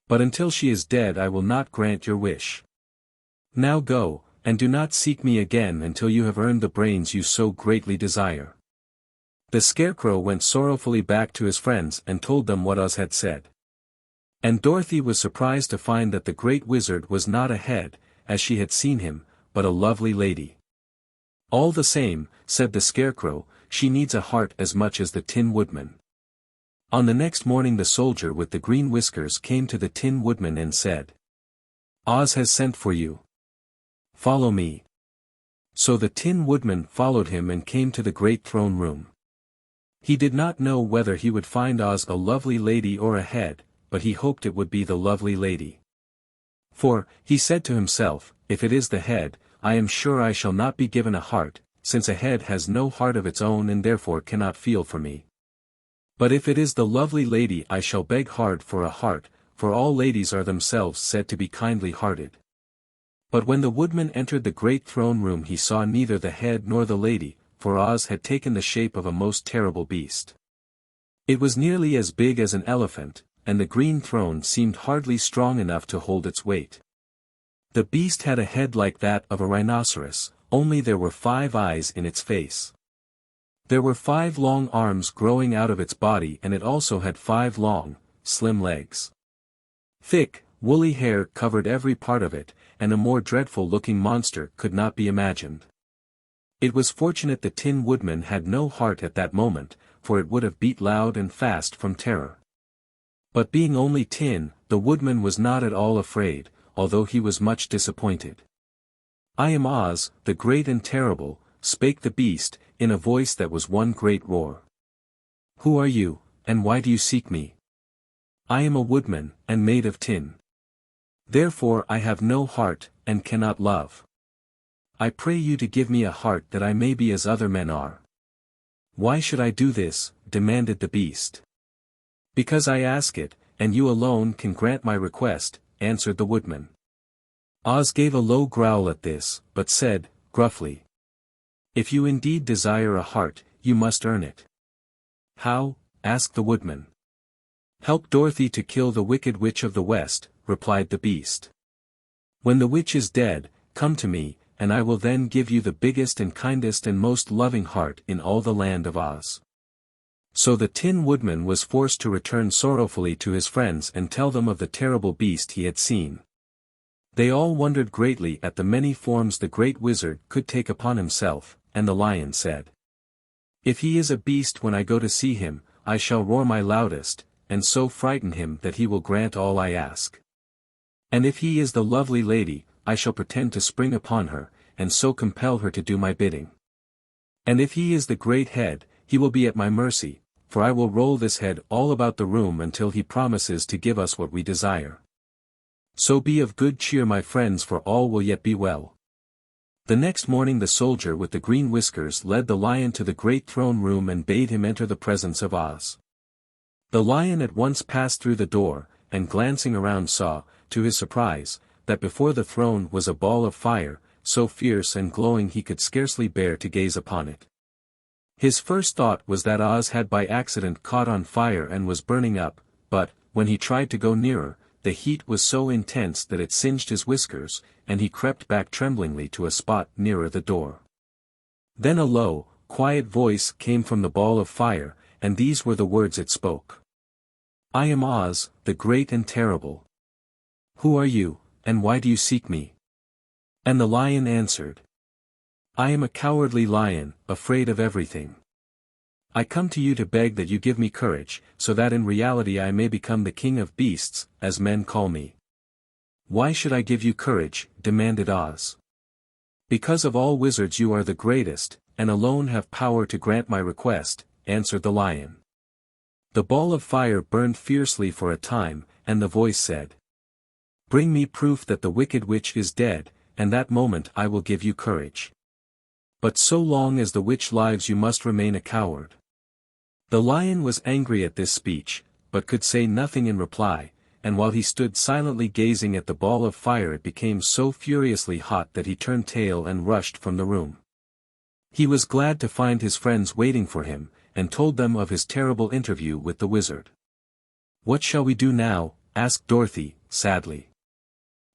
But until she is dead I will not grant your wish. Now go, and do not seek me again until you have earned the brains you so greatly desire." The Scarecrow went sorrowfully back to his friends and told them what Oz had said. And Dorothy was surprised to find that the great wizard was not a head, as she had seen him, but a lovely lady. "All the same," said the Scarecrow, "she needs a heart as much as the Tin Woodman." On the next morning the soldier with the green whiskers came to the Tin Woodman and said, "Oz has sent for you. Follow me." So the Tin Woodman followed him and came to the great throne room. He did not know whether he would find Oz a lovely lady or a head, but he hoped it would be the lovely lady. For, he said to himself, if it is the head, I am sure I shall not be given a heart, since a head has no heart of its own and therefore cannot feel for me. But if it is the lovely lady I shall beg hard for a heart, for all ladies are themselves said to be kindly-hearted. But when the woodman entered the great throne room he saw neither the head nor the lady, for Oz had taken the shape of a most terrible beast. It was nearly as big as an elephant, and the green throne seemed hardly strong enough to hold its weight. The beast had a head like that of a rhinoceros, only there were 5 eyes in its face. There were 5 long arms growing out of its body and it also had 5 long, slim legs. Thick, woolly hair covered every part of it, and a more dreadful-looking monster could not be imagined. It was fortunate the Tin Woodman had no heart at that moment, for it would have beat loud and fast from terror. But being only tin, the woodman was not at all afraid, although he was much disappointed. "I am Oz, the great and terrible," spake the beast, in a voice that was one great roar. "Who are you, and why do you seek me? I am a woodman, and made of tin. Therefore I have no heart, and cannot love. I pray you to give me a heart that I may be as other men are." "Why should I do this?" demanded the beast. "Because I ask it, and you alone can grant my request," answered the woodman. Oz gave a low growl at this, but said, gruffly, "If you indeed desire a heart, you must earn it." "How?" asked the woodman. "Help Dorothy to kill the wicked witch of the West," replied the beast. "When the witch is dead, come to me, and I will then give you the biggest and kindest and most loving heart in all the land of Oz." So the Tin Woodman was forced to return sorrowfully to his friends and tell them of the terrible beast he had seen. They all wondered greatly at the many forms the great wizard could take upon himself, and the lion said, "If he is a beast when I go to see him, I shall roar my loudest, and so frighten him that he will grant all I ask. And if he is the lovely lady, I shall pretend to spring upon her, and so compel her to do my bidding. And if he is the great head, he will be at my mercy, for I will roll this head all about the room until he promises to give us what we desire. So be of good cheer my friends, for all will yet be well." The next morning the soldier with the green whiskers led the lion to the great throne room and bade him enter the presence of Oz. The lion at once passed through the door, and glancing around saw, to his surprise, that before the throne was a ball of fire, so fierce and glowing he could scarcely bear to gaze upon it. His first thought was that Oz had by accident caught on fire and was burning up, but, when he tried to go nearer, the heat was so intense that it singed his whiskers, and he crept back tremblingly to a spot nearer the door. Then a low, quiet voice came from the ball of fire, and these were the words it spoke. "I am Oz, the great and terrible. Who are you, and why do you seek me?" And the lion answered, "I am a cowardly lion, afraid of everything. I come to you to beg that you give me courage, so that in reality I may become the king of beasts, as men call me." "Why should I give you courage?" demanded Oz. "Because of all wizards you are the greatest, and alone have power to grant my request," answered the lion. The ball of fire burned fiercely for a time, and the voice said, "Bring me proof that the wicked witch is dead, and that moment I will give you courage. But so long as the witch lives you must remain a coward." The lion was angry at this speech, but could say nothing in reply, and while he stood silently gazing at the ball of fire it became so furiously hot that he turned tail and rushed from the room. He was glad to find his friends waiting for him, and told them of his terrible interview with the wizard. "What shall we do now?" asked Dorothy, sadly.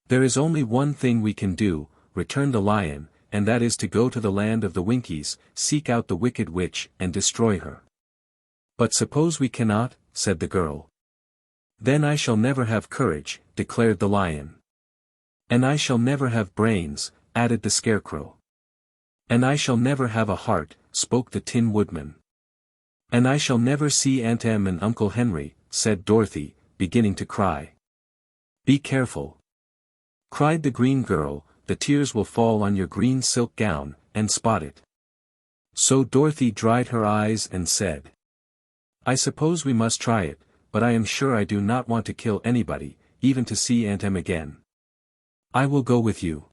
"There is only one thing we can do," returned the lion, "and that is to go to the land of the Winkies, seek out the wicked witch, and destroy her." "But suppose we cannot?" said the girl. "Then I shall never have courage," declared the lion. "And I shall never have brains," added the Scarecrow. "And I shall never have a heart," spoke the Tin Woodman. "And I shall never see Aunt Em and Uncle Henry," said Dorothy, beginning to cry. "Be careful," cried the green girl, "the tears will fall on your green silk gown, and spot it." So Dorothy dried her eyes and said, "I suppose we must try it, but I am sure I do not want to kill anybody, even to see Aunt Em again. I will go with you.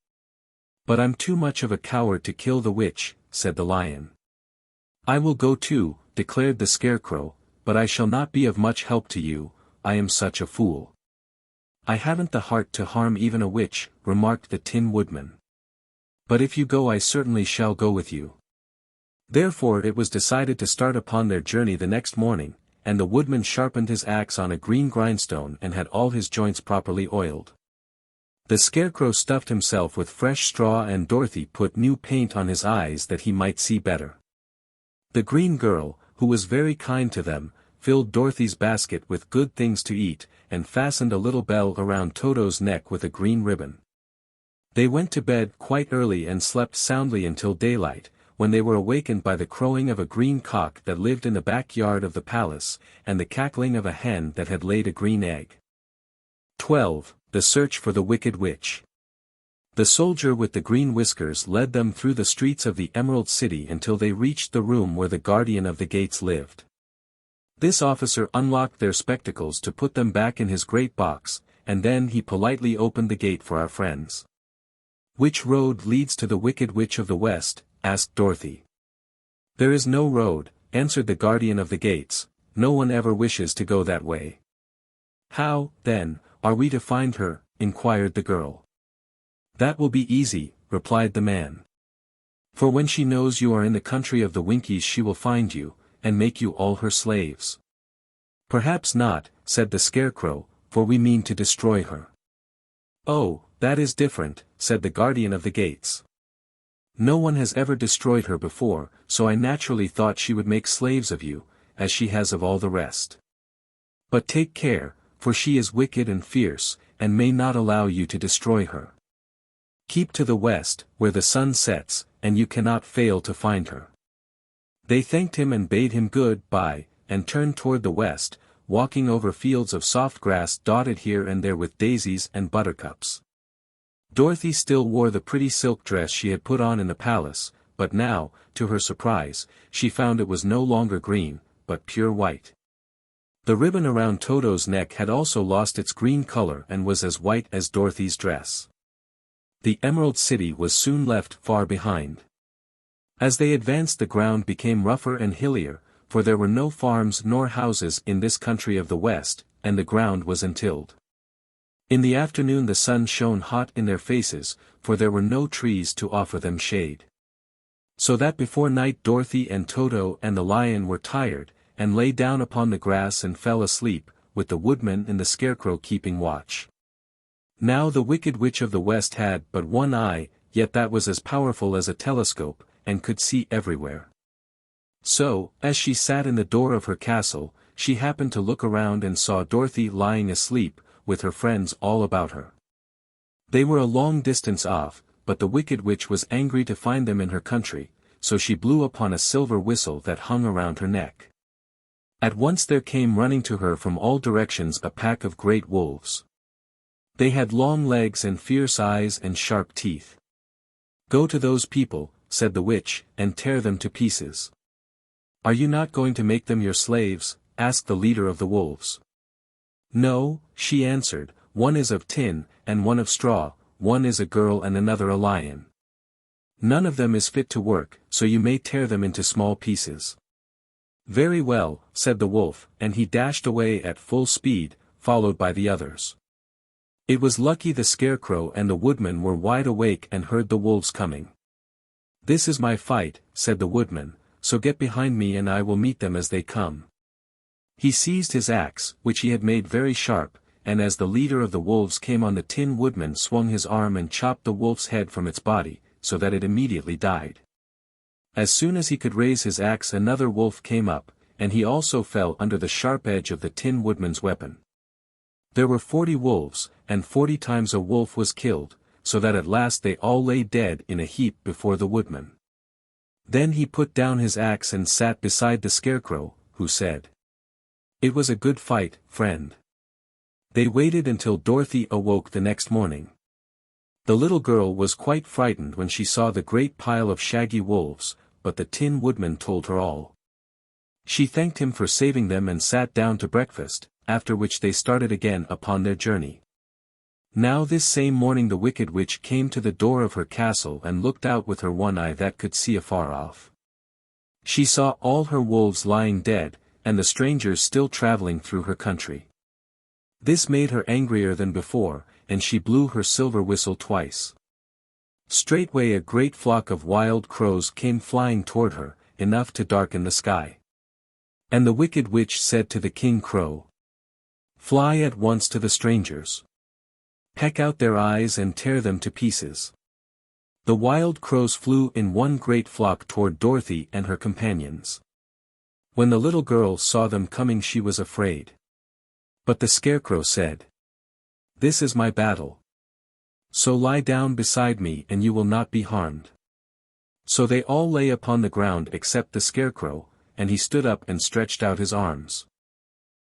But I'm too much of a coward to kill the witch, said the lion. I will go too, declared the Scarecrow, but I shall not be of much help to you, I am such a fool. I haven't the heart to harm even a witch, remarked the Tin Woodman. But if you go I certainly shall go with you. Therefore it was decided to start upon their journey the next morning, and the woodman sharpened his axe on a green grindstone and had all his joints properly oiled. The Scarecrow stuffed himself with fresh straw and Dorothy put new paint on his eyes that he might see better. The green girl, who was very kind to them, filled Dorothy's basket with good things to eat, and fastened a little bell around Toto's neck with a green ribbon. They went to bed quite early and slept soundly until daylight, when they were awakened by the crowing of a green cock that lived in the backyard of the palace, and the cackling of a hen that had laid a green egg. 12. The Search for the Wicked Witch. The soldier with the green whiskers led them through the streets of the Emerald City until they reached the room where the guardian of the gates lived. This officer unlocked their spectacles to put them back in his great box, and then he politely opened the gate for our friends. Which road leads to the Wicked Witch of the West? Asked Dorothy. There is no road, answered the guardian of the gates, no one ever wishes to go that way. How, then, are we to find her? Inquired the girl. That will be easy, replied the man. For when she knows you are in the country of the Winkies she will find you, and make you all her slaves. Perhaps not, said the Scarecrow, for we mean to destroy her. Oh, that is different, said the guardian of the gates. No one has ever destroyed her before, so I naturally thought she would make slaves of you, as she has of all the rest. But take care, for she is wicked and fierce, and may not allow you to destroy her. Keep to the west, where the sun sets, and you cannot fail to find her. They thanked him and bade him good-bye, and turned toward the west, walking over fields of soft grass dotted here and there with daisies and buttercups. Dorothy still wore the pretty silk dress she had put on in the palace, but now, to her surprise, she found it was no longer green, but pure white. The ribbon around Toto's neck had also lost its green color and was as white as Dorothy's dress. The Emerald City was soon left far behind. As they advanced the ground became rougher and hillier, for there were no farms nor houses in this country of the West, and the ground was untilled. In the afternoon the sun shone hot in their faces, for there were no trees to offer them shade. So that before night Dorothy and Toto and the lion were tired, and lay down upon the grass and fell asleep, with the woodman and the Scarecrow keeping watch. Now the Wicked Witch of the West had but one eye, yet that was as powerful as a telescope, and could see everywhere. So, as she sat in the door of her castle, she happened to look around and saw Dorothy lying asleep, with her friends all about her. They were a long distance off, but the Wicked Witch was angry to find them in her country, so she blew upon a silver whistle that hung around her neck. At once there came running to her from all directions a pack of great wolves. They had long legs and fierce eyes and sharp teeth. Go to those people, said the witch, and tear them to pieces. Are you not going to make them your slaves? Asked the leader of the wolves. No, she answered, one is of tin, and one of straw, one is a girl and another a lion. None of them is fit to work, so you may tear them into small pieces. Very well, said the wolf, and he dashed away at full speed, followed by the others. It was lucky the Scarecrow and the woodman were wide awake and heard the wolves coming. This is my fight, said the woodman, so get behind me and I will meet them as they come. He seized his axe, which he had made very sharp, and as the leader of the wolves came on the Tin Woodman swung his arm and chopped the wolf's head from its body, so that it immediately died. As soon as he could raise his axe another wolf came up, and he also fell under the sharp edge of the Tin Woodman's weapon. There were 40 wolves, and 40 times a wolf was killed, so that at last they all lay dead in a heap before the woodman. Then he put down his axe and sat beside the Scarecrow, who said, "It was a good fight, friend." They waited until Dorothy awoke the next morning. The little girl was quite frightened when she saw the great pile of shaggy wolves, but the Tin Woodman told her all. She thanked him for saving them and sat down to breakfast, after which they started again upon their journey. Now this same morning the wicked witch came to the door of her castle and looked out with her one eye that could see afar off. She saw all her wolves lying dead, and the strangers still traveling through her country. This made her angrier than before, and she blew her silver whistle twice. Straightway a great flock of wild crows came flying toward her, enough to darken the sky. And the wicked witch said to the King Crow, "Fly at once to the strangers. Peck out their eyes and tear them to pieces." The wild crows flew in one great flock toward Dorothy and her companions. When the little girl saw them coming she was afraid. But the Scarecrow said, "This is my battle. So lie down beside me and you will not be harmed." So they all lay upon the ground except the Scarecrow, and he stood up and stretched out his arms.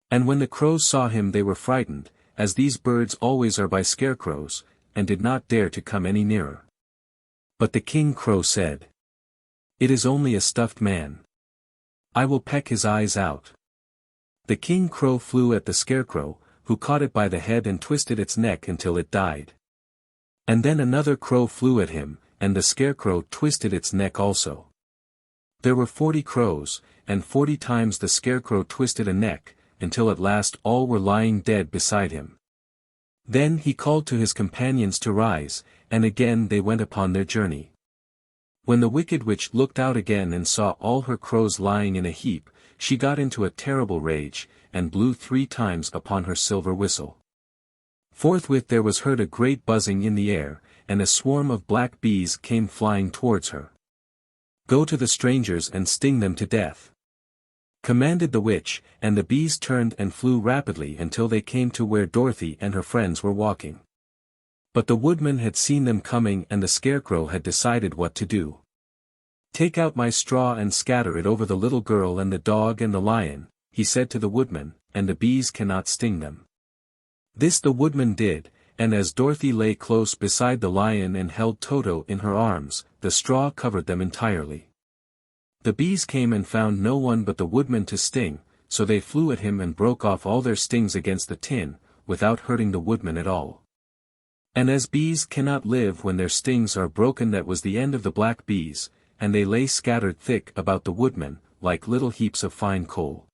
And when the crows saw him they were frightened, as these birds always are by scarecrows, and did not dare to come any nearer. But the King Crow said, "It is only a stuffed man. I will peck his eyes out." The King Crow flew at the Scarecrow, who caught it by the head and twisted its neck until it died. And then another crow flew at him, and the Scarecrow twisted its neck also. There were 40 crows, and 40 times the Scarecrow twisted a neck, until at last all were lying dead beside him. Then he called to his companions to rise, and again they went upon their journey. When the wicked witch looked out again and saw all her crows lying in a heap, she got into a terrible rage, and blew 3 times upon her silver whistle. Forthwith there was heard a great buzzing in the air, and a swarm of black bees came flying towards her. "Go to the strangers and sting them to death," commanded the witch, and the bees turned and flew rapidly until they came to where Dorothy and her friends were walking. But the woodman had seen them coming and the Scarecrow had decided what to do. "Take out my straw and scatter it over the little girl and the dog and the lion," he said to the woodman, "and the bees cannot sting them." This the woodman did, and as Dorothy lay close beside the lion and held Toto in her arms, the straw covered them entirely. The bees came and found no one but the woodman to sting, so they flew at him and broke off all their stings against the tin, without hurting the woodman at all. And as bees cannot live when their stings are broken, that was the end of the black bees, and they lay scattered thick about the woodman, like little heaps of fine coal.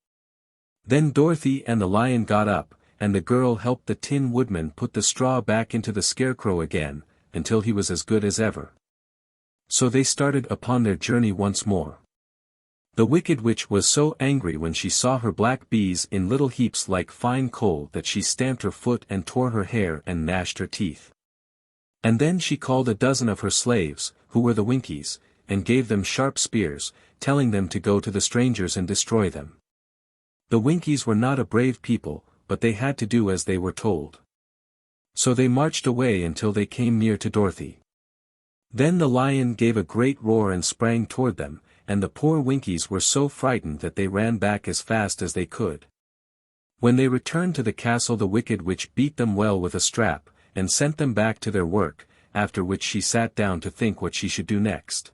Then Dorothy and the lion got up, and the girl helped the Tin Woodman put the straw back into the Scarecrow again, until he was as good as ever. So they started upon their journey once more. The wicked witch was so angry when she saw her black bees in little heaps like fine coal that she stamped her foot and tore her hair and gnashed her teeth. And then she called a dozen of her slaves, who were the Winkies, and gave them sharp spears, telling them to go to the strangers and destroy them. The Winkies were not a brave people, but they had to do as they were told. So they marched away until they came near to Dorothy. Then the lion gave a great roar and sprang toward them, and the poor Winkies were so frightened that they ran back as fast as they could. When they returned to the castle the wicked witch beat them well with a strap, and sent them back to their work, after which she sat down to think what she should do next.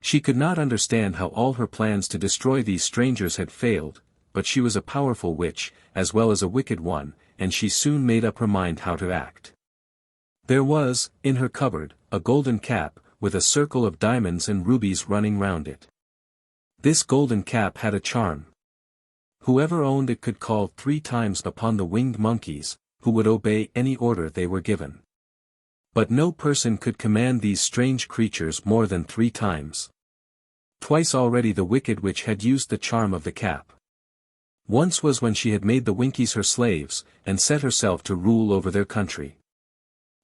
She could not understand how all her plans to destroy these strangers had failed, but she was a powerful witch, as well as a wicked one, and she soon made up her mind how to act. There was, in her cupboard, a golden cap, with a circle of diamonds and rubies running round it. This golden cap had a charm. Whoever owned it could call 3 times upon the winged monkeys, who would obey any order they were given. But no person could command these strange creatures more than 3 times. Twice already the wicked witch had used the charm of the cap. Once was when she had made the Winkies her slaves, and set herself to rule over their country.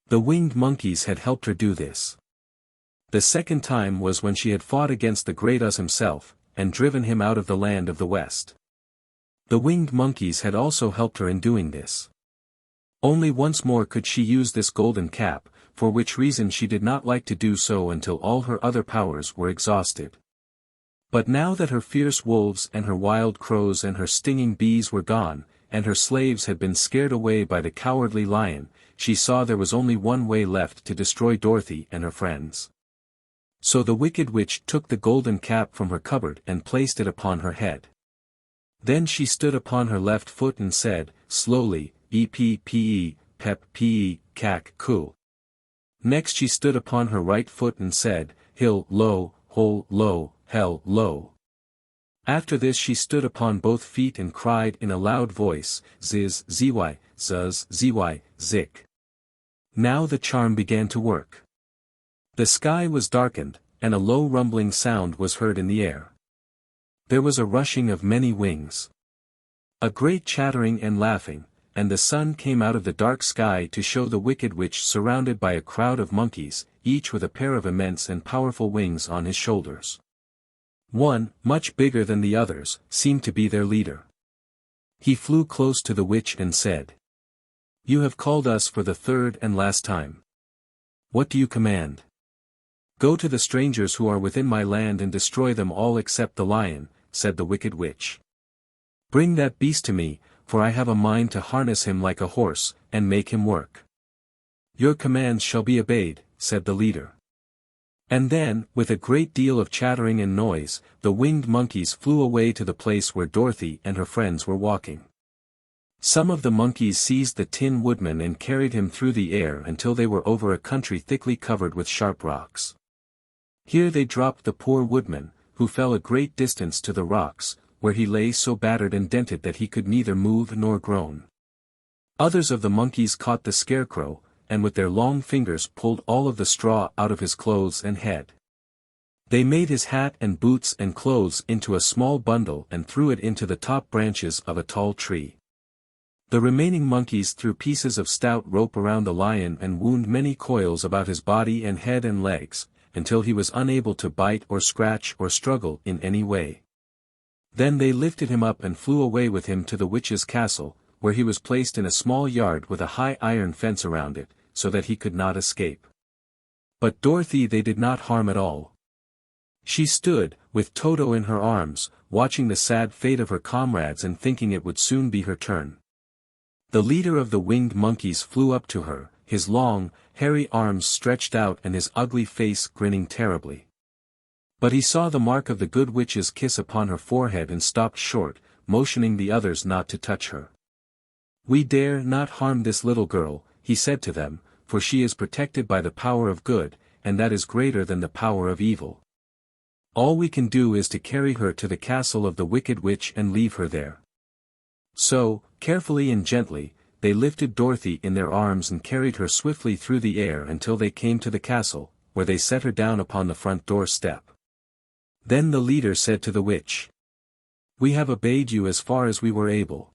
The winged monkeys had helped her do this. The second time was when she had fought against the Great Us himself, and driven him out of the land of the West. The winged monkeys had also helped her in doing this. Only once more could she use this golden cap, for which reason she did not like to do so until all her other powers were exhausted. But now that her fierce wolves and her wild crows and her stinging bees were gone, and her slaves had been scared away by the cowardly lion, she saw there was only one way left to destroy Dorothy and her friends. So the wicked witch took the golden cap from her cupboard and placed it upon her head. Then she stood upon her left foot and said, slowly, E-P-P-E, pep P-E, cac, coo. Next she stood upon her right foot and said, hill, low, hole, low, hell, low. After this she stood upon both feet and cried in a loud voice, ziz, zy, zuz, zy, zik. Now the charm began to work. The sky was darkened, and a low rumbling sound was heard in the air. There was a rushing of many wings. A great chattering and laughing, and the sun came out of the dark sky to show the wicked witch surrounded by a crowd of monkeys, each with a pair of immense and powerful wings on his shoulders. One, much bigger than the others, seemed to be their leader. He flew close to the witch and said, "You have called us for the third and last time. What do you command?" "Go to the strangers who are within my land and destroy them all except the lion," said the wicked witch. "Bring that beast to me, for I have a mind to harness him like a horse, and make him work." "Your commands shall be obeyed," said the leader. And then, with a great deal of chattering and noise, the winged monkeys flew away to the place where Dorothy and her friends were walking. Some of the monkeys seized the Tin Woodman and carried him through the air until they were over a country thickly covered with sharp rocks. Here they dropped the poor woodman, who fell a great distance to the rocks, where he lay so battered and dented that he could neither move nor groan. Others of the monkeys caught the Scarecrow, and with their long fingers pulled all of the straw out of his clothes and head. They made his hat and boots and clothes into a small bundle and threw it into the top branches of a tall tree. The remaining monkeys threw pieces of stout rope around the lion and wound many coils about his body and head and legs, until he was unable to bite or scratch or struggle in any way. Then they lifted him up and flew away with him to the witch's castle, where he was placed in a small yard with a high iron fence around it, so that he could not escape. But Dorothy they did not harm at all. She stood, with Toto in her arms, watching the sad fate of her comrades and thinking it would soon be her turn. The leader of the winged monkeys flew up to her, his long, hairy arms stretched out and his ugly face grinning terribly. But he saw the mark of the good witch's kiss upon her forehead and stopped short, motioning the others not to touch her. "We dare not harm this little girl," he said to them, "for she is protected by the power of good, and that is greater than the power of evil. All we can do is to carry her to the castle of the wicked witch and leave her there." So, carefully and gently, they lifted Dorothy in their arms and carried her swiftly through the air until they came to the castle, where they set her down upon the front door step. Then the leader said to the witch, "We have obeyed you as far as we were able.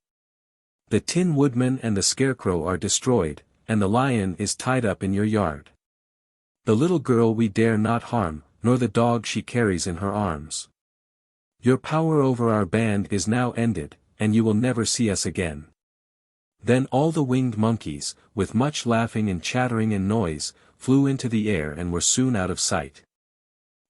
The Tin Woodman and the Scarecrow are destroyed, and the lion is tied up in your yard. The little girl we dare not harm, nor the dog she carries in her arms. Your power over our band is now ended, and you will never see us again." Then all the winged monkeys, with much laughing and chattering and noise, flew into the air and were soon out of sight.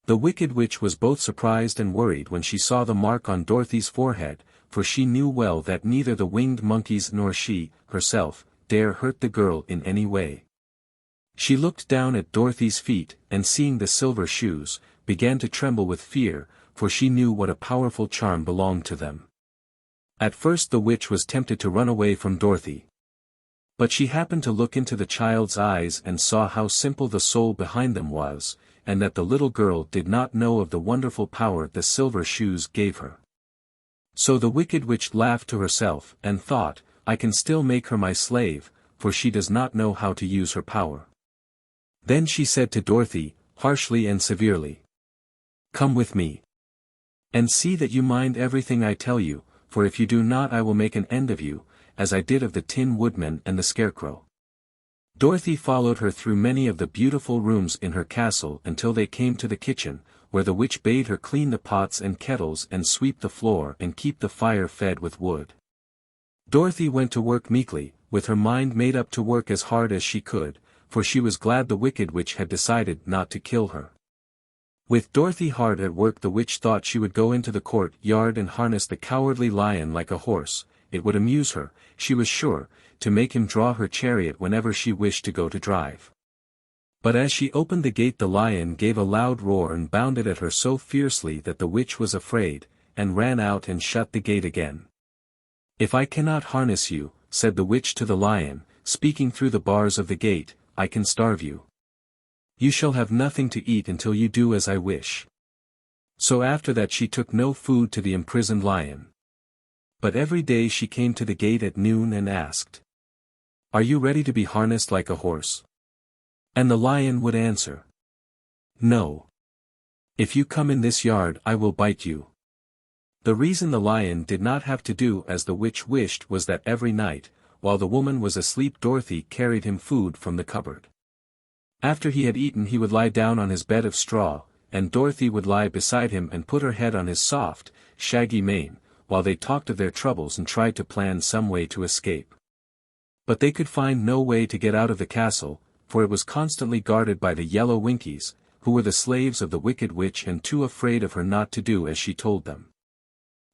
The wicked witch was both surprised and worried when she saw the mark on Dorothy's forehead, for she knew well that neither the winged monkeys nor she, herself, dare hurt the girl in any way. She looked down at Dorothy's feet, and seeing the silver shoes, began to tremble with fear, for she knew what a powerful charm belonged to them. At first the witch was tempted to run away from Dorothy. But she happened to look into the child's eyes and saw how simple the soul behind them was, and that the little girl did not know of the wonderful power the silver shoes gave her. So the wicked witch laughed to herself and thought, "I can still make her my slave, for she does not know how to use her power." Then she said to Dorothy, harshly and severely, "Come with me. And see that you mind everything I tell you, for if you do not I will make an end of you, as I did of the Tin Woodman and the Scarecrow." Dorothy followed her through many of the beautiful rooms in her castle until they came to the kitchen, where the witch bade her clean the pots and kettles and sweep the floor and keep the fire fed with wood. Dorothy went to work meekly, with her mind made up to work as hard as she could, for she was glad the wicked witch had decided not to kill her. With Dorothy hard at work, the witch thought she would go into the court yard and harness the cowardly lion like a horse. It would amuse her, she was sure, to make him draw her chariot whenever she wished to go to drive. But as she opened the gate the lion gave a loud roar and bounded at her so fiercely that the witch was afraid, and ran out and shut the gate again. "If I cannot harness you," said the witch to the lion, speaking through the bars of the gate, "I can starve you. You shall have nothing to eat until you do as I wish." So after that she took no food to the imprisoned lion. But every day she came to the gate at noon and asked, "Are you ready to be harnessed like a horse?" And the lion would answer, "No. If you come in this yard I will bite you." The reason the lion did not have to do as the witch wished was that every night, while the woman was asleep, Dorothy carried him food from the cupboard. After he had eaten he would lie down on his bed of straw, and Dorothy would lie beside him and put her head on his soft, shaggy mane, while they talked of their troubles and tried to plan some way to escape. But they could find no way to get out of the castle, for it was constantly guarded by the yellow Winkies, who were the slaves of the wicked witch and too afraid of her not to do as she told them.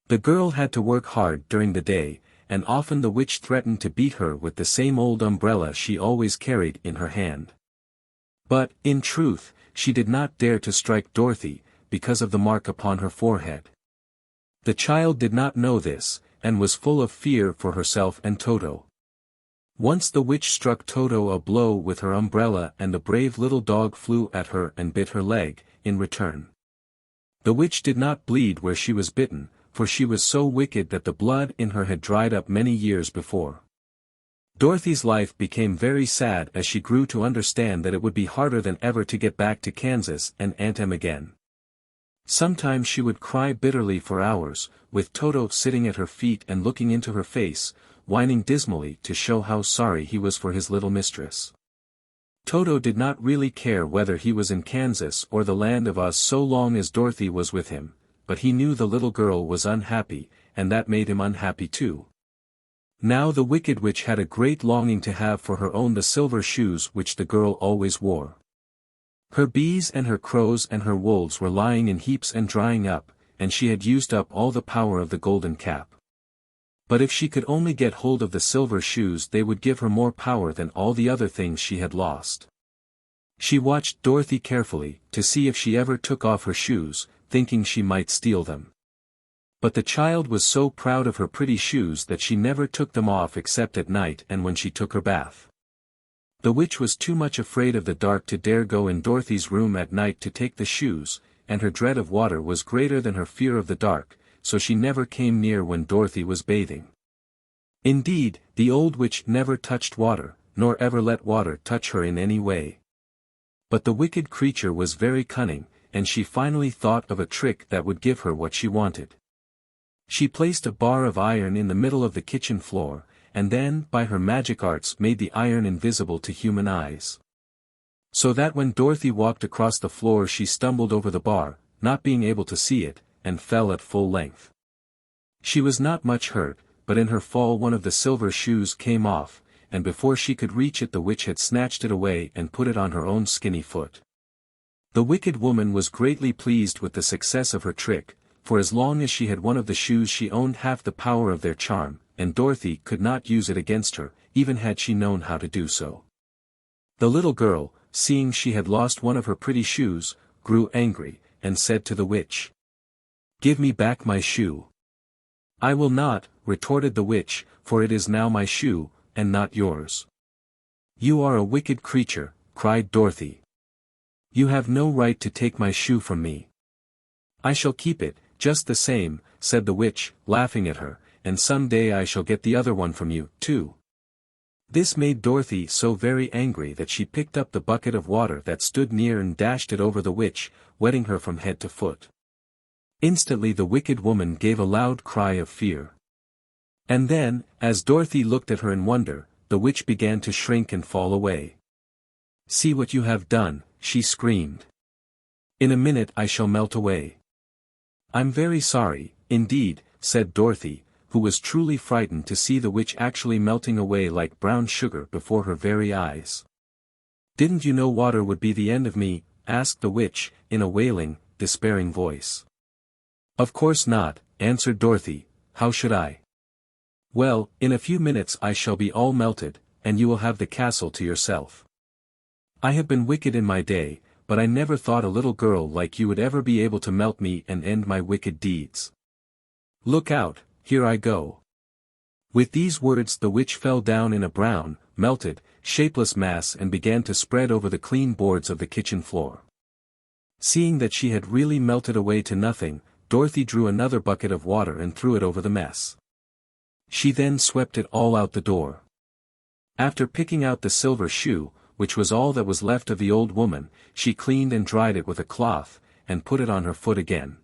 The girl had to work hard during the day, and often the witch threatened to beat her with the same old umbrella she always carried in her hand. But, in truth, she did not dare to strike Dorothy, because of the mark upon her forehead. The child did not know this, and was full of fear for herself and Toto. Once the witch struck Toto a blow with her umbrella and the brave little dog flew at her and bit her leg, in return. The witch did not bleed where she was bitten, for she was so wicked that the blood in her had dried up many years before. Dorothy's life became very sad as she grew to understand that it would be harder than ever to get back to Kansas and Aunt Em again. Sometimes she would cry bitterly for hours, with Toto sitting at her feet and looking into her face, whining dismally to show how sorry he was for his little mistress. Toto did not really care whether he was in Kansas or the land of Oz so long as Dorothy was with him, but he knew the little girl was unhappy, and that made him unhappy too. Now the wicked witch had a great longing to have for her own the silver shoes which the girl always wore. Her bees and her crows and her wolves were lying in heaps and drying up, and she had used up all the power of the golden cap. But if she could only get hold of the silver shoes they would give her more power than all the other things she had lost. She watched Dorothy carefully, to see if she ever took off her shoes, thinking she might steal them. But the child was so proud of her pretty shoes that she never took them off except at night and when she took her bath. The witch was too much afraid of the dark to dare go in Dorothy's room at night to take the shoes, and her dread of water was greater than her fear of the dark, so she never came near when Dorothy was bathing. Indeed, the old witch never touched water, nor ever let water touch her in any way. But the wicked creature was very cunning, and she finally thought of a trick that would give her what she wanted. She placed a bar of iron in the middle of the kitchen floor, and then by her magic arts made the iron invisible to human eyes. So that when Dorothy walked across the floor she stumbled over the bar, not being able to see it, and fell at full length. She was not much hurt, but in her fall one of the silver shoes came off, and before she could reach it the witch had snatched it away and put it on her own skinny foot. The wicked woman was greatly pleased with the success of her trick, for as long as she had one of the shoes she owned half the power of their charm, and Dorothy could not use it against her, even had she known how to do so. The little girl, seeing she had lost one of her pretty shoes, grew angry, and said to the witch, "Give me back my shoe." "I will not," retorted the witch, "for it is now my shoe, and not yours." "You are a wicked creature," cried Dorothy. "You have no right to take my shoe from me." "I shall keep it, just the same," said the witch, laughing at her, "and some day I shall get the other one from you, too." This made Dorothy so very angry that she picked up the bucket of water that stood near and dashed it over the witch, wetting her from head to foot. Instantly the wicked woman gave a loud cry of fear. And then, as Dorothy looked at her in wonder, the witch began to shrink and fall away. "See what you have done," she screamed. "In a minute I shall melt away." "I'm very sorry, indeed," said Dorothy, who was truly frightened to see the witch actually melting away like brown sugar before her very eyes. "Didn't you know water would be the end of me?" asked the witch, in a wailing, despairing voice. "Of course not," answered Dorothy, "how should I?" "Well, in a few minutes I shall be all melted, and you will have the castle to yourself. I have been wicked in my day, but I never thought a little girl like you would ever be able to melt me and end my wicked deeds." Look out, here I go." With these words the witch fell down in a brown, melted, shapeless mass and began to spread over the clean boards of the kitchen floor. Seeing that she had really melted away to nothing, Dorothy drew another bucket of water and threw it over the mess. She then swept it all out the door. After picking out the silver shoe, which was all that was left of the old woman, she cleaned and dried it with a cloth, and put it on her foot again.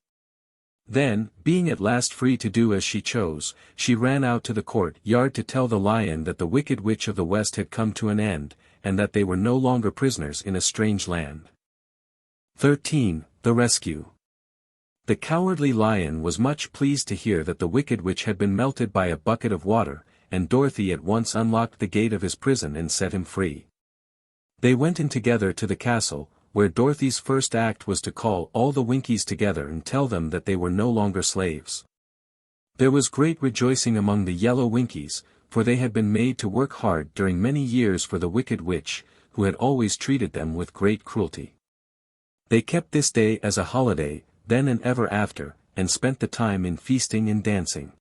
Then, being at last free to do as she chose, she ran out to the court-yard to tell the lion that the Wicked Witch of the West had come to an end, and that they were no longer prisoners in a strange land. 13. The Rescue. The Cowardly Lion was much pleased to hear that the Wicked Witch had been melted by a bucket of water, and Dorothy at once unlocked the gate of his prison and set him free. They went in together to the castle, where Dorothy's first act was to call all the Winkies together and tell them that they were no longer slaves. There was great rejoicing among the yellow Winkies, for they had been made to work hard during many years for the Wicked Witch, who had always treated them with great cruelty. They kept this day as a holiday, then and ever after, and spent the time in feasting and dancing.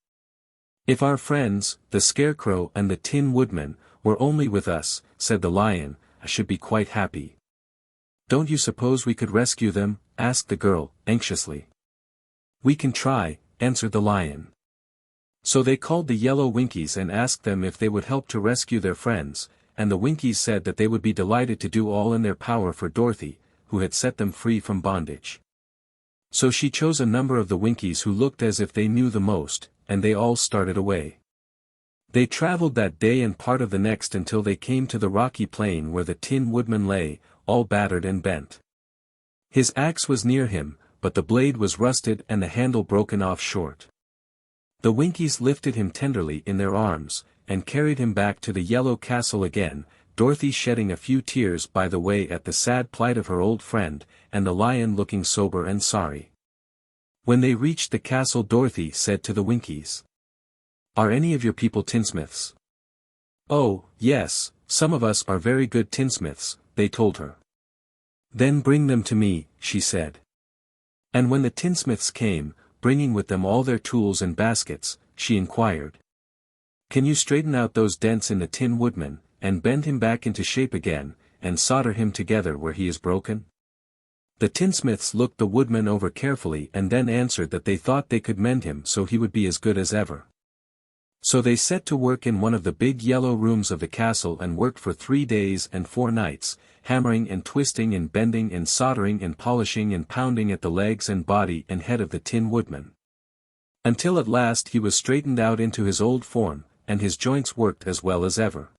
"If our friends, the Scarecrow and the Tin Woodman, were only with us," said the lion, "I should be quite happy." "Don't you suppose we could rescue them?" asked the girl, anxiously. "We can try," answered the lion. So they called the yellow Winkies and asked them if they would help to rescue their friends, and the Winkies said that they would be delighted to do all in their power for Dorothy, who had set them free from bondage. So she chose a number of the Winkies who looked as if they knew the most, and they all started away. They traveled that day and part of the next until they came to the rocky plain where the Tin Woodman lay, all battered and bent. His axe was near him, but the blade was rusted and the handle broken off short. The Winkies lifted him tenderly in their arms, and carried him back to the yellow castle again, Dorothy shedding a few tears by the way at the sad plight of her old friend, and the lion looking sober and sorry. When they reached the castle, Dorothy said to the Winkies, "Are any of your people tinsmiths?" "Oh, yes, some of us are very good tinsmiths," they told her. "Then bring them to me," she said. And when the tinsmiths came, bringing with them all their tools and baskets, she inquired, "Can you straighten out those dents in the Tin Woodman, and bend him back into shape again, and solder him together where he is broken?" The tinsmiths looked the woodman over carefully and then answered that they thought they could mend him so he would be as good as ever. So they set to work in one of the big yellow rooms of the castle and worked for 3 days and 4 nights, hammering and twisting and bending and soldering and polishing and pounding at the legs and body and head of the Tin Woodman. Until at last he was straightened out into his old form, and his joints worked as well as ever.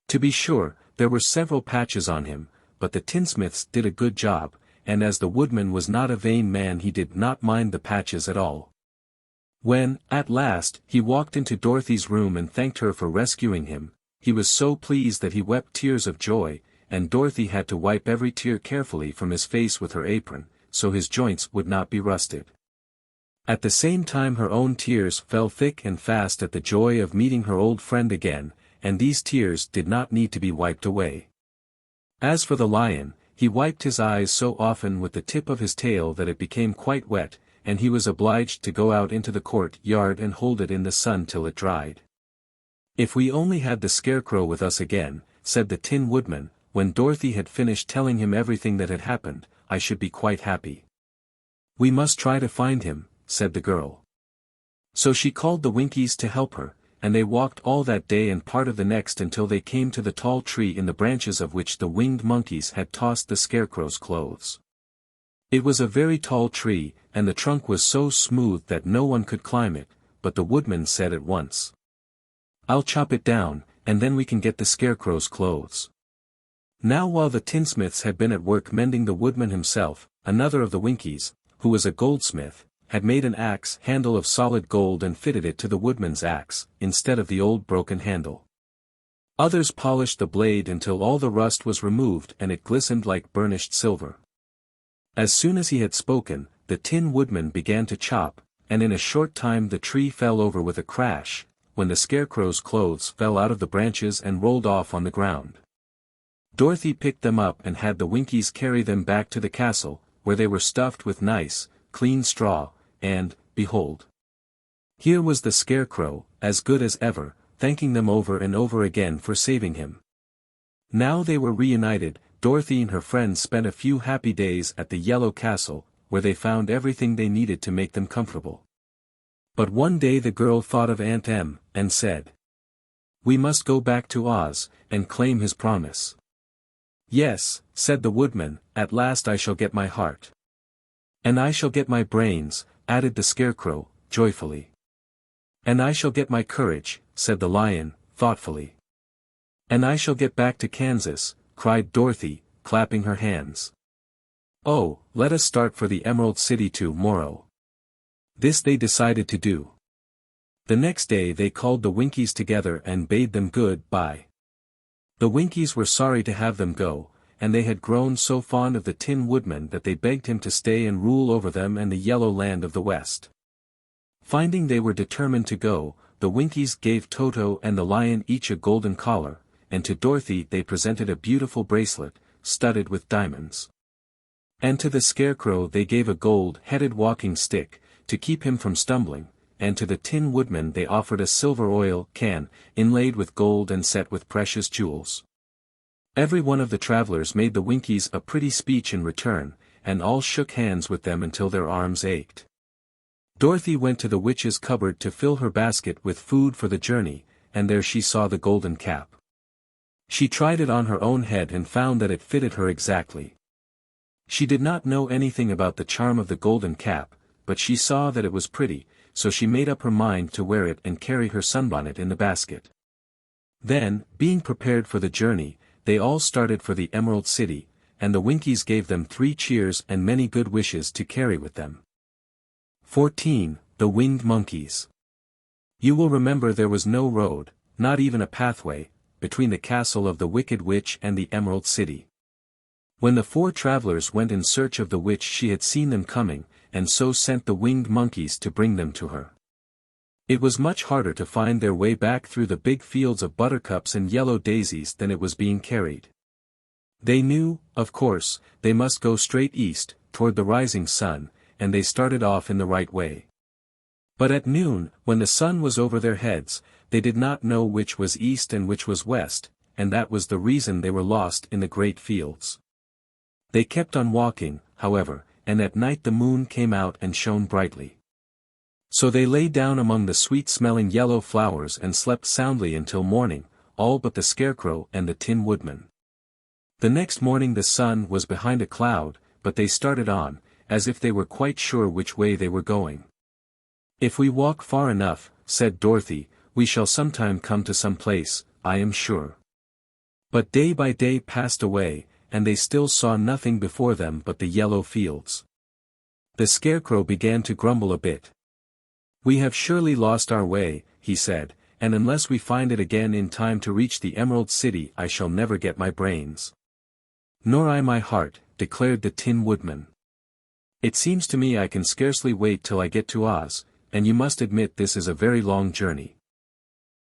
To be sure, there were several patches on him, but the tinsmiths did a good job, and as the woodman was not a vain man he did not mind the patches at all. When, at last, he walked into Dorothy's room and thanked her for rescuing him, he was so pleased that he wept tears of joy, and Dorothy had to wipe every tear carefully from his face with her apron, so his joints would not be rusted. At the same time her own tears fell thick and fast at the joy of meeting her old friend again, and these tears did not need to be wiped away. As for the lion, he wiped his eyes so often with the tip of his tail that it became quite wet, and he was obliged to go out into the court-yard and hold it in the sun till it dried. "If we only had the Scarecrow with us again," said the Tin Woodman, when Dorothy had finished telling him everything that had happened, "I should be quite happy." "We must try to find him," said the girl. So she called the Winkies to help her, and they walked all that day and part of the next until they came to the tall tree in the branches of which the winged monkeys had tossed the Scarecrow's clothes. It was a very tall tree, and the trunk was so smooth that no one could climb it, but the woodman said at once, "I'll chop it down, and then we can get the Scarecrow's clothes." Now while the tinsmiths had been at work mending the woodman himself, another of the Winkies, who was a goldsmith, had made an axe handle of solid gold and fitted it to the woodman's axe, instead of the old broken handle. Others polished the blade until all the rust was removed and it glistened like burnished silver. As soon as he had spoken, the Tin Woodman began to chop, and in a short time the tree fell over with a crash, when the Scarecrow's clothes fell out of the branches and rolled off on the ground. Dorothy picked them up and had the Winkies carry them back to the castle, where they were stuffed with nice, clean straw, and, behold, Here was the Scarecrow, as good as ever, thanking them over and over again for saving him. Now they were reunited. Dorothy and her friends spent a few happy days at the Yellow Castle, where they found everything they needed to make them comfortable. But one day the girl thought of Aunt Em, and said, "We must go back to Oz, and claim his promise." "Yes," said the Woodman, "at last I shall get my heart." "And I shall get my brains," added the Scarecrow, joyfully. "And I shall get my courage," said the Lion, thoughtfully. "And I shall get back to Kansas," cried Dorothy, clapping her hands. "Oh, let us start for the Emerald City to-morrow." This they decided to do. The next day they called the Winkies together and bade them good-bye. The Winkies were sorry to have them go, and they had grown so fond of the Tin Woodman that they begged him to stay and rule over them and the Yellow Land of the West. Finding they were determined to go, the Winkies gave Toto and the Lion each a golden collar, and to Dorothy they presented a beautiful bracelet, studded with diamonds. And to the Scarecrow they gave a gold-headed walking stick, to keep him from stumbling, and to the Tin Woodman they offered a silver oil can, inlaid with gold and set with precious jewels. Every one of the travelers made the Winkies a pretty speech in return, and all shook hands with them until their arms ached. Dorothy went to the witch's cupboard to fill her basket with food for the journey, and there she saw the golden cap. She tried it on her own head and found that it fitted her exactly. She did not know anything about the charm of the golden cap, but she saw that it was pretty, so she made up her mind to wear it and carry her sunbonnet in the basket. Then, being prepared for the journey, they all started for the Emerald City, and the Winkies gave them 3 cheers and many good wishes to carry with them. 14. The Winged Monkeys. You will remember there was no road, not even a pathway, between the castle of the Wicked Witch and the Emerald City. When the 4 travelers went in search of the witch, she had seen them coming, and so sent the winged monkeys to bring them to her. It was much harder to find their way back through the big fields of buttercups and yellow daisies than it was being carried. They knew, of course, they must go straight east, toward the rising sun, and they started off in the right way. But at noon, when the sun was over their heads, they did not know which was east and which was west, and that was the reason they were lost in the great fields. They kept on walking, however, and at night the moon came out and shone brightly. So they lay down among the sweet-smelling yellow flowers and slept soundly until morning, all but the Scarecrow and the Tin Woodman. The next morning the sun was behind a cloud, but they started on, as if they were quite sure which way they were going. "If we walk far enough," said Dorothy, "we shall sometime come to some place, I am sure." But day by day passed away, and they still saw nothing before them but the yellow fields. The Scarecrow began to grumble a bit. "We have surely lost our way," he said, "and unless we find it again in time to reach the Emerald City I shall never get my brains." "Nor I my heart," declared the Tin Woodman. "It seems to me I can scarcely wait till I get to Oz, and you must admit this is a very long journey."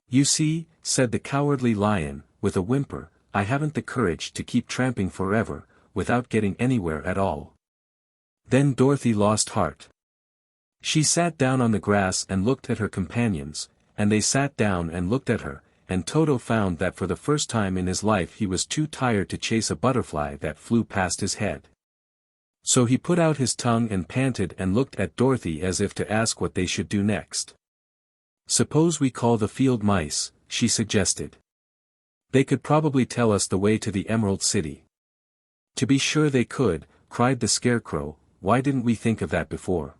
"You see," said the Cowardly Lion, with a whimper, "I haven't the courage to keep tramping forever, without getting anywhere at all." Then Dorothy lost heart. She sat down on the grass and looked at her companions, and they sat down and looked at her, and Toto found that for the first time in his life he was too tired to chase a butterfly that flew past his head. So he put out his tongue and panted and looked at Dorothy as if to ask what they should do next. "Suppose we call the field mice," she suggested. "They could probably tell us the way to the Emerald City." "To be sure they could," cried the Scarecrow, "why didn't we think of that before?"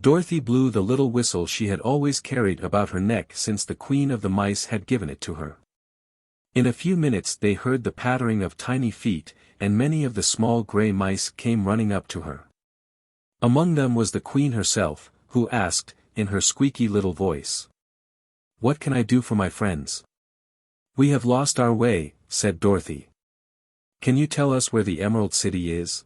Dorothy blew the little whistle she had always carried about her neck since the Queen of the Mice had given it to her. In a few minutes they heard the pattering of tiny feet, and many of the small gray mice came running up to her. Among them was the Queen herself, who asked, in her squeaky little voice, "What can I do for my friends?" "We have lost our way," said Dorothy. "Can you tell us where the Emerald City is?"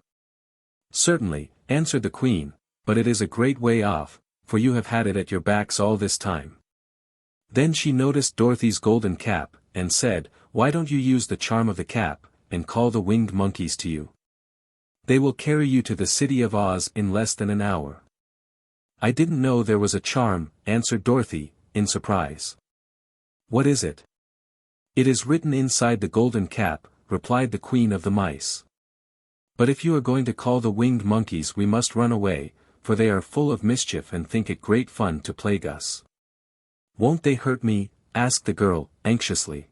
"Certainly," answered the Queen, "but it is a great way off, for you have had it at your backs all this time." Then she noticed Dorothy's golden cap, and said, "Why don't you use the charm of the cap, and call the winged monkeys to you? They will carry you to the City of Oz in less than an hour." "I didn't know there was a charm," answered Dorothy, in surprise. "What is it?" "It is written inside the golden cap," replied the Queen of the Mice. "But if you are going to call the winged monkeys we must run away, for they are full of mischief and think it great fun to plague us." "Won't they hurt me?" asked the girl, anxiously.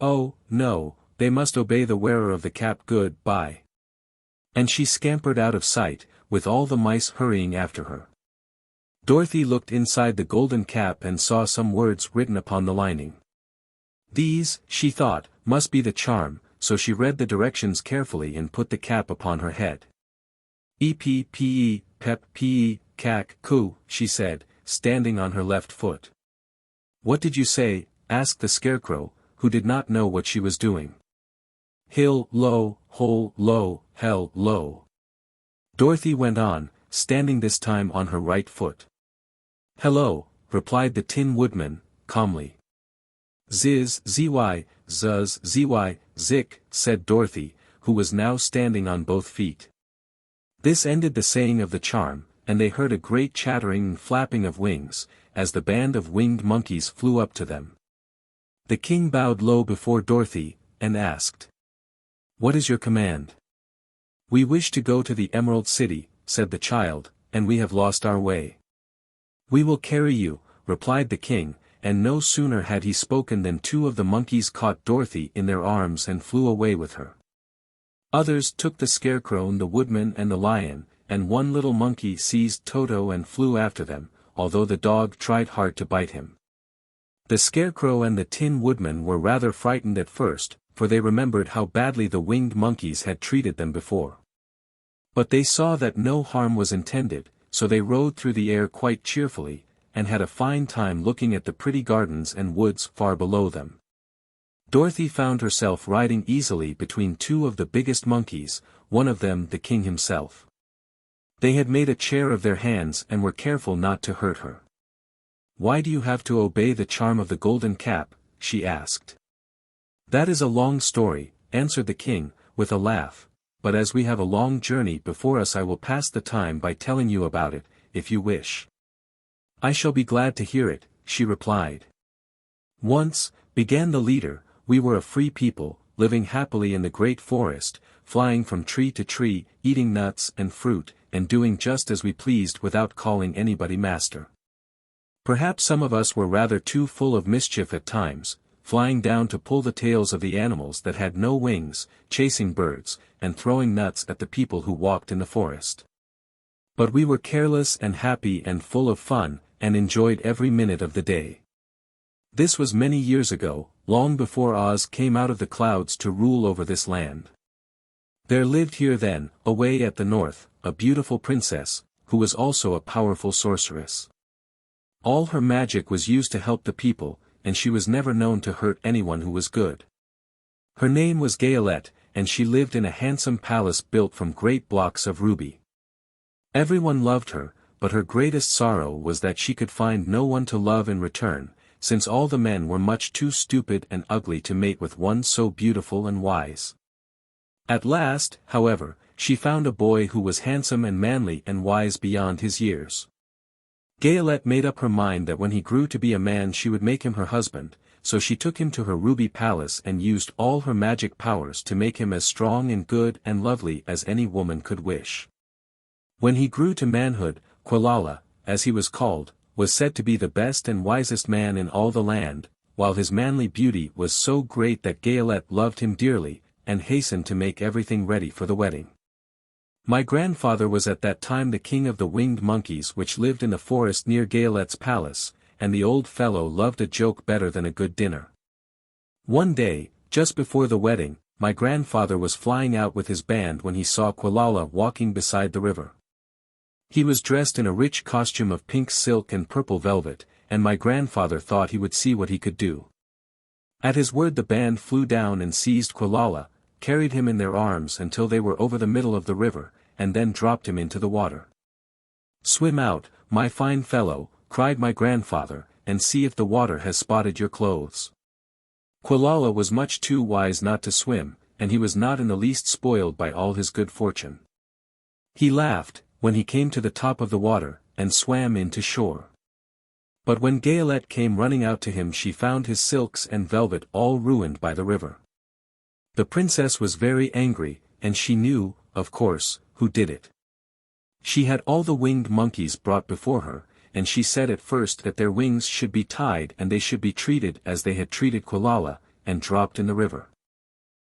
"Oh, no, they must obey the wearer of the cap. Good-bye." And she scampered out of sight, with all the mice hurrying after her. Dorothy looked inside the golden cap and saw some words written upon the lining. These, she thought, must be the charm, so she read the directions carefully and put the cap upon her head. "E-P-P-E, pep P-E, cac, coo," she said, standing on her left foot. "What did you say?" asked the Scarecrow, who did not know what she was doing. "Hill, low, hole, low, hell, low." Dorothy went on, standing this time on her right foot. "Hello," replied the Tin Woodman, calmly. "Ziz, zy, zuz, zy, zik," said Dorothy, who was now standing on both feet. This ended the saying of the charm, and they heard a great chattering and flapping of wings, as the band of winged monkeys flew up to them. The king bowed low before Dorothy, and asked, "What is your command?" "We wish to go to the Emerald City," said the child, "and we have lost our way." "We will carry you," replied the king, and no sooner had he spoken than two of the monkeys caught Dorothy in their arms and flew away with her. Others took the Scarecrow and the Woodman and the Lion, and one little monkey seized Toto and flew after them, although the dog tried hard to bite him. The Scarecrow and the Tin Woodman were rather frightened at first, for they remembered how badly the winged monkeys had treated them before. But they saw that no harm was intended, so they rode through the air quite cheerfully, and had a fine time looking at the pretty gardens and woods far below them. Dorothy found herself riding easily between two of the biggest monkeys, one of them the king himself. They had made a chair of their hands and were careful not to hurt her. "Why do you have to obey the charm of the golden cap?" she asked. "That is a long story," answered the king, with a laugh, "but as we have a long journey before us I will pass the time by telling you about it, if you wish." "I shall be glad to hear it," she replied. "Once," began the leader, "we were a free people, living happily in the great forest, flying from tree to tree, eating nuts and fruit, and doing just as we pleased without calling anybody master. Perhaps some of us were rather too full of mischief at times, flying down to pull the tails of the animals that had no wings, chasing birds, and throwing nuts at the people who walked in the forest. But we were careless and happy and full of fun, and enjoyed every minute of the day. This was many years ago, long before Oz came out of the clouds to rule over this land. There lived here then, away at the north, a beautiful princess, who was also a powerful sorceress. All her magic was used to help the people, and she was never known to hurt anyone who was good. Her name was Gaelette, and she lived in a handsome palace built from great blocks of ruby. Everyone loved her, but her greatest sorrow was that she could find no one to love in return, since all the men were much too stupid and ugly to mate with one so beautiful and wise. At last, however, she found a boy who was handsome and manly and wise beyond his years. Gaelette made up her mind that when he grew to be a man she would make him her husband, so she took him to her ruby palace and used all her magic powers to make him as strong and good and lovely as any woman could wish. When he grew to manhood, Quilala, as he was called, was said to be the best and wisest man in all the land, while his manly beauty was so great that Gaelette loved him dearly, and hastened to make everything ready for the wedding. My grandfather was at that time the king of the winged monkeys which lived in the forest near Gaelette's palace, and the old fellow loved a joke better than a good dinner. One day, just before the wedding, my grandfather was flying out with his band when he saw Quilala walking beside the river. He was dressed in a rich costume of pink silk and purple velvet, and my grandfather thought he would see what he could do. At his word the band flew down and seized Quilala, carried him in their arms until they were over the middle of the river, and then dropped him into the water. "Swim out, my fine fellow," cried my grandfather, "and see if the water has spotted your clothes." Quilala was much too wise not to swim, and he was not in the least spoiled by all his good fortune. He laughed, when he came to the top of the water, and swam in to shore. But when Gayelette came running out to him, she found his silks and velvet all ruined by the river. The princess was very angry, and she knew, of course, who did it. She had all the winged monkeys brought before her, and she said at first that their wings should be tied and they should be treated as they had treated Quilala, and dropped in the river.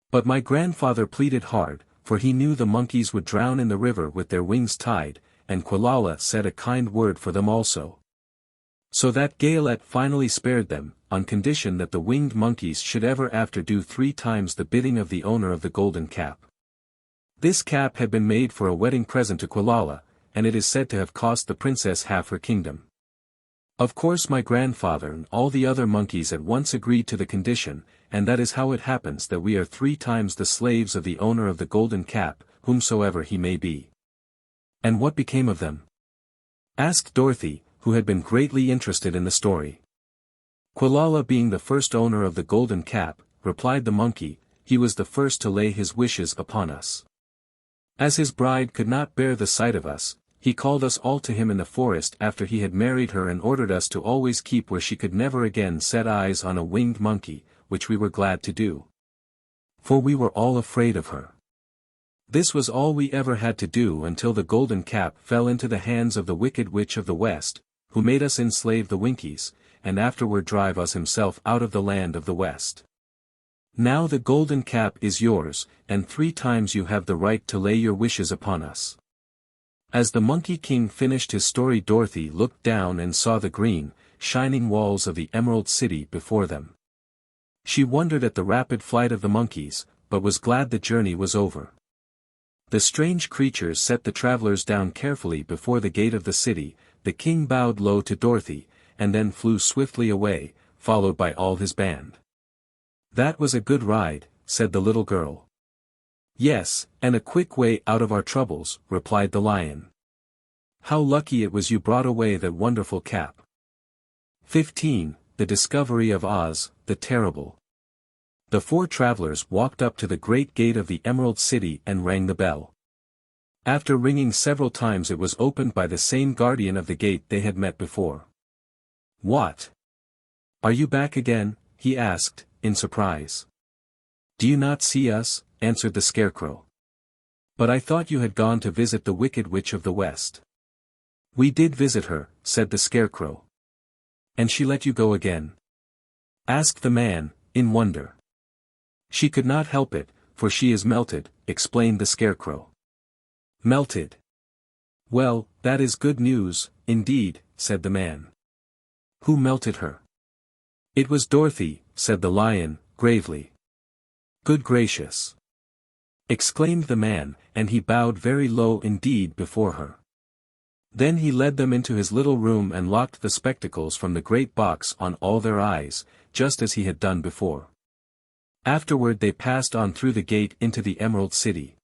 But my grandfather pleaded hard, for he knew the monkeys would drown in the river with their wings tied, and Quilala said a kind word for them also. So that Gayelette finally spared them, on condition that the winged monkeys should ever after do 3 times the bidding of the owner of the golden cap. This cap had been made for a wedding present to Quilala, and it is said to have cost the princess half her kingdom. Of course my grandfather and all the other monkeys at once agreed to the condition, and that is how it happens that we are 3 times the slaves of the owner of the golden cap, whomsoever he may be. And what became of them? Asked Dorothy, who had been greatly interested in the story. Quilala being the first owner of the golden cap, replied the monkey, he was the first to lay his wishes upon us. As his bride could not bear the sight of us, he called us all to him in the forest after he had married her and ordered us to always keep where she could never again set eyes on a winged monkey, which we were glad to do. For we were all afraid of her. This was all we ever had to do until the golden cap fell into the hands of the wicked witch of the west, who made us enslave the Winkies, and afterward drive us himself out of the land of the west. Now the golden cap is yours, and 3 times you have the right to lay your wishes upon us. As the Monkey King finished his story, Dorothy looked down and saw the green, shining walls of the Emerald City before them. She wondered at the rapid flight of the monkeys, but was glad the journey was over. The strange creatures set the travelers down carefully before the gate of the city. The king bowed low to Dorothy, and then flew swiftly away, followed by all his band. "That was a good ride," said the little girl. "Yes, and a quick way out of our troubles," replied the lion. "How lucky it was you brought away that wonderful cap." 15. The Discovery of Oz, the Terrible. The 4 travelers walked up to the great gate of the Emerald City and rang the bell. After ringing several times, it was opened by the same guardian of the gate they had met before. "What? Are you back again?" he asked, in surprise. "Do you not see us?" answered the Scarecrow. "But I thought you had gone to visit the Wicked Witch of the West." "We did visit her," said the Scarecrow. "And she let you go again?" asked the man, in wonder. "She could not help it, for she is melted," explained the Scarecrow. "Melted? Well, that is good news, indeed," said the man. "Who melted her?" "It was Dorothy," said the lion, gravely. "Good gracious!" exclaimed the man, and he bowed very low indeed before her. Then he led them into his little room and locked the spectacles from the great box on all their eyes, just as he had done before. Afterward they passed on through the gate into the Emerald City.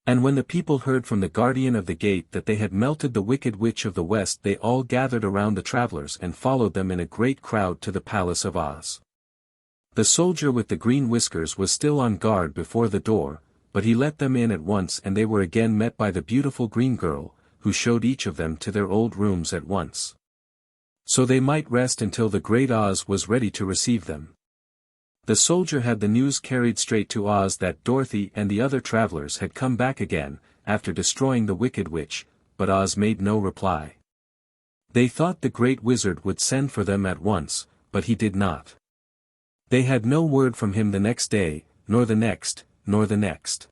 And when the people heard from the guardian of the gate that they had melted the Wicked Witch of the West, they all gathered around the travelers and followed them in a great crowd to the Palace of Oz. The soldier with the green whiskers was still on guard before the door, but he let them in at once, and they were again met by the beautiful green girl, who showed each of them to their old rooms at once. So they might rest until the great Oz was ready to receive them. The soldier had the news carried straight to Oz that Dorothy and the other travelers had come back again, after destroying the Wicked Witch, but Oz made no reply. They thought the great wizard would send for them at once, but he did not. They had no word from him the next day, nor the next, nor the next.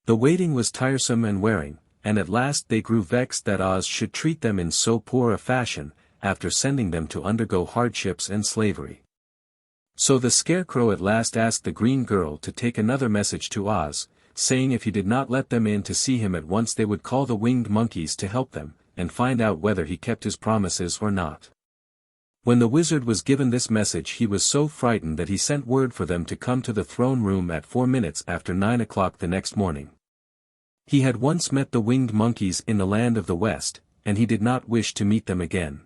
The waiting was tiresome and wearing, and at last they grew vexed that Oz should treat them in so poor a fashion, after sending them to undergo hardships and slavery. So the Scarecrow at last asked the green girl to take another message to Oz, saying if he did not let them in to see him at once they would call the winged monkeys to help them, and find out whether he kept his promises or not. When the wizard was given this message, he was so frightened that he sent word for them to come to the throne room at 4 minutes after 9 o'clock the next morning. He had once met the winged monkeys in the land of the West, and he did not wish to meet them again.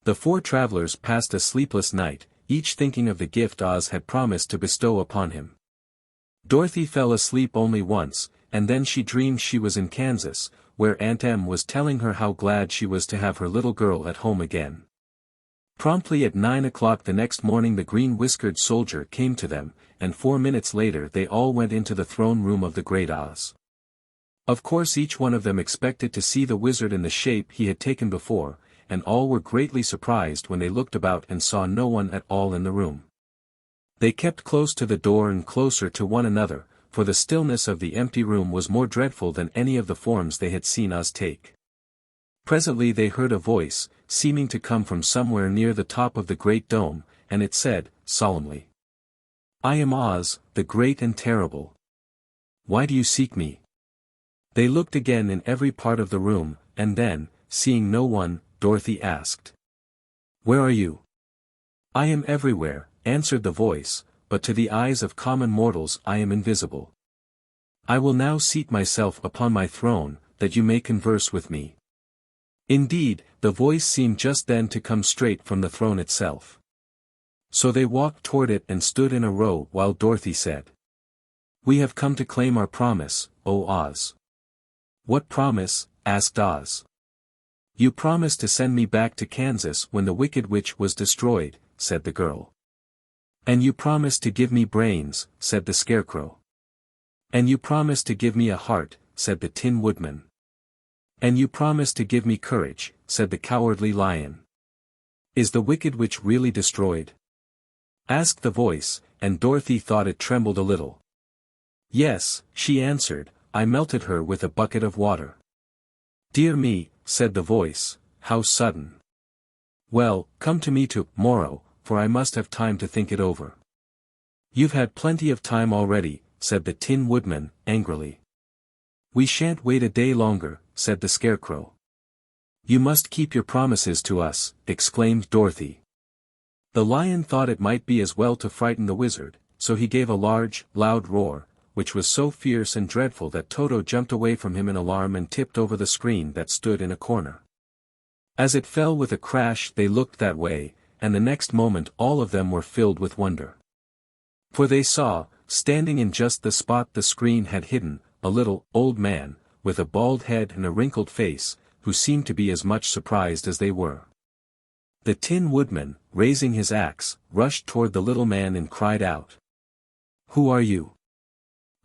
The 4 travelers passed a sleepless night, each thinking of the gift Oz had promised to bestow upon him. Dorothy fell asleep only once, and then she dreamed she was in Kansas, where Aunt Em was telling her how glad she was to have her little girl at home again. Promptly at 9 o'clock the next morning the green-whiskered soldier came to them, and 4 minutes later they all went into the throne room of the Great Oz. Of course each one of them expected to see the wizard in the shape he had taken before, and all were greatly surprised when they looked about and saw no one at all in the room. They kept close to the door and closer to one another, for the stillness of the empty room was more dreadful than any of the forms they had seen Oz take. Presently they heard a voice, seeming to come from somewhere near the top of the great dome, and it said, solemnly, "I am Oz, the great and terrible. Why do you seek me?" They looked again in every part of the room, and then, seeing no one, Dorothy asked, "Where are you?" "I am everywhere," answered the voice, "but to the eyes of common mortals I am invisible. I will now seat myself upon my throne, that you may converse with me." Indeed, the voice seemed just then to come straight from the throne itself. So they walked toward it and stood in a row while Dorothy said, "We have come to claim our promise, O Oz." "What promise?" asked Oz. "You promised to send me back to Kansas when the Wicked Witch was destroyed," said the girl. "And you promised to give me brains," said the Scarecrow. "And you promised to give me a heart," said the Tin Woodman. "And you promised to give me courage," said the Cowardly Lion. "Is the Wicked Witch really destroyed?" asked the voice, and Dorothy thought it trembled a little. "Yes," she answered, "I melted her with a bucket of water." "Dear me," said the voice, "how sudden." "Well, come to me tomorrow, for I must have time to think it over." "You've had plenty of time already," said the Tin Woodman, angrily. "We shan't wait a day longer," said the Scarecrow. "You must keep your promises to us," exclaimed Dorothy. The lion thought it might be as well to frighten the wizard, so he gave a large, loud roar, which was so fierce and dreadful that Toto jumped away from him in alarm and tipped over the screen that stood in a corner. As it fell with a crash they looked that way, and the next moment all of them were filled with wonder. For they saw, standing in just the spot the screen had hidden, a little, old man, with a bald head and a wrinkled face, who seemed to be as much surprised as they were. The Tin Woodman, raising his axe, rushed toward the little man and cried out, "Who are you?"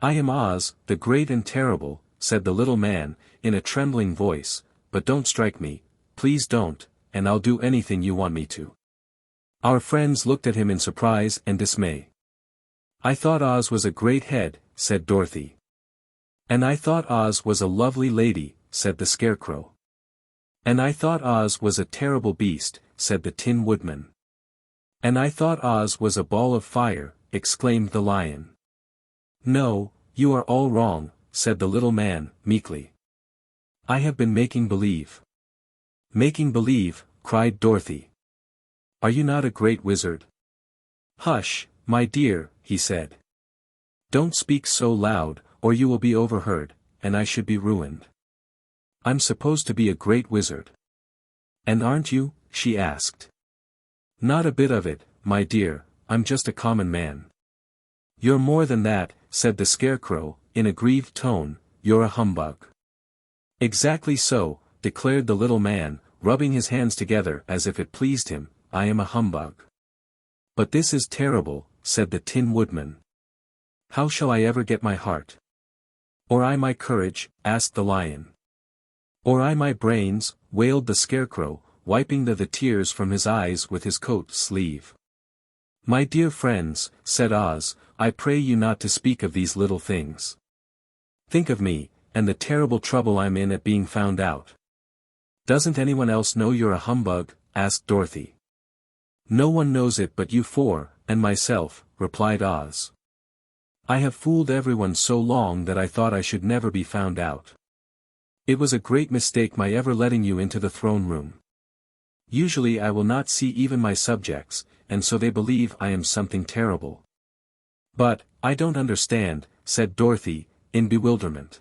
"I am Oz, the great and terrible," said the little man, in a trembling voice, "but don't strike me, please don't, and I'll do anything you want me to." Our friends looked at him in surprise and dismay. "I thought Oz was a great head," said Dorothy. "And I thought Oz was a lovely lady," said the Scarecrow. "And I thought Oz was a terrible beast," said the Tin Woodman. "And I thought Oz was a ball of fire," exclaimed the lion. "No, you are all wrong," said the little man, meekly. "I have been making believe." "Making believe," cried Dorothy. "Are you not a great wizard?" "Hush, my dear," he said. "Don't speak so loud, or you will be overheard, and I should be ruined. I'm supposed to be a great wizard." "And aren't you?" she asked. "Not a bit of it, my dear, I'm just a common man." "You're more than that," said the Scarecrow, in a grieved tone, "you're a humbug." "Exactly so," declared the little man, rubbing his hands together as if it pleased him, "I am a humbug." "But this is terrible," said the Tin Woodman. "How shall I ever get my heart?" "Or I my courage?" asked the lion. "Or I my brains?" wailed the Scarecrow, wiping the tears from his eyes with his coat sleeve. "My dear friends," said Oz, "I pray you not to speak of these little things. Think of me, and the terrible trouble I'm in at being found out." "Doesn't anyone else know you're a humbug?" asked Dorothy. "No one knows it but you four, and myself," replied Oz. "I have fooled everyone so long that I thought I should never be found out. It was a great mistake my ever letting you into the throne room. Usually I will not see even my subjects, and so they believe I am something terrible." "But, I don't understand," said Dorothy, in bewilderment.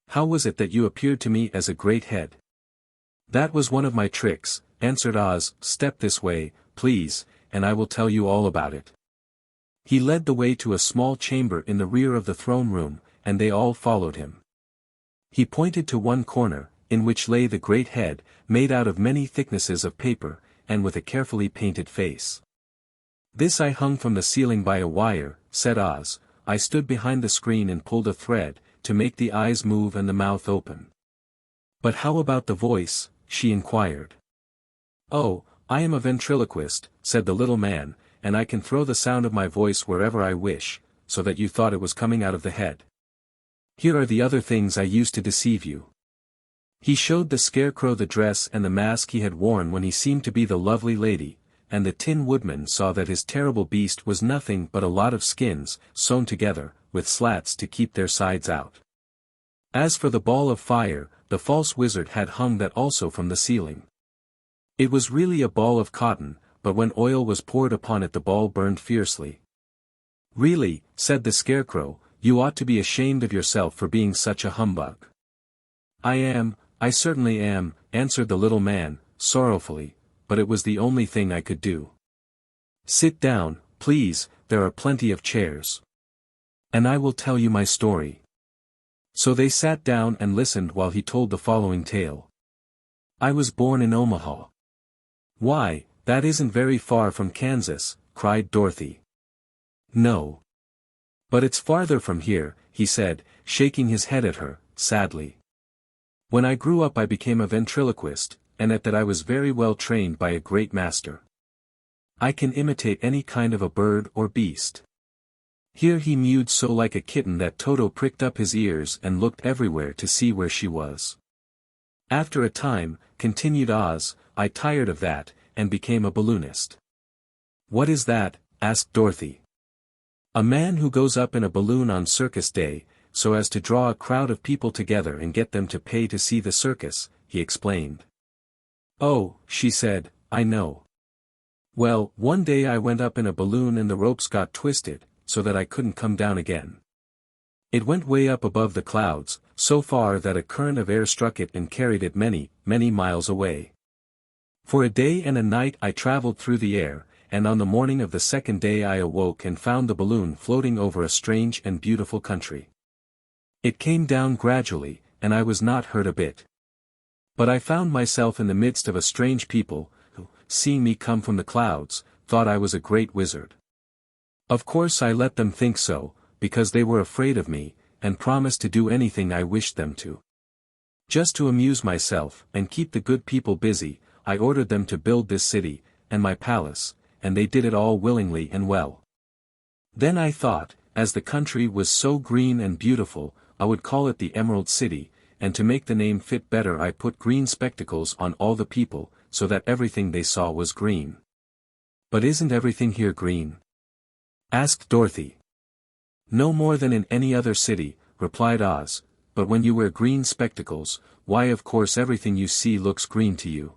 "How was it that you appeared to me as a great head?" "That was one of my tricks," answered Oz. "Step this way, please, and I will tell you all about it." He led the way to a small chamber in the rear of the throne room, and they all followed him. He pointed to one corner, in which lay the great head, made out of many thicknesses of paper, and with a carefully painted face. "This I hung from the ceiling by a wire," said Oz. "I stood behind the screen and pulled a thread, to make the eyes move and the mouth open." "But how about the voice?" she inquired. "Oh, I am a ventriloquist," said the little man, "and I can throw the sound of my voice wherever I wish, so that you thought it was coming out of the head. Here are the other things I used to deceive you." He showed the Scarecrow the dress and the mask he had worn when he seemed to be the lovely lady, and the Tin Woodman saw that his terrible beast was nothing but a lot of skins, sewn together, with slats to keep their sides out. As for the ball of fire, the false wizard had hung that also from the ceiling. It was really a ball of cotton, but when oil was poured upon it the ball burned fiercely. "Really," said the Scarecrow, "you ought to be ashamed of yourself for being such a humbug." I certainly am," answered the little man, sorrowfully, "but it was the only thing I could do." "Sit down, please, there are plenty of chairs. And I will tell you my story." So they sat down and listened while he told the following tale. "I was born in Omaha." "Why, that isn't very far from Kansas," cried Dorothy. "No. But it's farther from here," he said, shaking his head at her, sadly. "When I grew up I became a ventriloquist, and at that I was very well trained by a great master. I can imitate any kind of a bird or beast." Here he mewed so like a kitten that Toto pricked up his ears and looked everywhere to see where she was. "After a time," continued Oz, "I tired of that, and became a balloonist." "What is that?" asked Dorothy. "A man who goes up in a balloon on circus day, so as to draw a crowd of people together and get them to pay to see the circus," he explained. "Oh," she said, "I know. Well, one day I went up in a balloon and the ropes got twisted, so that I couldn't come down again. It went way up above the clouds, so far that a current of air struck it and carried it many, many miles away. For a day and a night I traveled through the air, and on the morning of the second day I awoke and found the balloon floating over a strange and beautiful country. It came down gradually, and I was not hurt a bit. But I found myself in the midst of a strange people, who, seeing me come from the clouds, thought I was a great wizard. Of course I let them think so, because they were afraid of me, and promised to do anything I wished them to. Just to amuse myself, and keep the good people busy, I ordered them to build this city, and my palace, and they did it all willingly and well. Then I thought, as the country was so green and beautiful, I would call it the Emerald City, and to make the name fit better I put green spectacles on all the people, so that everything they saw was green." "But isn't everything here green?" asked Dorothy. "No more than in any other city," replied Oz, "but when you wear green spectacles, why of course everything you see looks green to you.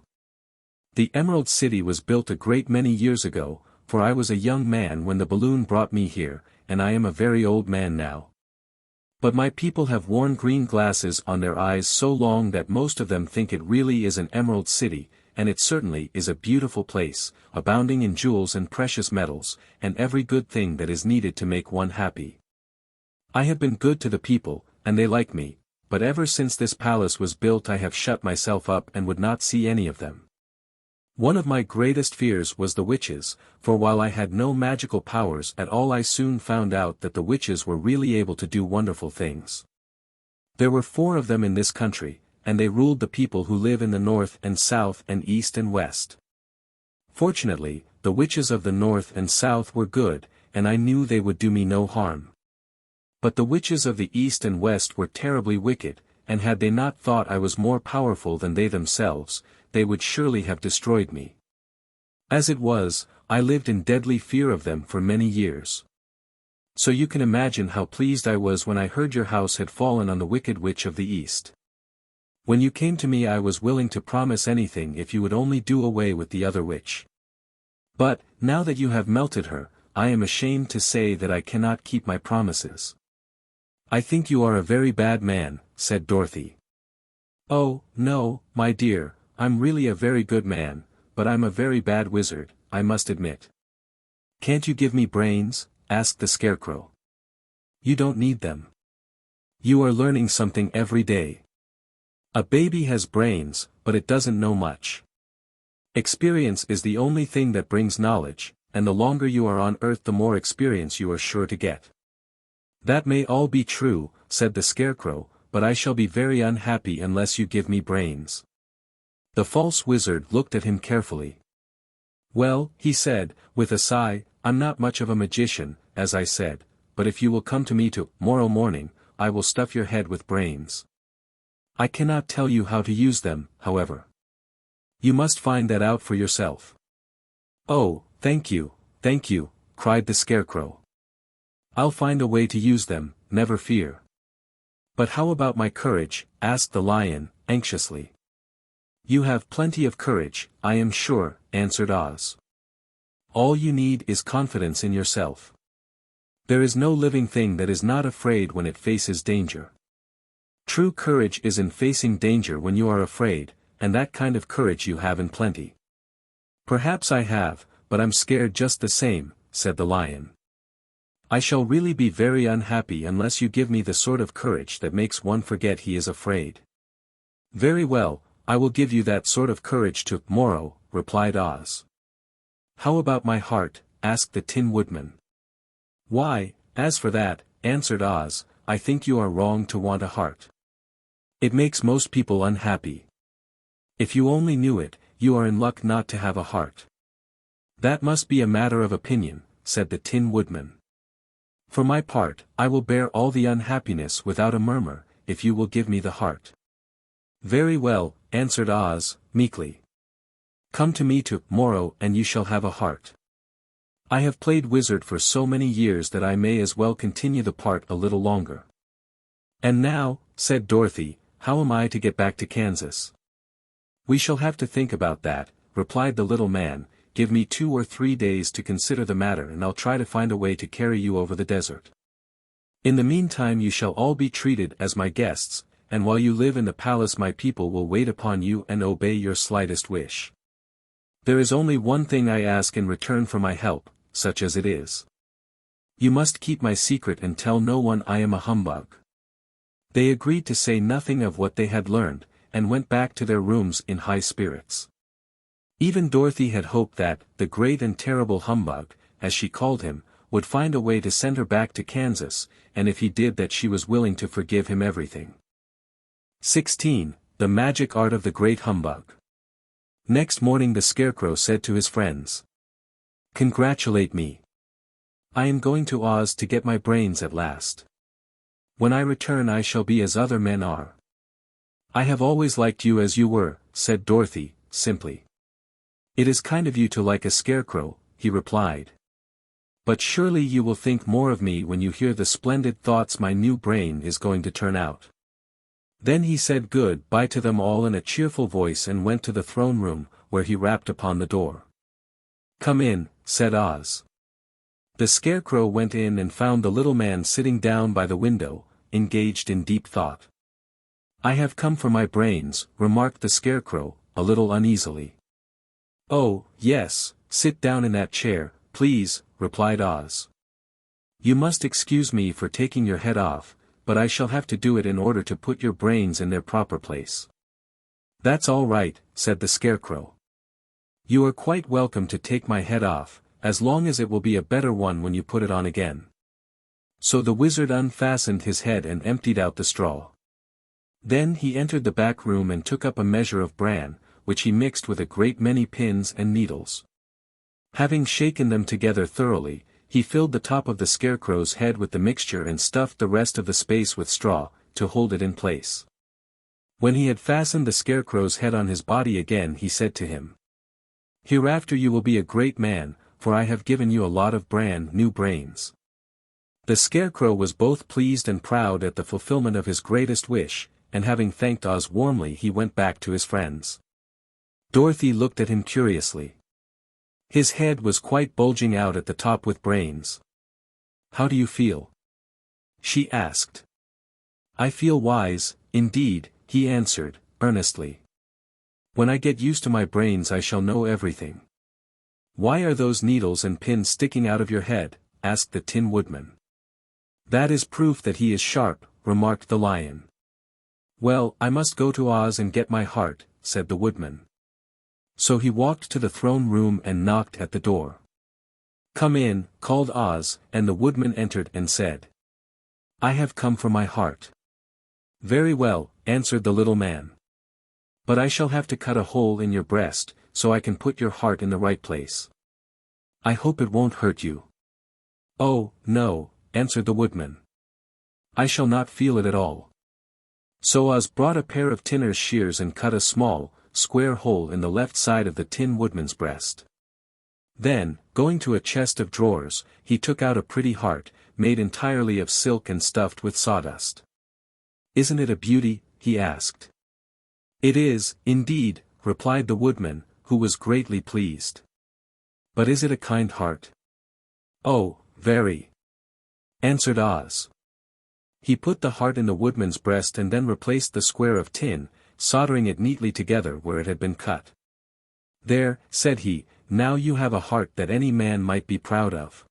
The Emerald City was built a great many years ago, for I was a young man when the balloon brought me here, and I am a very old man now. But my people have worn green glasses on their eyes so long that most of them think it really is an Emerald City, and it certainly is a beautiful place, abounding in jewels and precious metals, and every good thing that is needed to make one happy. I have been good to the people, and they like me, but ever since this palace was built I have shut myself up and would not see any of them. One of my greatest fears was the witches, for while I had no magical powers at all I soon found out that the witches were really able to do wonderful things. There were 4 of them in this country, and they ruled the people who live in the north and south and east and west. Fortunately, the witches of the north and south were good, and I knew they would do me no harm. But the witches of the east and west were terribly wicked, and had they not thought I was more powerful than they themselves, they would surely have destroyed me. As it was, I lived in deadly fear of them for many years. So you can imagine how pleased I was when I heard your house had fallen on the wicked witch of the east. When you came to me I was willing to promise anything if you would only do away with the other witch. But, now that you have melted her, I am ashamed to say that I cannot keep my promises." "I think you are a very bad man," said Dorothy. "Oh, no, my dear, I'm really a very good man, but I'm a very bad wizard, I must admit." "Can't you give me brains?" asked the Scarecrow. "You don't need them. You are learning something every day." A baby has brains, but it doesn't know much. Experience is the only thing that brings knowledge, and the longer you are on Earth the more experience you are sure to get. That may all be true, said the Scarecrow, but I shall be very unhappy unless you give me brains. The false wizard looked at him carefully. Well, he said, with a sigh, I'm not much of a magician, as I said, but if you will come to me tomorrow morning, I will stuff your head with brains. I cannot tell you how to use them, however. You must find that out for yourself. Oh, thank you, cried the Scarecrow. I'll find a way to use them, never fear. But how about my courage? Asked the Lion, anxiously. You have plenty of courage, I am sure, answered Oz. All you need is confidence in yourself. There is no living thing that is not afraid when it faces danger. True courage is in facing danger when you are afraid, and that kind of courage you have in plenty. Perhaps I have, but I'm scared just the same, said the Lion. I shall really be very unhappy unless you give me the sort of courage that makes one forget he is afraid. Very well, I will give you that sort of courage tomorrow, replied Oz. How about my heart? Asked the Tin Woodman. Why, as for that, answered Oz, I think you are wrong to want a heart. It makes most people unhappy. If you only knew it, you are in luck not to have a heart. That must be a matter of opinion, said the Tin Woodman. For my part, I will bear all the unhappiness without a murmur, if you will give me the heart. Very well, answered Oz, meekly. Come to me tomorrow and you shall have a heart. I have played wizard for so many years that I may as well continue the part a little longer. And now, said Dorothy, how am I to get back to Kansas? We shall have to think about that, replied the little man. Give me 2 or 3 days to consider the matter and I'll try to find a way to carry you over the desert. In the meantime you shall all be treated as my guests, and while you live in the palace my people will wait upon you and obey your slightest wish. There is only one thing I ask in return for my help, such as it is. You must keep my secret and tell no one I am a humbug. They agreed to say nothing of what they had learned, and went back to their rooms in high spirits. Even Dorothy had hoped that, the great and terrible humbug, as she called him, would find a way to send her back to Kansas, and if he did that she was willing to forgive him everything. 16. The Magic Art of the Great Humbug. Next morning the Scarecrow said to his friends. Congratulate me. I am going to Oz to get my brains at last. When I return I shall be as other men are. I have always liked you as you were, said Dorothy, simply. It is kind of you to like a scarecrow, he replied. But surely you will think more of me when you hear the splendid thoughts my new brain is going to turn out. Then he said good-bye to them all in a cheerful voice and went to the throne room, where he rapped upon the door. Come in, said Oz. The Scarecrow went in and found the little man sitting down by the window, engaged in deep thought. I have come for my brains, remarked the Scarecrow, a little uneasily. Oh, yes, sit down in that chair, please, replied Oz. You must excuse me for taking your head off, but I shall have to do it in order to put your brains in their proper place. That's all right, said the Scarecrow. You are quite welcome to take my head off, as long as it will be a better one when you put it on again. So the wizard unfastened his head and emptied out the straw. Then he entered the back room and took up a measure of bran, which he mixed with a great many pins and needles. Having shaken them together thoroughly, he filled the top of the Scarecrow's head with the mixture and stuffed the rest of the space with straw, to hold it in place. When he had fastened the Scarecrow's head on his body again he said to him, Hereafter you will be a great man, for I have given you a lot of brand new brains. The Scarecrow was both pleased and proud at the fulfillment of his greatest wish, and having thanked Oz warmly he went back to his friends. Dorothy looked at him curiously. His head was quite bulging out at the top with brains. How do you feel? She asked. I feel wise, indeed, he answered, earnestly. When I get used to my brains I shall know everything. Why are those needles and pins sticking out of your head? Asked the Tin Woodman. That is proof that he is sharp, remarked the Lion. "Well, I must go to Oz and get my heart," said the Woodman. So he walked to the throne room and knocked at the door. "Come in," called Oz, and the Woodman entered and said, "I have come for my heart." "Very well," answered the little man. "But I shall have to cut a hole in your breast, so I can put your heart in the right place. I hope it won't hurt you." "Oh, no," answered the Woodman. "I shall not feel it at all." So Oz brought a pair of tinner's shears and cut a small, square hole in the left side of the Tin Woodman's breast. Then, going to a chest of drawers, he took out a pretty heart, made entirely of silk and stuffed with sawdust. "Isn't it a beauty?" he asked. "It is, indeed," replied the Woodman, who was greatly pleased. "But is it a kind heart?" "Oh, very," answered Oz. He put the heart in the Woodman's breast and then replaced the square of tin, soldering it neatly together where it had been cut. "There," said he, "now you have a heart that any man might be proud of.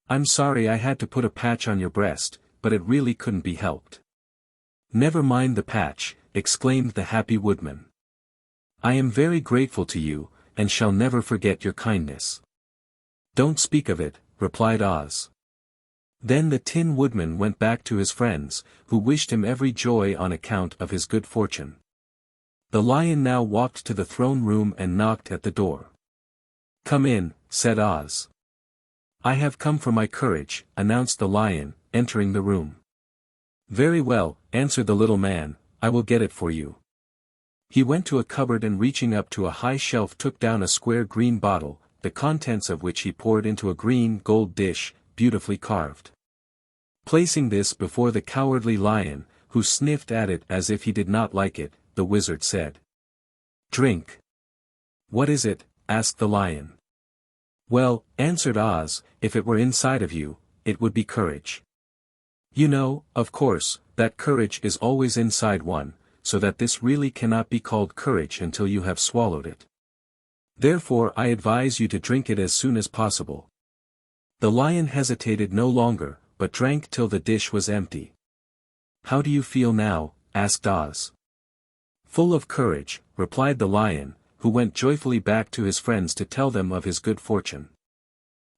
I'm sorry I had to put a patch on your breast, but it really couldn't be helped." "Never mind the patch," exclaimed the happy Woodman. "I am very grateful to you, and shall never forget your kindness." "Don't speak of it," replied Oz. Then the Tin Woodman went back to his friends, who wished him every joy on account of his good fortune. The Lion now walked to the throne room and knocked at the door. "Come in," said Oz. "I have come for my courage," announced the Lion, entering the room. "Very well," answered the little man, "I will get it for you." He went to a cupboard and reaching up to a high shelf took down a square green bottle, the contents of which he poured into a green gold dish, beautifully carved. Placing this before the cowardly Lion, who sniffed at it as if he did not like it, the wizard said, "Drink." "What is it?" asked the Lion. "Well," answered Oz, "if it were inside of you, it would be courage. You know, of course, that courage is always inside one, so that this really cannot be called courage until you have swallowed it. Therefore I advise you to drink it as soon as possible." The Lion hesitated no longer, but drank till the dish was empty. "How do you feel now?" asked Oz. "Full of courage," replied the Lion, who went joyfully back to his friends to tell them of his good fortune.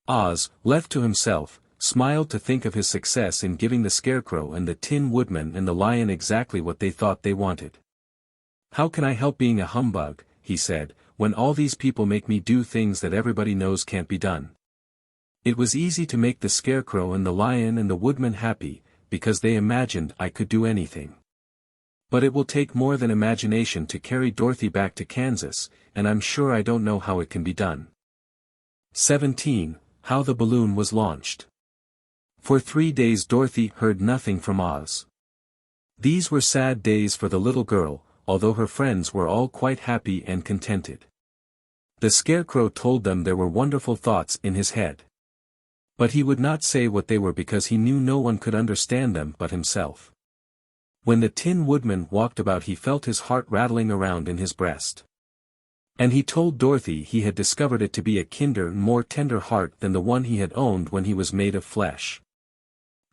Oz, left to himself, smiled to think of his success in giving the Scarecrow and the Tin Woodman and the Lion exactly what they thought they wanted. "How can I help being a humbug," he said, "when all these people make me do things that everybody knows can't be done?" It was easy to make the Scarecrow and the Lion and the Woodman happy, because they imagined I could do anything. But it will take more than imagination to carry Dorothy back to Kansas, and I'm sure I don't know how it can be done. 17. How the balloon was launched. For 3 days Dorothy heard nothing from Oz. These were sad days for the little girl, although her friends were all quite happy and contented. The Scarecrow told them there were wonderful thoughts in his head. But he would not say what they were because he knew no one could understand them but himself. When the Tin Woodman walked about he felt his heart rattling around in his breast. And he told Dorothy he had discovered it to be a kinder and more tender heart than the one he had owned when he was made of flesh.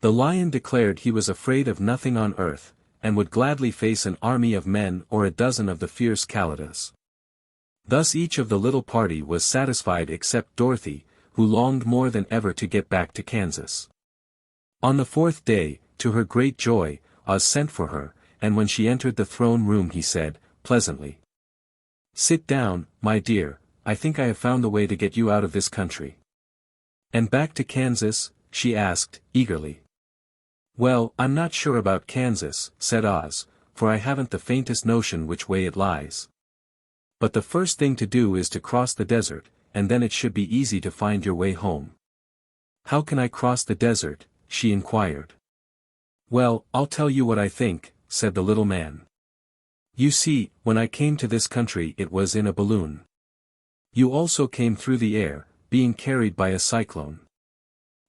The Lion declared he was afraid of nothing on earth, and would gladly face an army of men or a dozen of the fierce Kalidas. Thus each of the little party was satisfied except Dorothy, who longed more than ever to get back to Kansas. On the 4th day, to her great joy, Oz sent for her, and when she entered the throne room he said, pleasantly, "Sit down, my dear, I think I have found the way to get you out of this country." "And back to Kansas?" she asked, eagerly. "Well, I'm not sure about Kansas," said Oz, "for I haven't the faintest notion which way it lies. But the first thing to do is to cross the desert, and then it should be easy to find your way home." "How can I cross the desert?" she inquired. "Well, I'll tell you what I think," said the little man. "You see, when I came to this country it was in a balloon. You also came through the air, being carried by a cyclone.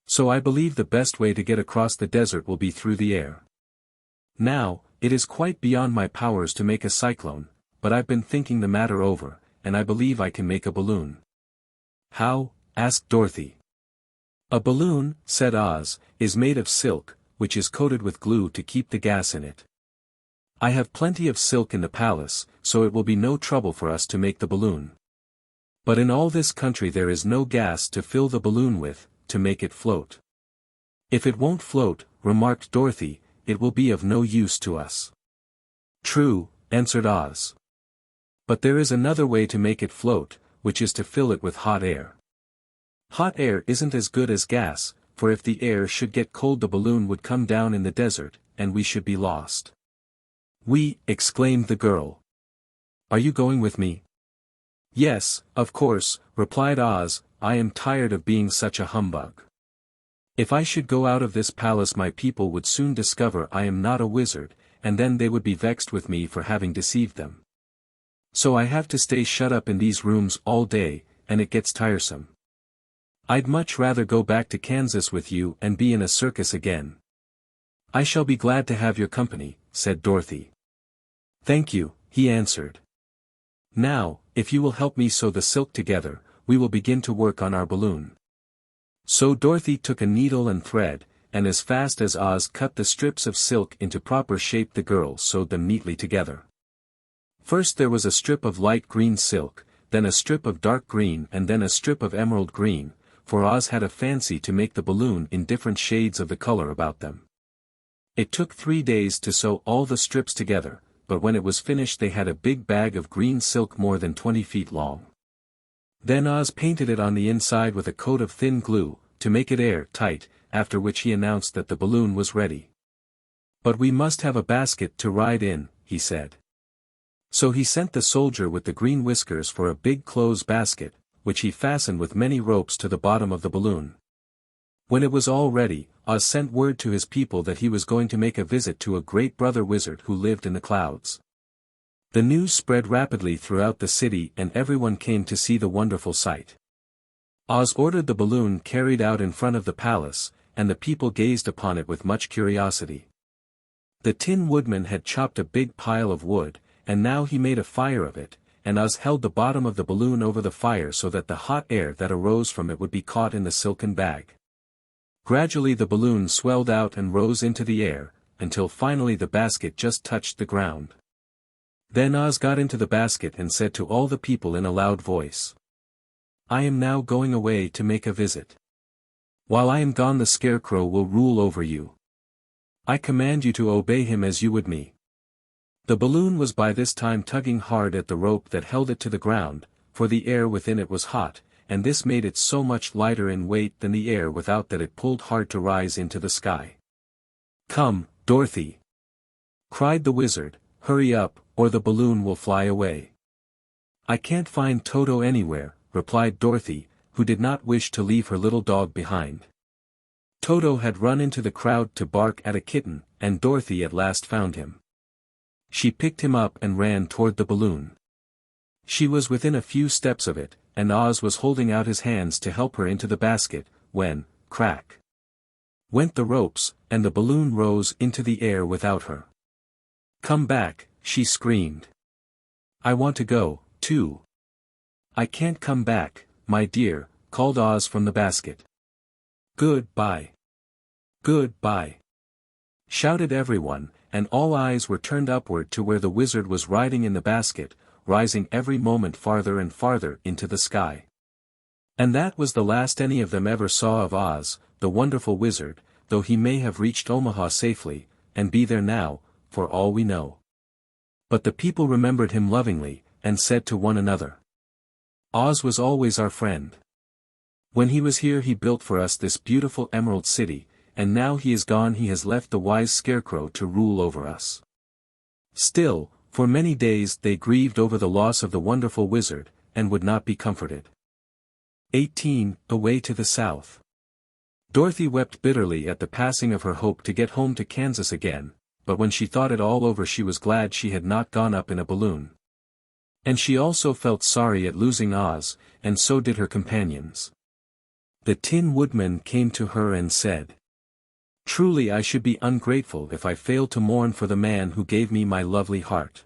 So I believe the best way to get across the desert will be through the air. Now, it is quite beyond my powers to make a cyclone, but I've been thinking the matter over, and I believe I can make a balloon." "How?" asked Dorothy. "A balloon," said Oz, "is made of silk, which is coated with glue to keep the gas in it. I have plenty of silk in the palace, so it will be no trouble for us to make the balloon. But in all this country there is no gas to fill the balloon with, to make it float. If it won't float, remarked Dorothy, it will be of no use to us. True, answered Oz. But there is another way to make it float, which is to fill it with hot air. Hot air isn't as good as gas, for if the air should get cold the balloon would come down in the desert, and we should be lost. We, exclaimed the girl. Are you going with me? Yes, of course, replied Oz, I am tired of being such a humbug. If I should go out of this palace my people would soon discover I am not a wizard, and then they would be vexed with me for having deceived them. So I have to stay shut up in these rooms all day, and it gets tiresome. I'd much rather go back to Kansas with you and be in a circus again. I shall be glad to have your company, said Dorothy. Thank you, he answered. Now, if you will help me sew the silk together, we will begin to work on our balloon. So Dorothy took a needle and thread, and as fast as Oz cut the strips of silk into proper shape the girl sewed them neatly together. First there was a strip of light green silk, then a strip of dark green and then a strip of emerald green, for Oz had a fancy to make the balloon in different shades of the color about them. It took 3 days to sew all the strips together, but when it was finished they had a big bag of green silk more than 20 feet long. Then Oz painted it on the inside with a coat of thin glue, to make it air-tight, after which he announced that the balloon was ready. But we must have a basket to ride in, he said. So he sent the soldier with the green whiskers for a big clothes basket, which he fastened with many ropes to the bottom of the balloon. When it was all ready, Oz sent word to his people that he was going to make a visit to a great brother wizard who lived in the clouds. The news spread rapidly throughout the city and everyone came to see the wonderful sight. Oz ordered the balloon carried out in front of the palace, and the people gazed upon it with much curiosity. The Tin Woodman had chopped a big pile of wood, and now he made a fire of it, and Oz held the bottom of the balloon over the fire so that the hot air that arose from it would be caught in the silken bag. Gradually the balloon swelled out and rose into the air, until finally the basket just touched the ground. Then Oz got into the basket and said to all the people in a loud voice, I am now going away to make a visit. While I am gone the Scarecrow will rule over you. I command you to obey him as you would me. The balloon was by this time tugging hard at the rope that held it to the ground, for the air within it was hot, and this made it so much lighter in weight than the air without that it pulled hard to rise into the sky. Come, Dorothy! Cried the wizard, hurry up, or the balloon will fly away. I can't find Toto anywhere, replied Dorothy, who did not wish to leave her little dog behind. Toto had run into the crowd to bark at a kitten, and Dorothy at last found him. She picked him up and ran toward the balloon. She was within a few steps of it, and Oz was holding out his hands to help her into the basket, when, crack! Went the ropes, and the balloon rose into the air without her. Come back, she screamed. I want to go, too. I can't come back, my dear, called Oz from the basket. Good-bye. Good-bye. Shouted everyone, and all eyes were turned upward to where the wizard was riding in the basket, rising every moment farther and farther into the sky. And that was the last any of them ever saw of Oz, the wonderful wizard, though he may have reached Omaha safely, and be there now, for all we know. But the people remembered him lovingly, and said to one another, Oz was always our friend. When he was here he built for us this beautiful Emerald City, and now he is gone he has left the wise Scarecrow to rule over us. Still, for many days they grieved over the loss of the wonderful wizard, and would not be comforted. 18. Away to the South. Dorothy wept bitterly at the passing of her hope to get home to Kansas again, but when she thought it all over she was glad she had not gone up in a balloon. And she also felt sorry at losing Oz, and so did her companions. The Tin Woodman came to her and said, Truly I should be ungrateful if I failed to mourn for the man who gave me my lovely heart.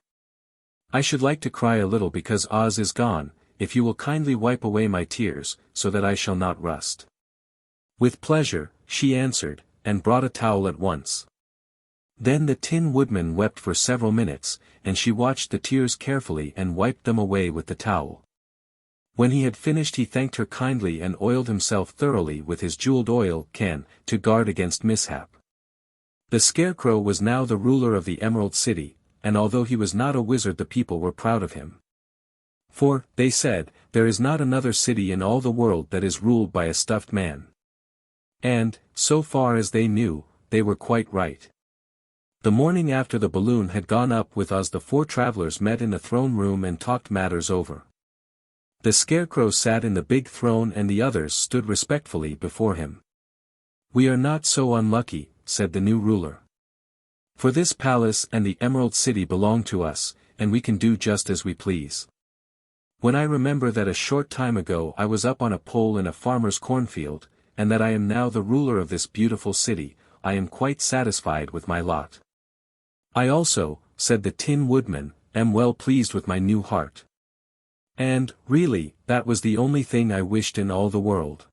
I should like to cry a little because Oz is gone, if you will kindly wipe away my tears, so that I shall not rust. With pleasure, she answered, and brought a towel at once. Then the Tin Woodman wept for several minutes, and she watched the tears carefully and wiped them away with the towel. When he had finished he thanked her kindly and oiled himself thoroughly with his jeweled oil can, to guard against mishap. The Scarecrow was now the ruler of the Emerald City, and although he was not a wizard the people were proud of him. For, they said, there is not another city in all the world that is ruled by a stuffed man. And, so far as they knew, they were quite right. The morning after the balloon had gone up with Oz the four travelers met in the throne room and talked matters over. The Scarecrow sat in the big throne and the others stood respectfully before him. "We are not so unlucky," said the new ruler. "For this palace and the Emerald City belong to us, and we can do just as we please. When I remember that a short time ago I was up on a pole in a farmer's cornfield, and that I am now the ruler of this beautiful city, I am quite satisfied with my lot. I also," said the Tin Woodman, "am well pleased with my new heart. And, really, that was the only thing I wished in all the world.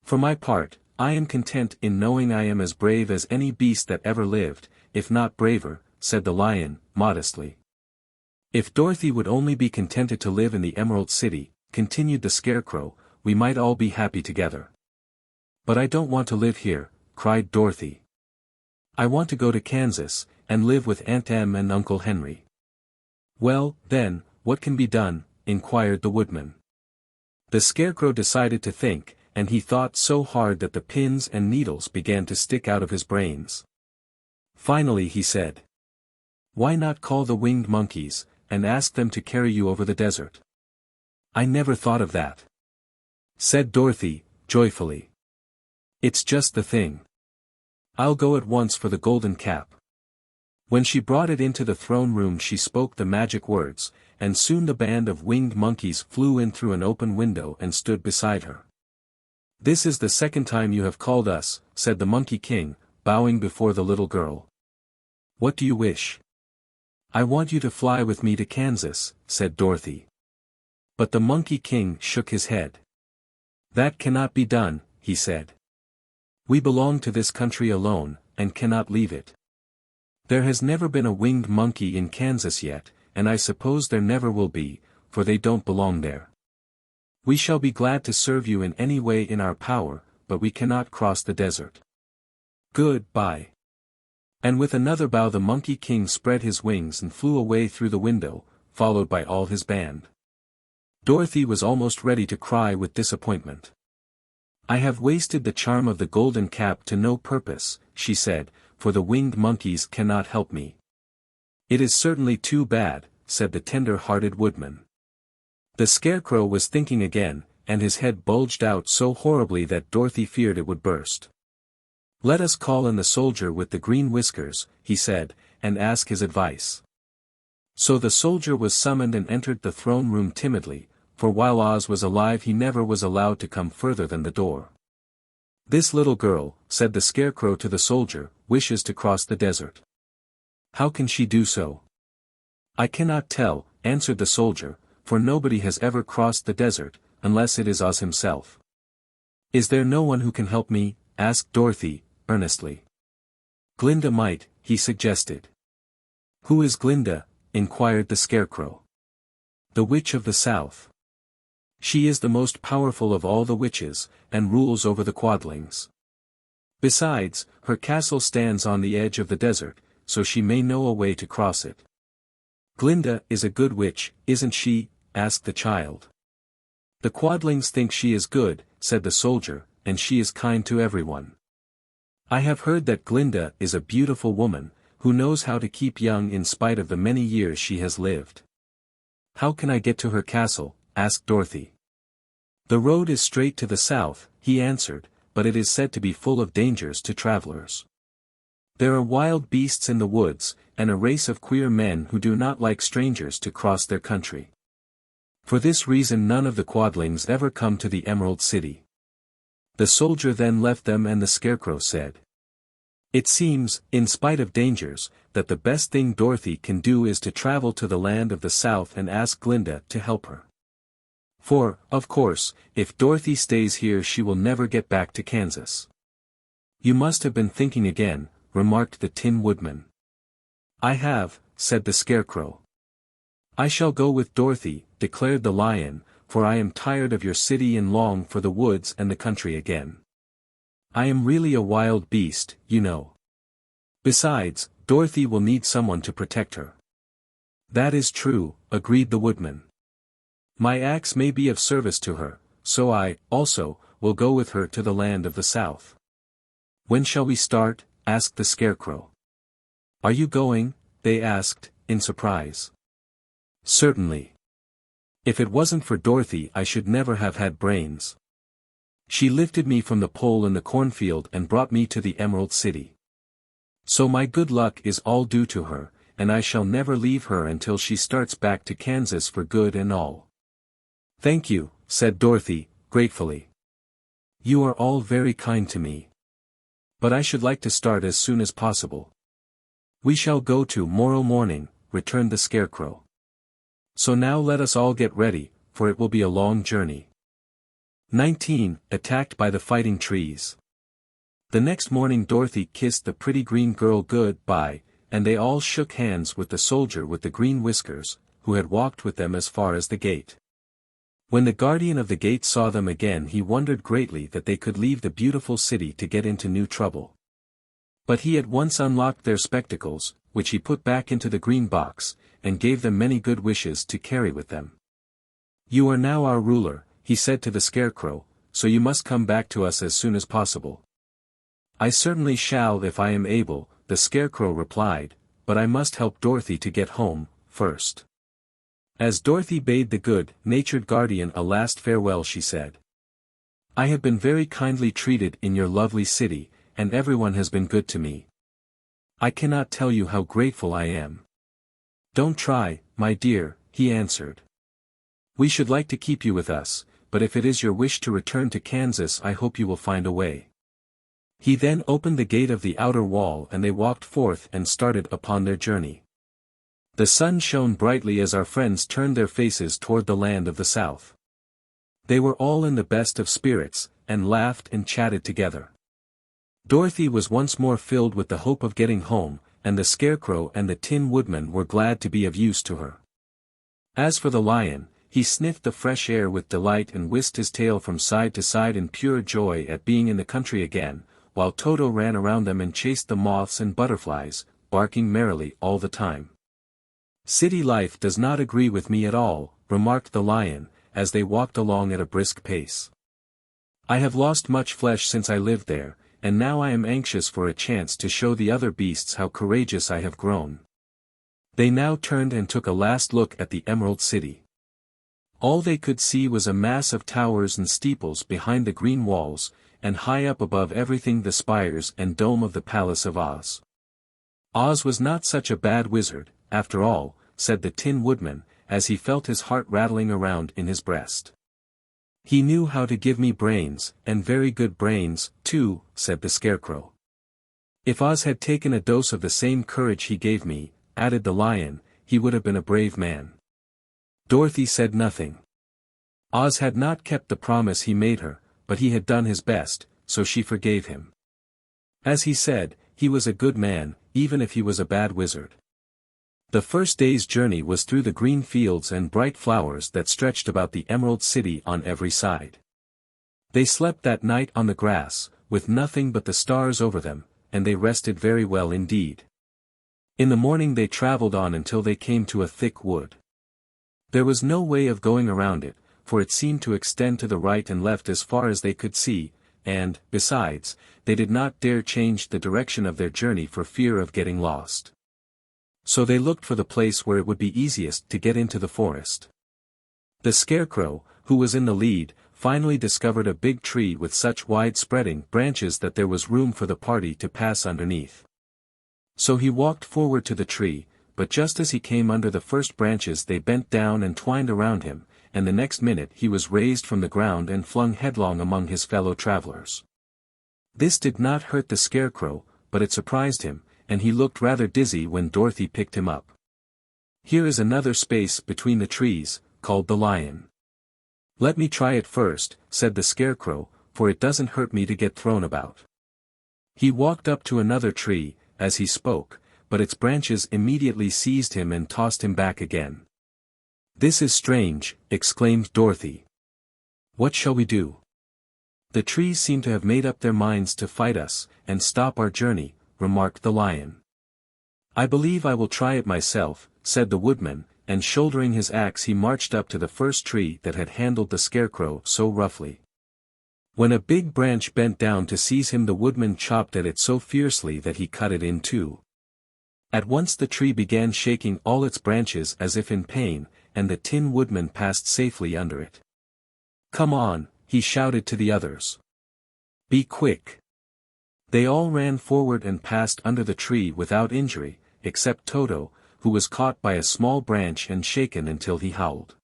For my part, I am content in knowing I am as brave as any beast that ever lived, if not braver," said the Lion, modestly. "If Dorothy would only be contented to live in the Emerald City," continued the Scarecrow, "we might all be happy together. But I don't want to live here," cried Dorothy. "I want to go to Kansas, and live with Aunt Em and Uncle Henry." "Well, then, what can be done?" inquired the Woodman. The Scarecrow decided to think, and he thought so hard that the pins and needles began to stick out of his brains. Finally he said, "Why not call the winged monkeys, and ask them to carry you over the desert?" "I never thought of that," said Dorothy, joyfully. "It's just the thing. I'll go at once for the golden cap." When she brought it into the throne room she spoke the magic words, and soon the band of winged monkeys flew in through an open window and stood beside her. "This is the second time you have called us," said the Monkey King, bowing before the little girl. "What do you wish?" "I want you to fly with me to Kansas," said Dorothy. But the Monkey King shook his head. "That cannot be done," he said. "We belong to this country alone, and cannot leave it. There has never been a winged monkey in Kansas yet, and I suppose there never will be, for they don't belong there. We shall be glad to serve you in any way in our power, but we cannot cross the desert. Good-bye." And with another bow the Monkey King spread his wings and flew away through the window, followed by all his band. Dorothy was almost ready to cry with disappointment. "I have wasted the charm of the golden cap to no purpose," she said, "for the winged monkeys cannot help me." "It is certainly too bad," said the tender-hearted Woodman. The Scarecrow was thinking again, and his head bulged out so horribly that Dorothy feared it would burst. "Let us call in the soldier with the green whiskers," he said, "and ask his advice." So the soldier was summoned and entered the throne room timidly, for while Oz was alive he never was allowed to come further than the door. "This little girl," said the Scarecrow to the soldier, "wishes to cross the desert. How can she do so?" "I cannot tell," answered the soldier, "for nobody has ever crossed the desert, unless it is Oz himself." "Is there no one who can help me?" asked Dorothy, earnestly. "Glinda might," he suggested. "Who is Glinda?" inquired the Scarecrow. "The Witch of the South. She is the most powerful of all the witches, and rules over the Quadlings. Besides, her castle stands on the edge of the desert, so she may know a way to cross it." "Glinda is a good witch, isn't she?" asked the child. "The Quadlings think she is good," said the soldier, "and she is kind to everyone. I have heard that Glinda is a beautiful woman, who knows how to keep young in spite of the many years she has lived." "How can I get to her castle?" asked Dorothy. "The road is straight to the south," he answered, "but it is said to be full of dangers to travelers. There are wild beasts in the woods, and a race of queer men who do not like strangers to cross their country. For this reason none of the Quadlings ever come to the Emerald City." The soldier then left them and the Scarecrow said, "It seems, in spite of dangers, that the best thing Dorothy can do is to travel to the land of the South and ask Glinda to help her. For, of course, if Dorothy stays here she will never get back to Kansas." "You must have been thinking again," remarked the Tin Woodman. I have, said the Scarecrow. I shall go with Dorothy, declared the Lion, for I am tired of your city and long for the woods and the country again. I am really a wild beast, you know. Besides, Dorothy will need someone to protect her. That is true, agreed the Woodman. My axe may be of service to her, so I, also, will go with her to the land of the south. When shall we start? Asked the Scarecrow. Are you going? They asked, in surprise. Certainly. If it wasn't for Dorothy I should never have had brains. She lifted me from the pole in the cornfield and brought me to the Emerald City. So my good luck is all due to her, and I shall never leave her until she starts back to Kansas for good and all. Thank you, said Dorothy, gratefully. You are all very kind to me. But I should like to start as soon as possible. We shall go to-morrow morning, returned the Scarecrow. So now let us all get ready, for it will be a long journey. 19. Attacked by the Fighting Trees. The next morning Dorothy kissed the pretty green girl good-bye, and they all shook hands with the soldier with the green whiskers, who had walked with them as far as the gate. When the guardian of the gate saw them again he wondered greatly that they could leave the beautiful city to get into new trouble. But he at once unlocked their spectacles, which he put back into the green box, and gave them many good wishes to carry with them. You are now our ruler, he said to the Scarecrow, so you must come back to us as soon as possible. I certainly shall if I am able, the Scarecrow replied, but I must help Dorothy to get home, first. As Dorothy bade the good-natured guardian a last farewell she said. I have been very kindly treated in your lovely city, and everyone has been good to me. I cannot tell you how grateful I am. Don't try, my dear, he answered. We should like to keep you with us, but if it is your wish to return to Kansas I hope you will find a way. He then opened the gate of the outer wall and they walked forth and started upon their journey. The sun shone brightly as our friends turned their faces toward the land of the south. They were all in the best of spirits, and laughed and chatted together. Dorothy was once more filled with the hope of getting home, and the Scarecrow and the Tin Woodman were glad to be of use to her. As for the Lion, he sniffed the fresh air with delight and whisked his tail from side to side in pure joy at being in the country again, while Toto ran around them and chased the moths and butterflies, barking merrily all the time. City life does not agree with me at all, remarked the Lion, as they walked along at a brisk pace. I have lost much flesh since I lived there, and now I am anxious for a chance to show the other beasts how courageous I have grown. They now turned and took a last look at the Emerald City. All they could see was a mass of towers and steeples behind the green walls, and high up above everything the spires and dome of the Palace of Oz. Oz was not such a bad wizard, after all, said the Tin Woodman, as he felt his heart rattling around in his breast. He knew how to give me brains, and very good brains, too, said the Scarecrow. If Oz had taken a dose of the same courage he gave me, added the Lion, he would have been a brave man. Dorothy said nothing. Oz had not kept the promise he made her, but he had done his best, so she forgave him. As he said, he was a good man, even if he was a bad wizard. The first day's journey was through the green fields and bright flowers that stretched about the Emerald City on every side. They slept that night on the grass, with nothing but the stars over them, and they rested very well indeed. In the morning they traveled on until they came to a thick wood. There was no way of going around it, for it seemed to extend to the right and left as far as they could see, and, besides, they did not dare change the direction of their journey for fear of getting lost. So they looked for the place where it would be easiest to get into the forest. The Scarecrow, who was in the lead, finally discovered a big tree with such wide-spreading branches that there was room for the party to pass underneath. So he walked forward to the tree, but just as he came under the first branches they bent down and twined around him, and the next minute he was raised from the ground and flung headlong among his fellow travelers. This did not hurt the Scarecrow, but it surprised him, and he looked rather dizzy when Dorothy picked him up. Here is another space between the trees, called the Lion. Let me try it first, said the Scarecrow, for it doesn't hurt me to get thrown about. He walked up to another tree, as he spoke, but its branches immediately seized him and tossed him back again. "This is strange," exclaimed Dorothy. "What shall we do? The trees seem to have made up their minds to fight us, and stop our journey," remarked the lion. "I believe I will try it myself," said the woodman, and shouldering his axe he marched up to the first tree that had handled the Scarecrow so roughly. When a big branch bent down to seize him, the woodman chopped at it so fiercely that he cut it in two. At once the tree began shaking all its branches as if in pain, and the Tin Woodman passed safely under it. "Come on," he shouted to the others. "Be quick." They all ran forward and passed under the tree without injury, except Toto, who was caught by a small branch and shaken until he howled.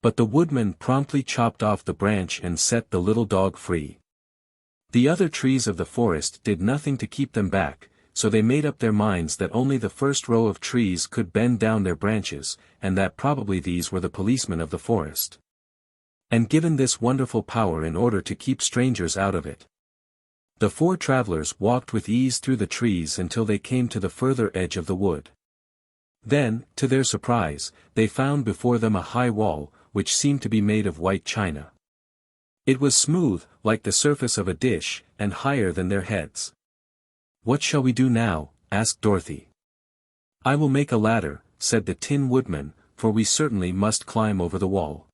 But the woodman promptly chopped off the branch and set the little dog free. The other trees of the forest did nothing to keep them back, so they made up their minds that only the first row of trees could bend down their branches, and that probably these were the policemen of the forest, and given this wonderful power in order to keep strangers out of it. The four travelers walked with ease through the trees until they came to the further edge of the wood. Then, to their surprise, they found before them a high wall, which seemed to be made of white china. It was smooth, like the surface of a dish, and higher than their heads. "What shall we do now?" asked Dorothy. "I will make a ladder," said the Tin Woodman, "for we certainly must climb over the wall."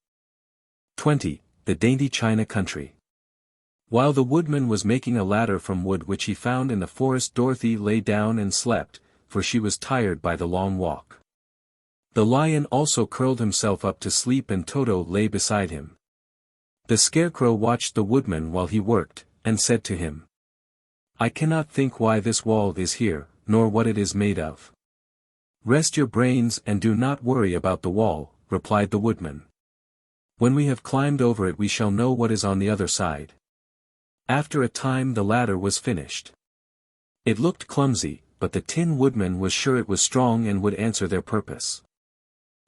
20. The Dainty China Country. While the woodman was making a ladder from wood which he found in the forest, Dorothy lay down and slept, for she was tired by the long walk. The lion also curled himself up to sleep and Toto lay beside him. The Scarecrow watched the woodman while he worked, and said to him, "I cannot think why this wall is here, nor what it is made of." "Rest your brains and do not worry about the wall," replied the woodman. "When we have climbed over it we shall know what is on the other side." After a time the ladder was finished. It looked clumsy, but the Tin Woodman was sure it was strong and would answer their purpose.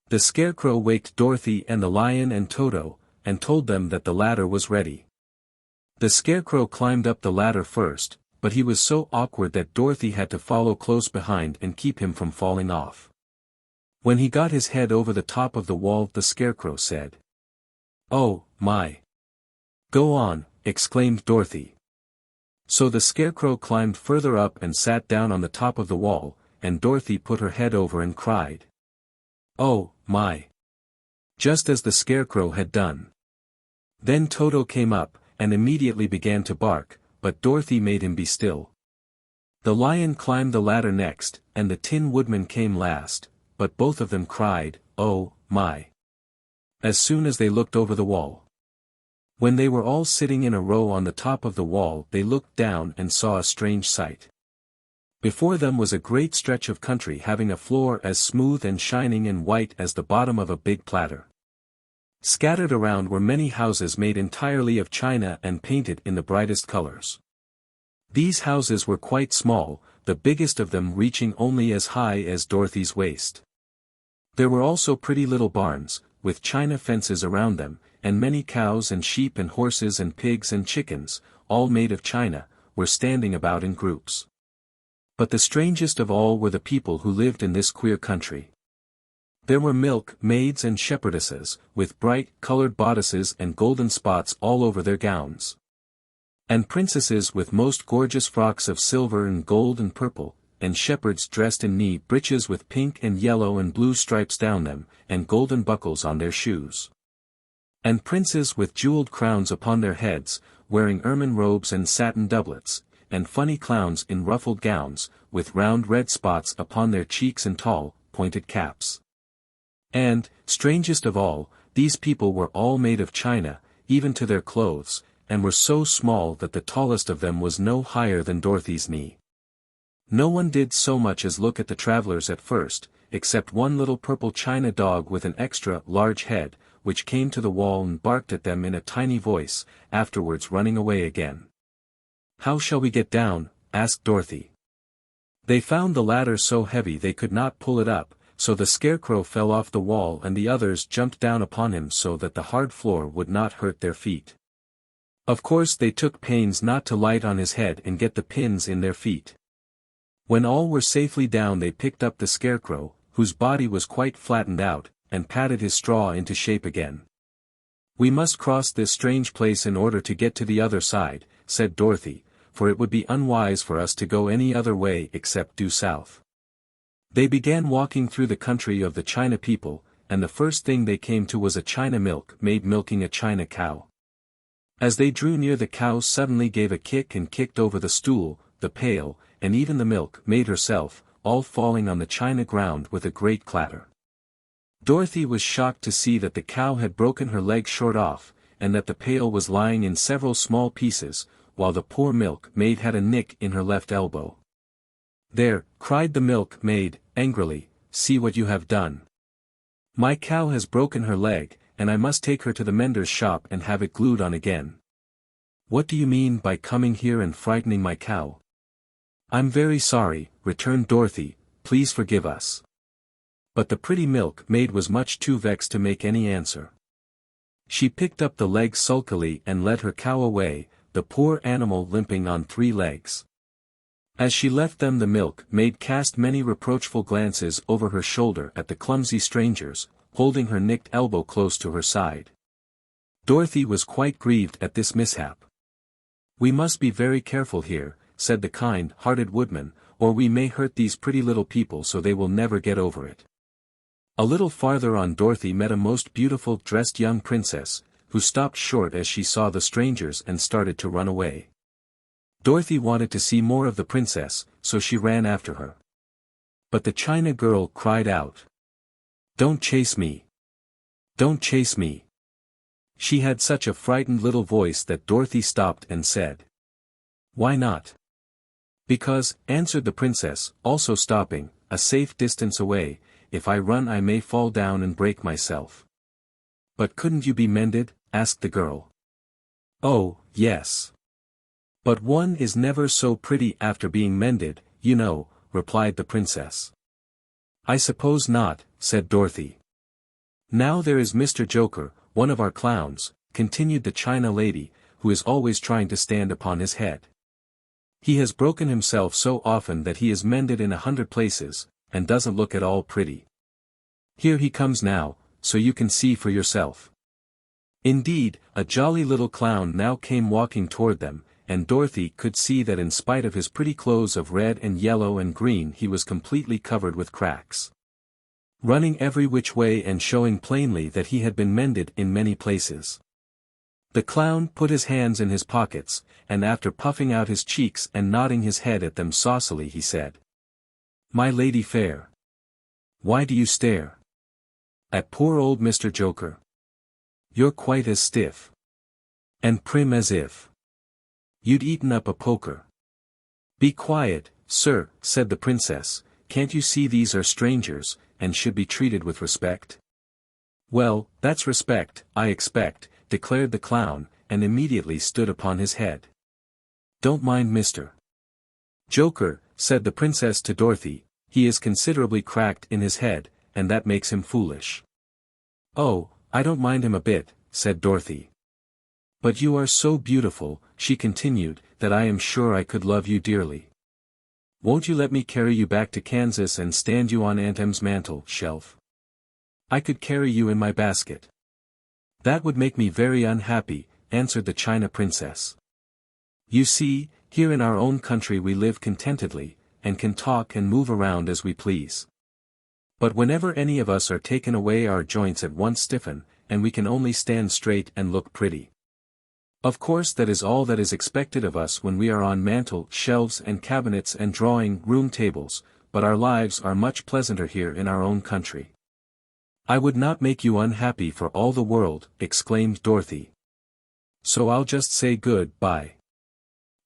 The Scarecrow waked Dorothy and the lion and Toto, and told them that the ladder was ready. The Scarecrow climbed up the ladder first, but he was so awkward that Dorothy had to follow close behind and keep him from falling off. When he got his head over the top of the wall, the Scarecrow said, "Oh, my! Go on," exclaimed Dorothy. So the Scarecrow climbed further up and sat down on the top of the wall, and Dorothy put her head over and cried, "Oh, my!" just as the Scarecrow had done. Then Toto came up, and immediately began to bark, but Dorothy made him be still. The lion climbed the ladder next, and the Tin Woodman came last, but both of them cried, "Oh, my!" as soon as they looked over the wall. When they were all sitting in a row on the top of the wall, they looked down and saw a strange sight. Before them was a great stretch of country having a floor as smooth and shining and white as the bottom of a big platter. Scattered around were many houses made entirely of china and painted in the brightest colors. These houses were quite small, the biggest of them reaching only as high as Dorothy's waist. There were also pretty little barns, with china fences around them, and many cows and sheep and horses and pigs and chickens, all made of china, were standing about in groups. But the strangest of all were the people who lived in this queer country. There were milk maids and shepherdesses, with bright, colored bodices and golden spots all over their gowns. And princesses with most gorgeous frocks of silver and gold and purple, and shepherds dressed in knee breeches with pink and yellow and blue stripes down them, and golden buckles on their shoes. And princes with jeweled crowns upon their heads, wearing ermine robes and satin doublets, and funny clowns in ruffled gowns, with round red spots upon their cheeks and tall, pointed caps. And, strangest of all, these people were all made of china, even to their clothes, and were so small that the tallest of them was no higher than Dorothy's knee. No one did so much as look at the travelers at first, except one little purple china dog with an extra large head, which came to the wall and barked at them in a tiny voice, afterwards running away again. "How shall we get down?" asked Dorothy. They found the ladder so heavy they could not pull it up, so the Scarecrow fell off the wall and the others jumped down upon him so that the hard floor would not hurt their feet. Of course they took pains not to light on his head and get the pins in their feet. When all were safely down they picked up the Scarecrow, whose body was quite flattened out, and patted his straw into shape again. "We must cross this strange place in order to get to the other side," said Dorothy, "for it would be unwise for us to go any other way except due south." They began walking through the country of the China people, and the first thing they came to was a China milkmaid milking a China cow. As they drew near, the cow suddenly gave a kick and kicked over the stool, the pail, and even the milkmaid herself, all falling on the China ground with a great clatter. Dorothy was shocked to see that the cow had broken her leg short off, and that the pail was lying in several small pieces, while the poor milkmaid had a nick in her left elbow. "There," cried the milkmaid, angrily, "see what you have done. My cow has broken her leg, and I must take her to the mender's shop and have it glued on again." "What do you mean by coming here and frightening my cow?" "I'm very sorry," returned Dorothy, "please forgive us." But the pretty milkmaid was much too vexed to make any answer. She picked up the leg sulkily and led her cow away, the poor animal limping on 3 legs. As she left them, the milkmaid cast many reproachful glances over her shoulder at the clumsy strangers, holding her nicked elbow close to her side. Dorothy was quite grieved at this mishap. "We must be very careful here," said the kind-hearted woodman, "or we may hurt these pretty little people so they will never get over it." A little farther on Dorothy met a most beautiful dressed young princess, who stopped short as she saw the strangers and started to run away. Dorothy wanted to see more of the princess, so she ran after her. But the China girl cried out, "Don't chase me! Don't chase me!" She had such a frightened little voice that Dorothy stopped and said, "Why not?" "Because," answered the princess, also stopping, "a safe distance away, if I run I may fall down and break myself." "But couldn't you be mended?" asked the girl. "Oh, yes. But one is never so pretty after being mended, you know," replied the princess. "I suppose not," said Dorothy. "Now there is Mr. Joker, one of our clowns," continued the China lady, "who is always trying to stand upon his head. He has broken himself so often that he is mended in 100 places, and doesn't look at all pretty. Here he comes now, so you can see for yourself." Indeed, a jolly little clown now came walking toward them, and Dorothy could see that in spite of his pretty clothes of red and yellow and green he was completely covered with cracks, running every which way and showing plainly that he had been mended in many places. The clown put his hands in his pockets, and after puffing out his cheeks and nodding his head at them saucily he said, "My lady fair, why do you stare at poor old Mr. Joker? You're quite as stiff and prim as if you'd eaten up a poker." "Be quiet, sir," said the princess, "can't you see these are strangers, and should be treated with respect?" "Well, that's respect, I expect," declared the clown, and immediately stood upon his head. "Don't mind Mr. Joker," said the princess to Dorothy, "he is considerably cracked in his head, and that makes him foolish." "Oh, I don't mind him a bit," said Dorothy. "But you are so beautiful," she continued, "that I am sure I could love you dearly. Won't you let me carry you back to Kansas and stand you on Aunt Em's mantel shelf? I could carry you in my basket." "That would make me very unhappy," answered the China princess. "You see, here in our own country we live contentedly, and can talk and move around as we please. But whenever any of us are taken away our joints at once stiffen, and we can only stand straight and look pretty. Of course that is all that is expected of us when we are on mantel shelves and cabinets and drawing room tables, but our lives are much pleasanter here in our own country." "I would not make you unhappy for all the world," exclaimed Dorothy. "So I'll just say good-bye."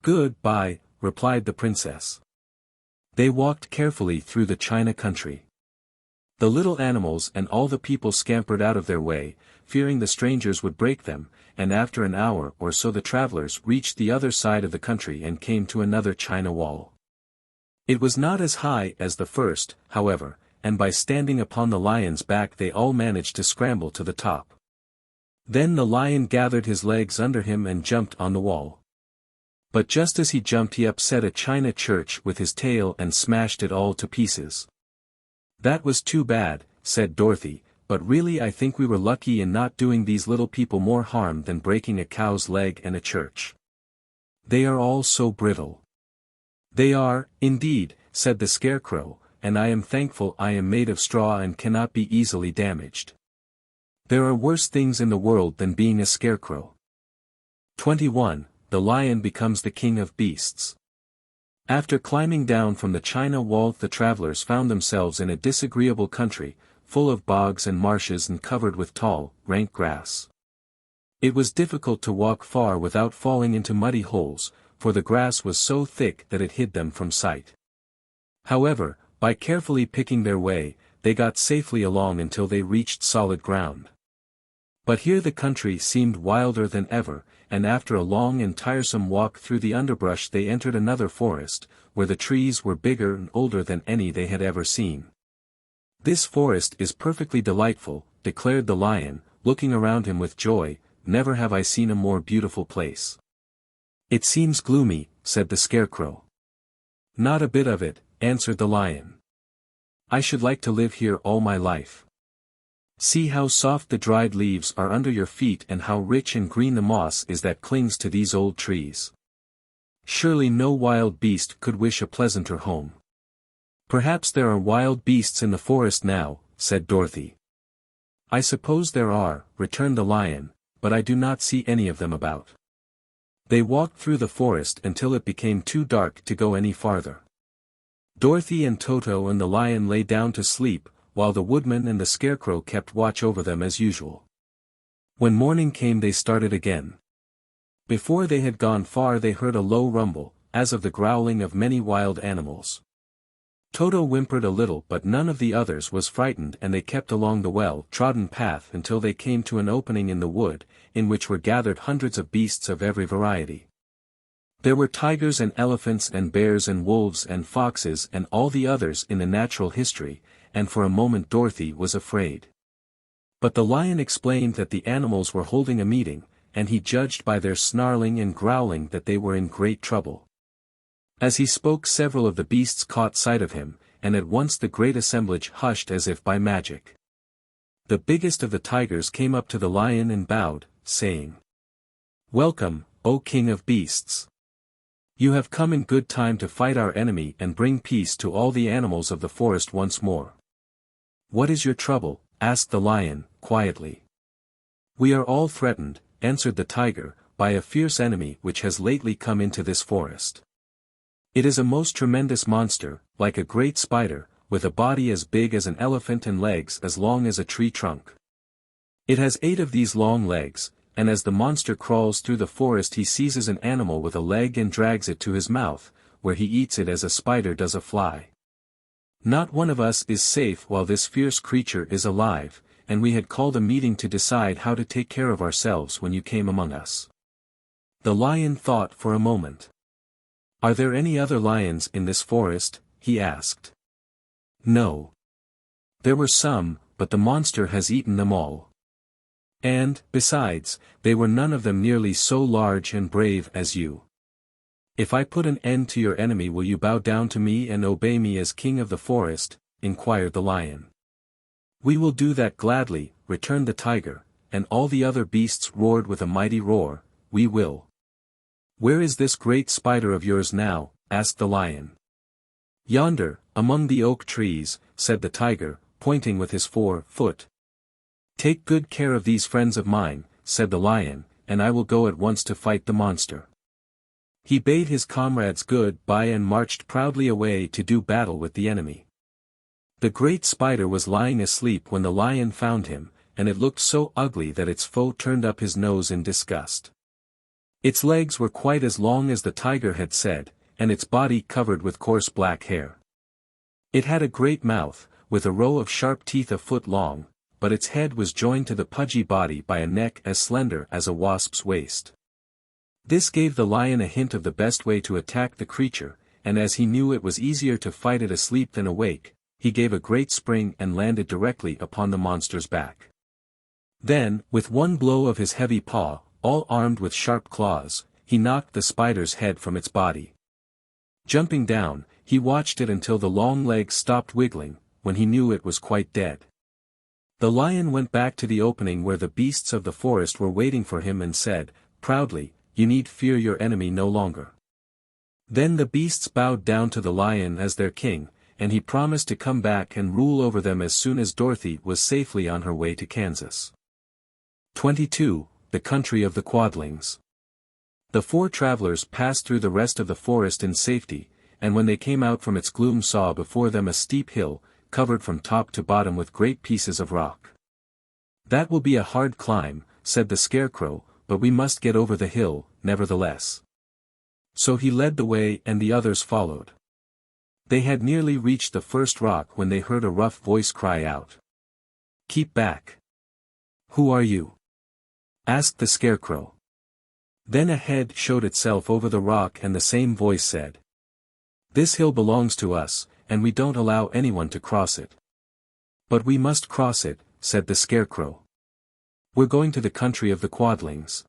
"Good-bye," replied the princess. They walked carefully through the China country. The little animals and all the people scampered out of their way, fearing the strangers would break them, and after an hour or so the travelers reached the other side of the country and came to another China wall. It was not as high as the first, however, and by standing upon the lion's back they all managed to scramble to the top. Then the lion gathered his legs under him and jumped on the wall. But just as he jumped he upset a china church with his tail and smashed it all to pieces. "That was too bad," said Dorothy, "but really I think we were lucky in not doing these little people more harm than breaking a cow's leg and a church. They are all so brittle." "They are, indeed," said the Scarecrow, "and I am thankful I am made of straw and cannot be easily damaged. There are worse things in the world than being a scarecrow." 21. The Lion becomes the king of beasts. After climbing down from the china wall the travelers found themselves in a disagreeable country, full of bogs and marshes and covered with tall, rank grass. It was difficult to walk far without falling into muddy holes, for the grass was so thick that it hid them from sight. However, by carefully picking their way, they got safely along until they reached solid ground. But here the country seemed wilder than ever, and after a long and tiresome walk through the underbrush they entered another forest, where the trees were bigger and older than any they had ever seen. "This forest is perfectly delightful," declared the Lion, looking around him with joy. "Never have I seen a more beautiful place." "It seems gloomy," said the Scarecrow. "Not a bit of it," answered the Lion. "I should like to live here all my life. See how soft the dried leaves are under your feet and how rich and green the moss is that clings to these old trees. Surely no wild beast could wish a pleasanter home." "Perhaps there are wild beasts in the forest now," said Dorothy. "I suppose there are," returned the Lion, "but I do not see any of them about." They walked through the forest until it became too dark to go any farther. Dorothy and Toto and the Lion lay down to sleep, while the Woodman and the Scarecrow kept watch over them as usual. When morning came they started again. Before they had gone far they heard a low rumble, as of the growling of many wild animals. Toto whimpered a little but none of the others was frightened and they kept along the well-trodden path until they came to an opening in the wood, in which were gathered hundreds of beasts of every variety. There were tigers and elephants and bears and wolves and foxes and all the others in the natural history, and for a moment Dorothy was afraid. But the Lion explained that the animals were holding a meeting, and he judged by their snarling and growling that they were in great trouble. As he spoke several of the beasts caught sight of him, and at once the great assemblage hushed as if by magic. The biggest of the tigers came up to the Lion and bowed, saying, "Welcome, O King of Beasts. You have come in good time to fight our enemy and bring peace to all the animals of the forest once more." "What is your trouble?" asked the Lion, quietly. "We are all threatened," answered the tiger, "by a fierce enemy which has lately come into this forest. It is a most tremendous monster, like a great spider, with a body as big as an elephant and legs as long as a tree trunk. It has 8 of these long legs, and as the monster crawls through the forest he seizes an animal with a leg and drags it to his mouth, where he eats it as a spider does a fly. Not one of us is safe while this fierce creature is alive, and we had called a meeting to decide how to take care of ourselves when you came among us." The Lion thought for a moment. "Are there any other lions in this forest?" he asked. "No. There were some, but the monster has eaten them all. And, besides, they were none of them nearly so large and brave as you. If I put an end to your enemy will you bow down to me and obey me as king of the forest?" inquired the Lion. "We will do that gladly," returned the tiger, and all the other beasts roared with a mighty roar, "We will." "Where is this great spider of yours now?" asked the Lion. "Yonder, among the oak trees," said the tiger, pointing with his 4-foot. "Take good care of these friends of mine," said the Lion, "and I will go at once to fight the monster." He bade his comrades good-bye and marched proudly away to do battle with the enemy. The great spider was lying asleep when the Lion found him, and it looked so ugly that its foe turned up his nose in disgust. Its legs were quite as long as the tiger had said, and its body covered with coarse black hair. It had a great mouth, with a row of sharp teeth a foot long, but its head was joined to the pudgy body by a neck as slender as a wasp's waist. This gave the Lion a hint of the best way to attack the creature, and as he knew it was easier to fight it asleep than awake, he gave a great spring and landed directly upon the monster's back. Then, with one blow of his heavy paw, all armed with sharp claws, he knocked the spider's head from its body. Jumping down, he watched it until the long legs stopped wiggling, when he knew it was quite dead. The lion went back to the opening where the beasts of the forest were waiting for him and said, proudly, "You need fear your enemy no longer." Then the beasts bowed down to the lion as their king, and he promised to come back and rule over them as soon as Dorothy was safely on her way to Kansas. 22. The Country of the Quadlings. The four travelers passed through the rest of the forest in safety, and when they came out from its gloom saw before them a steep hill, covered from top to bottom with great pieces of rock. "That will be a hard climb," said the Scarecrow, "but we must get over the hill, nevertheless." So he led the way and the others followed. They had nearly reached the first rock when they heard a rough voice cry out. "Keep back." "Who are you?" asked the Scarecrow. Then a head showed itself over the rock and the same voice said, "This hill belongs to us, and we don't allow anyone to cross it." "But we must cross it," said the Scarecrow. "We're going to the country of the Quadlings."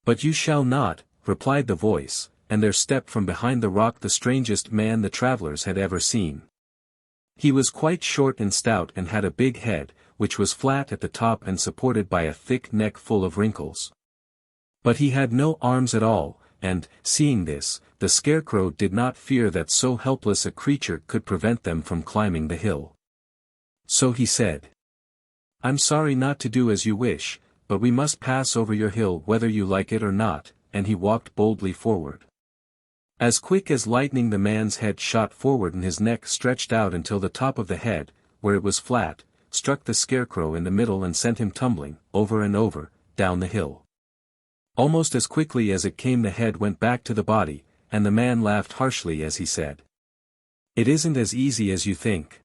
"But you shall not," replied the voice, and there stepped from behind the rock the strangest man the travelers had ever seen. He was quite short and stout and had a big head, which was flat at the top and supported by a thick neck full of wrinkles. But he had no arms at all, and, seeing this, the Scarecrow did not fear that so helpless a creature could prevent them from climbing the hill. So he said, "I'm sorry not to do as you wish, but we must pass over your hill whether you like it or not," and he walked boldly forward. As quick as lightning the man's head shot forward and his neck stretched out until the top of the head, where it was flat, struck the Scarecrow in the middle and sent him tumbling, over and over, down the hill. Almost as quickly as it came the head went back to the body, and the man laughed harshly as he said, "It isn't as easy as you think."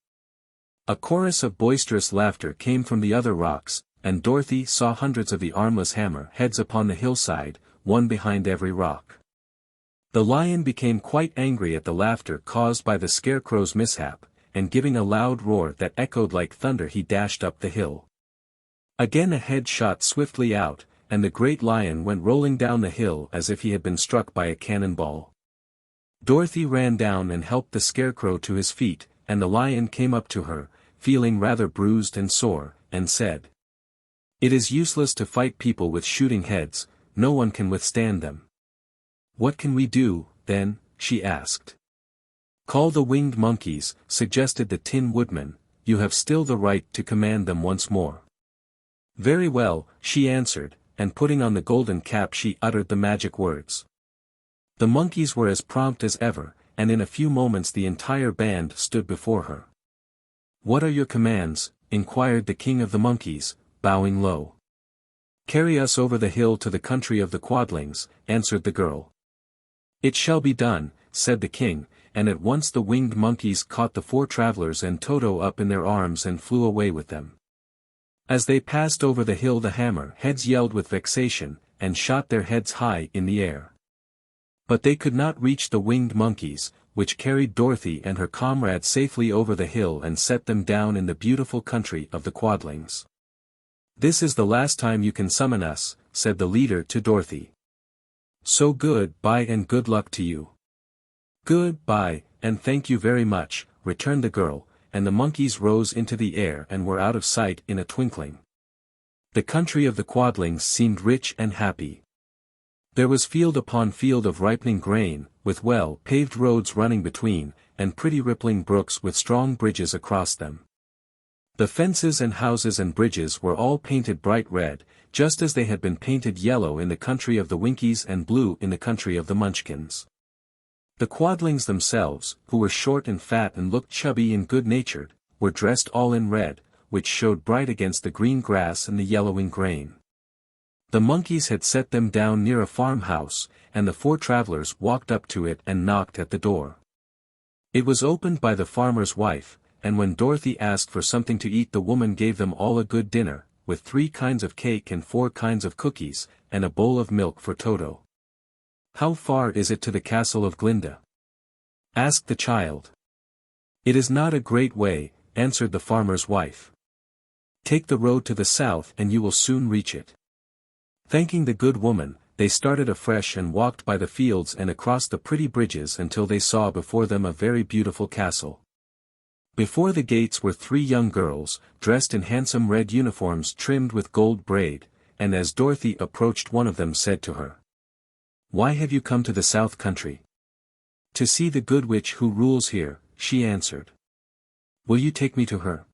A chorus of boisterous laughter came from the other rocks, and Dorothy saw hundreds of the armless hammer heads upon the hillside, one behind every rock. The lion became quite angry at the laughter caused by the Scarecrow's mishap, and giving a loud roar that echoed like thunder he dashed up the hill. Again a head shot swiftly out, and the great lion went rolling down the hill as if he had been struck by a cannonball. Dorothy ran down and helped the Scarecrow to his feet, and the lion came up to her, feeling rather bruised and sore, and said, "It is useless to fight people with shooting heads, no one can withstand them." "What can we do, then?" she asked. "Call the winged monkeys," suggested the Tin Woodman, "you have still the right to command them once more." "Very well," she answered, and putting on the golden cap she uttered the magic words. The monkeys were as prompt as ever, and in a few moments the entire band stood before her. "What are your commands?" inquired the king of the monkeys, bowing low. "Carry us over the hill to the country of the Quadlings," answered the girl. "It shall be done," said the king, and at once the winged monkeys caught the four travelers and Toto up in their arms and flew away with them. As they passed over the hill the hammer heads yelled with vexation, and shot their heads high in the air. But they could not reach the winged monkeys, which carried Dorothy and her comrade safely over the hill and set them down in the beautiful country of the Quadlings. "This is the last time you can summon us," said the leader to Dorothy. "So good-bye and good luck to you." "Good-bye, and thank you very much," returned the girl, and the monkeys rose into the air and were out of sight in a twinkling. The country of the Quadlings seemed rich and happy. There was field upon field of ripening grain, with well-paved roads running between, and pretty rippling brooks with strong bridges across them. The fences and houses and bridges were all painted bright red, just as they had been painted yellow in the country of the Winkies and blue in the country of the Munchkins. The Quadlings themselves, who were short and fat and looked chubby and good-natured, were dressed all in red, which showed bright against the green grass and the yellowing grain. The monkeys had set them down near a farmhouse, and the four travelers walked up to it and knocked at the door. It was opened by the farmer's wife, and when Dorothy asked for something to eat the woman gave them all a good dinner, with 3 kinds of cake and 4 kinds of cookies, and a bowl of milk for Toto. "How far is it to the castle of Glinda?" asked the child. "It is not a great way," answered the farmer's wife. "Take the road to the south and you will soon reach it." Thanking the good woman, they started afresh and walked by the fields and across the pretty bridges until they saw before them a very beautiful castle. Before the gates were 3 young girls, dressed in handsome red uniforms trimmed with gold braid, and as Dorothy approached one of them said to her, "Why have you come to the South Country?" "To see the good witch who rules here," she answered. "Will you take me to her?"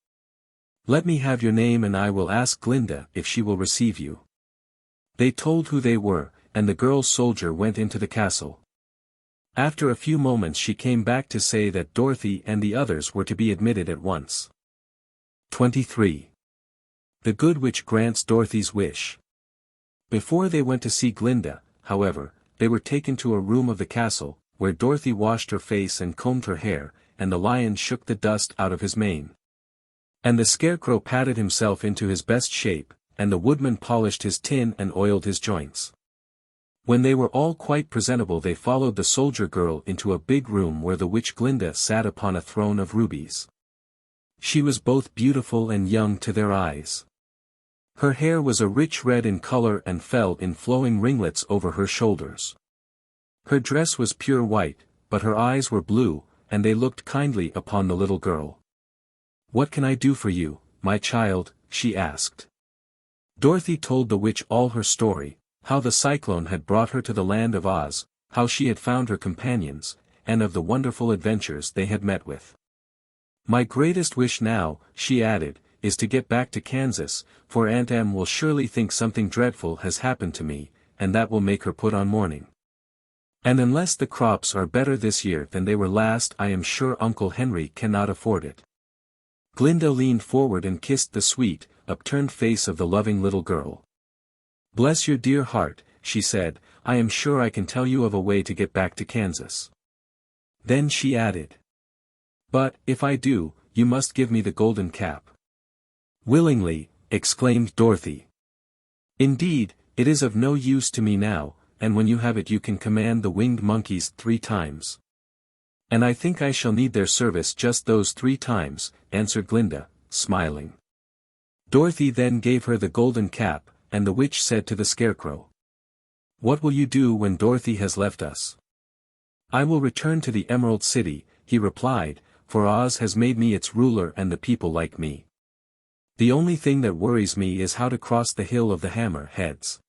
"Let me have your name and I will ask Glinda if she will receive you." They told who they were, and the girl soldier went into the castle. After a few moments she came back to say that Dorothy and the others were to be admitted at once. 23. The Good Witch grants Dorothy's wish. Before they went to see Glinda, however, they were taken to a room of the castle, where Dorothy washed her face and combed her hair, and the lion shook the dust out of his mane. And the Scarecrow patted himself into his best shape, and the Woodman polished his tin and oiled his joints. When they were all quite presentable they followed the soldier girl into a big room where the witch Glinda sat upon a throne of rubies. She was both beautiful and young to their eyes. Her hair was a rich red in color and fell in flowing ringlets over her shoulders. Her dress was pure white, but her eyes were blue, and they looked kindly upon the little girl. "What can I do for you, my child?" she asked. Dorothy told the witch all her story, how the cyclone had brought her to the land of Oz, how she had found her companions, and of the wonderful adventures they had met with. "My greatest wish now," she added, "is to get back to Kansas, for Aunt Em will surely think something dreadful has happened to me, and that will make her put on mourning. And unless the crops are better this year than they were last I am sure Uncle Henry cannot afford it." Glinda leaned forward and kissed the sweet, upturned face of the loving little girl. "Bless your dear heart," she said, "I am sure I can tell you of a way to get back to Kansas." Then she added, "But, if I do, you must give me the golden cap." "Willingly," exclaimed Dorothy. "Indeed, it is of no use to me now, and when you have it you can command the winged monkeys 3 times. "And I think I shall need their service just those 3 times, answered Glinda, smiling. Dorothy then gave her the golden cap, and the witch said to the Scarecrow, "What will you do when Dorothy has left us?" "I will return to the Emerald City," he replied, "for Oz has made me its ruler and the people like me. The only thing that worries me is how to cross the Hill of the Hammer Heads.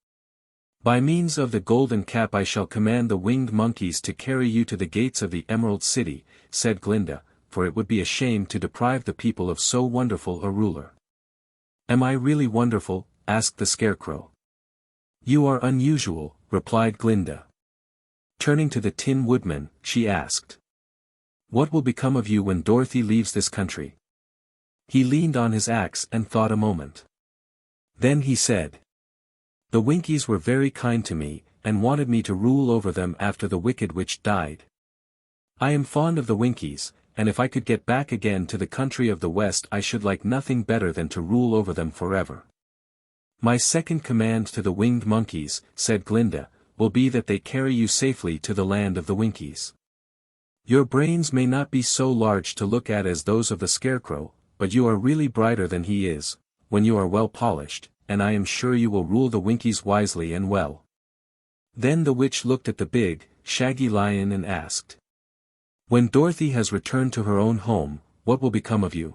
By means of the golden cap I shall command the winged monkeys to carry you to the gates of the Emerald City," said Glinda, "for it would be a shame to deprive the people of so wonderful a ruler." "Am I really wonderful?" asked the Scarecrow. "You are unusual," replied Glinda. Turning to the Tin Woodman, she asked, "What will become of you when Dorothy leaves this country?" He leaned on his axe and thought a moment. Then he said, "The Winkies were very kind to me, and wanted me to rule over them after the wicked witch died. I am fond of the Winkies, and if I could get back again to the country of the West I should like nothing better than to rule over them forever. My second command to the winged monkeys," said Glinda, "will be that they carry you safely to the land of the Winkies. Your brains may not be so large to look at as those of the Scarecrow, but you are really brighter than he is, when you are well polished, and I am sure you will rule the Winkies wisely and well." Then the witch looked at the big, shaggy lion and asked, "When Dorothy has returned to her own home, what will become of you?"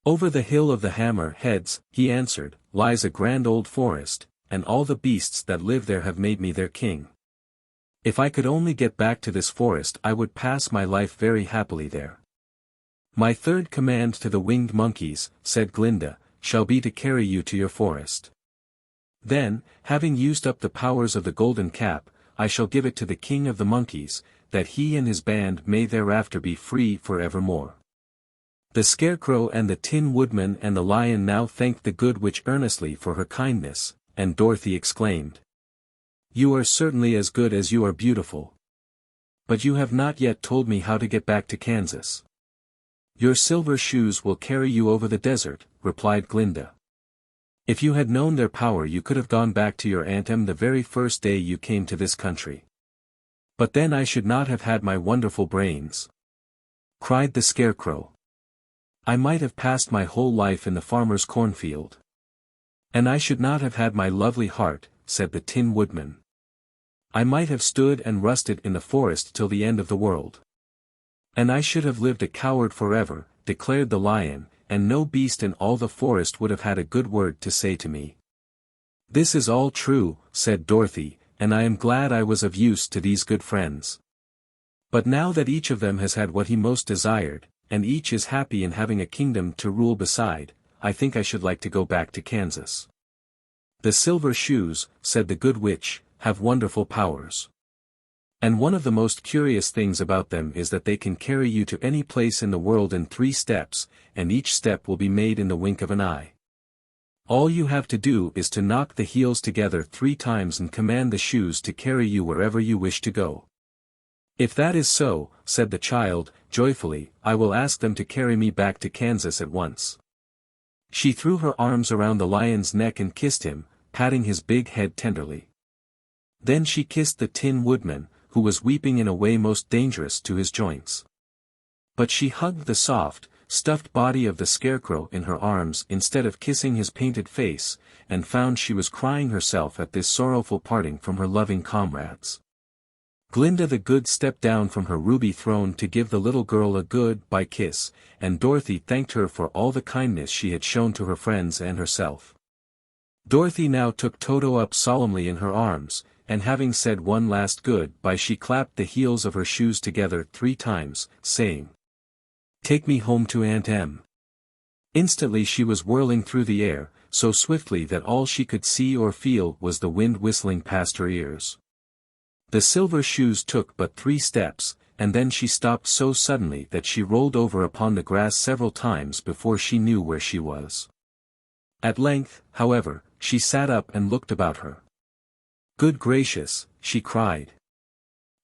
"Over the Hill of the Hammer Heads," he answered, "lies a grand old forest, and all the beasts that live there have made me their king. If I could only get back to this forest I would pass my life very happily there." "My third command to the winged monkeys," said Glinda, "shall be to carry you to your forest. Then, having used up the powers of the golden cap, I shall give it to the king of the monkeys, that he and his band may thereafter be free for evermore." The Scarecrow and the Tin Woodman and the Lion now thanked the Good Witch earnestly for her kindness, and Dorothy exclaimed, "You are certainly as good as you are beautiful. But you have not yet told me how to get back to Kansas." "Your silver shoes will carry you over the desert," replied Glinda. "If you had known their power you could have gone back to your Aunt Em the very first day you came to this country. But then I should not have had my wonderful brains," cried the Scarecrow. "I might have passed my whole life in the farmer's cornfield. And I should not have had my lovely heart," said the Tin Woodman. I might have stood and rusted in the forest till the end of the world. And I should have lived a coward forever, declared the lion, and no beast in all the forest would have had a good word to say to me. This is all true, said Dorothy, and I am glad I was of use to these good friends. But now that each of them has had what he most desired, and each is happy in having a kingdom to rule beside, I think I should like to go back to Kansas. The silver shoes, said the good witch, have wonderful powers. And one of the most curious things about them is that they can carry you to any place in the world in 3 steps, and each step will be made in the wink of an eye. All you have to do is to knock the heels together 3 times and command the shoes to carry you wherever you wish to go. If that is so, said the child, joyfully, I will ask them to carry me back to Kansas at once. She threw her arms around the lion's neck and kissed him, patting his big head tenderly. Then she kissed the Tin Woodman, who was weeping in a way most dangerous to his joints. But she hugged the soft, stuffed body of the Scarecrow in her arms instead of kissing his painted face, and found she was crying herself at this sorrowful parting from her loving comrades. Glinda the Good stepped down from her ruby throne to give the little girl a good-bye kiss, and Dorothy thanked her for all the kindness she had shown to her friends and herself. Dorothy now took Toto up solemnly in her arms, and having said one last good-bye she clapped the heels of her shoes together 3 times, saying, Take me home to Aunt Em. Instantly she was whirling through the air, so swiftly that all she could see or feel was the wind whistling past her ears. The silver shoes took but 3 steps, and then she stopped so suddenly that she rolled over upon the grass several times before she knew where she was. At length, however, she sat up and looked about her. Good gracious, she cried.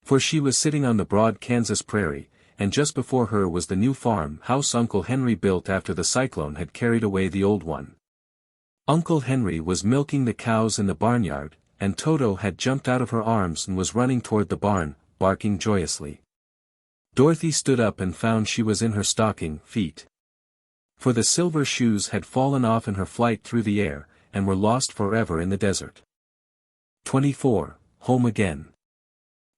For she was sitting on the broad Kansas prairie, and just before her was the new farm house Uncle Henry built after the cyclone had carried away the old one. Uncle Henry was milking the cows in the barnyard, and Toto had jumped out of her arms and was running toward the barn, barking joyously. Dorothy stood up and found she was in her stocking feet. For the silver shoes had fallen off in her flight through the air, and were lost forever in the desert. 24. Home again.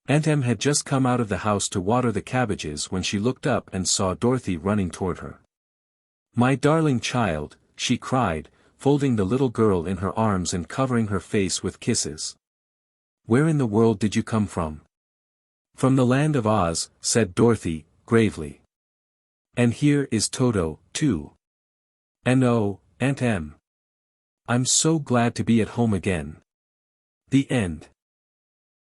Aunt Em had just come out of the house to water the cabbages when she looked up and saw Dorothy running toward her. My darling child, she cried, folding the little girl in her arms and covering her face with kisses. Where in the world did you come from? From the land of Oz, said Dorothy, gravely. And here is Toto, too. And oh, Aunt Em. I'm so glad to be at home again. The end.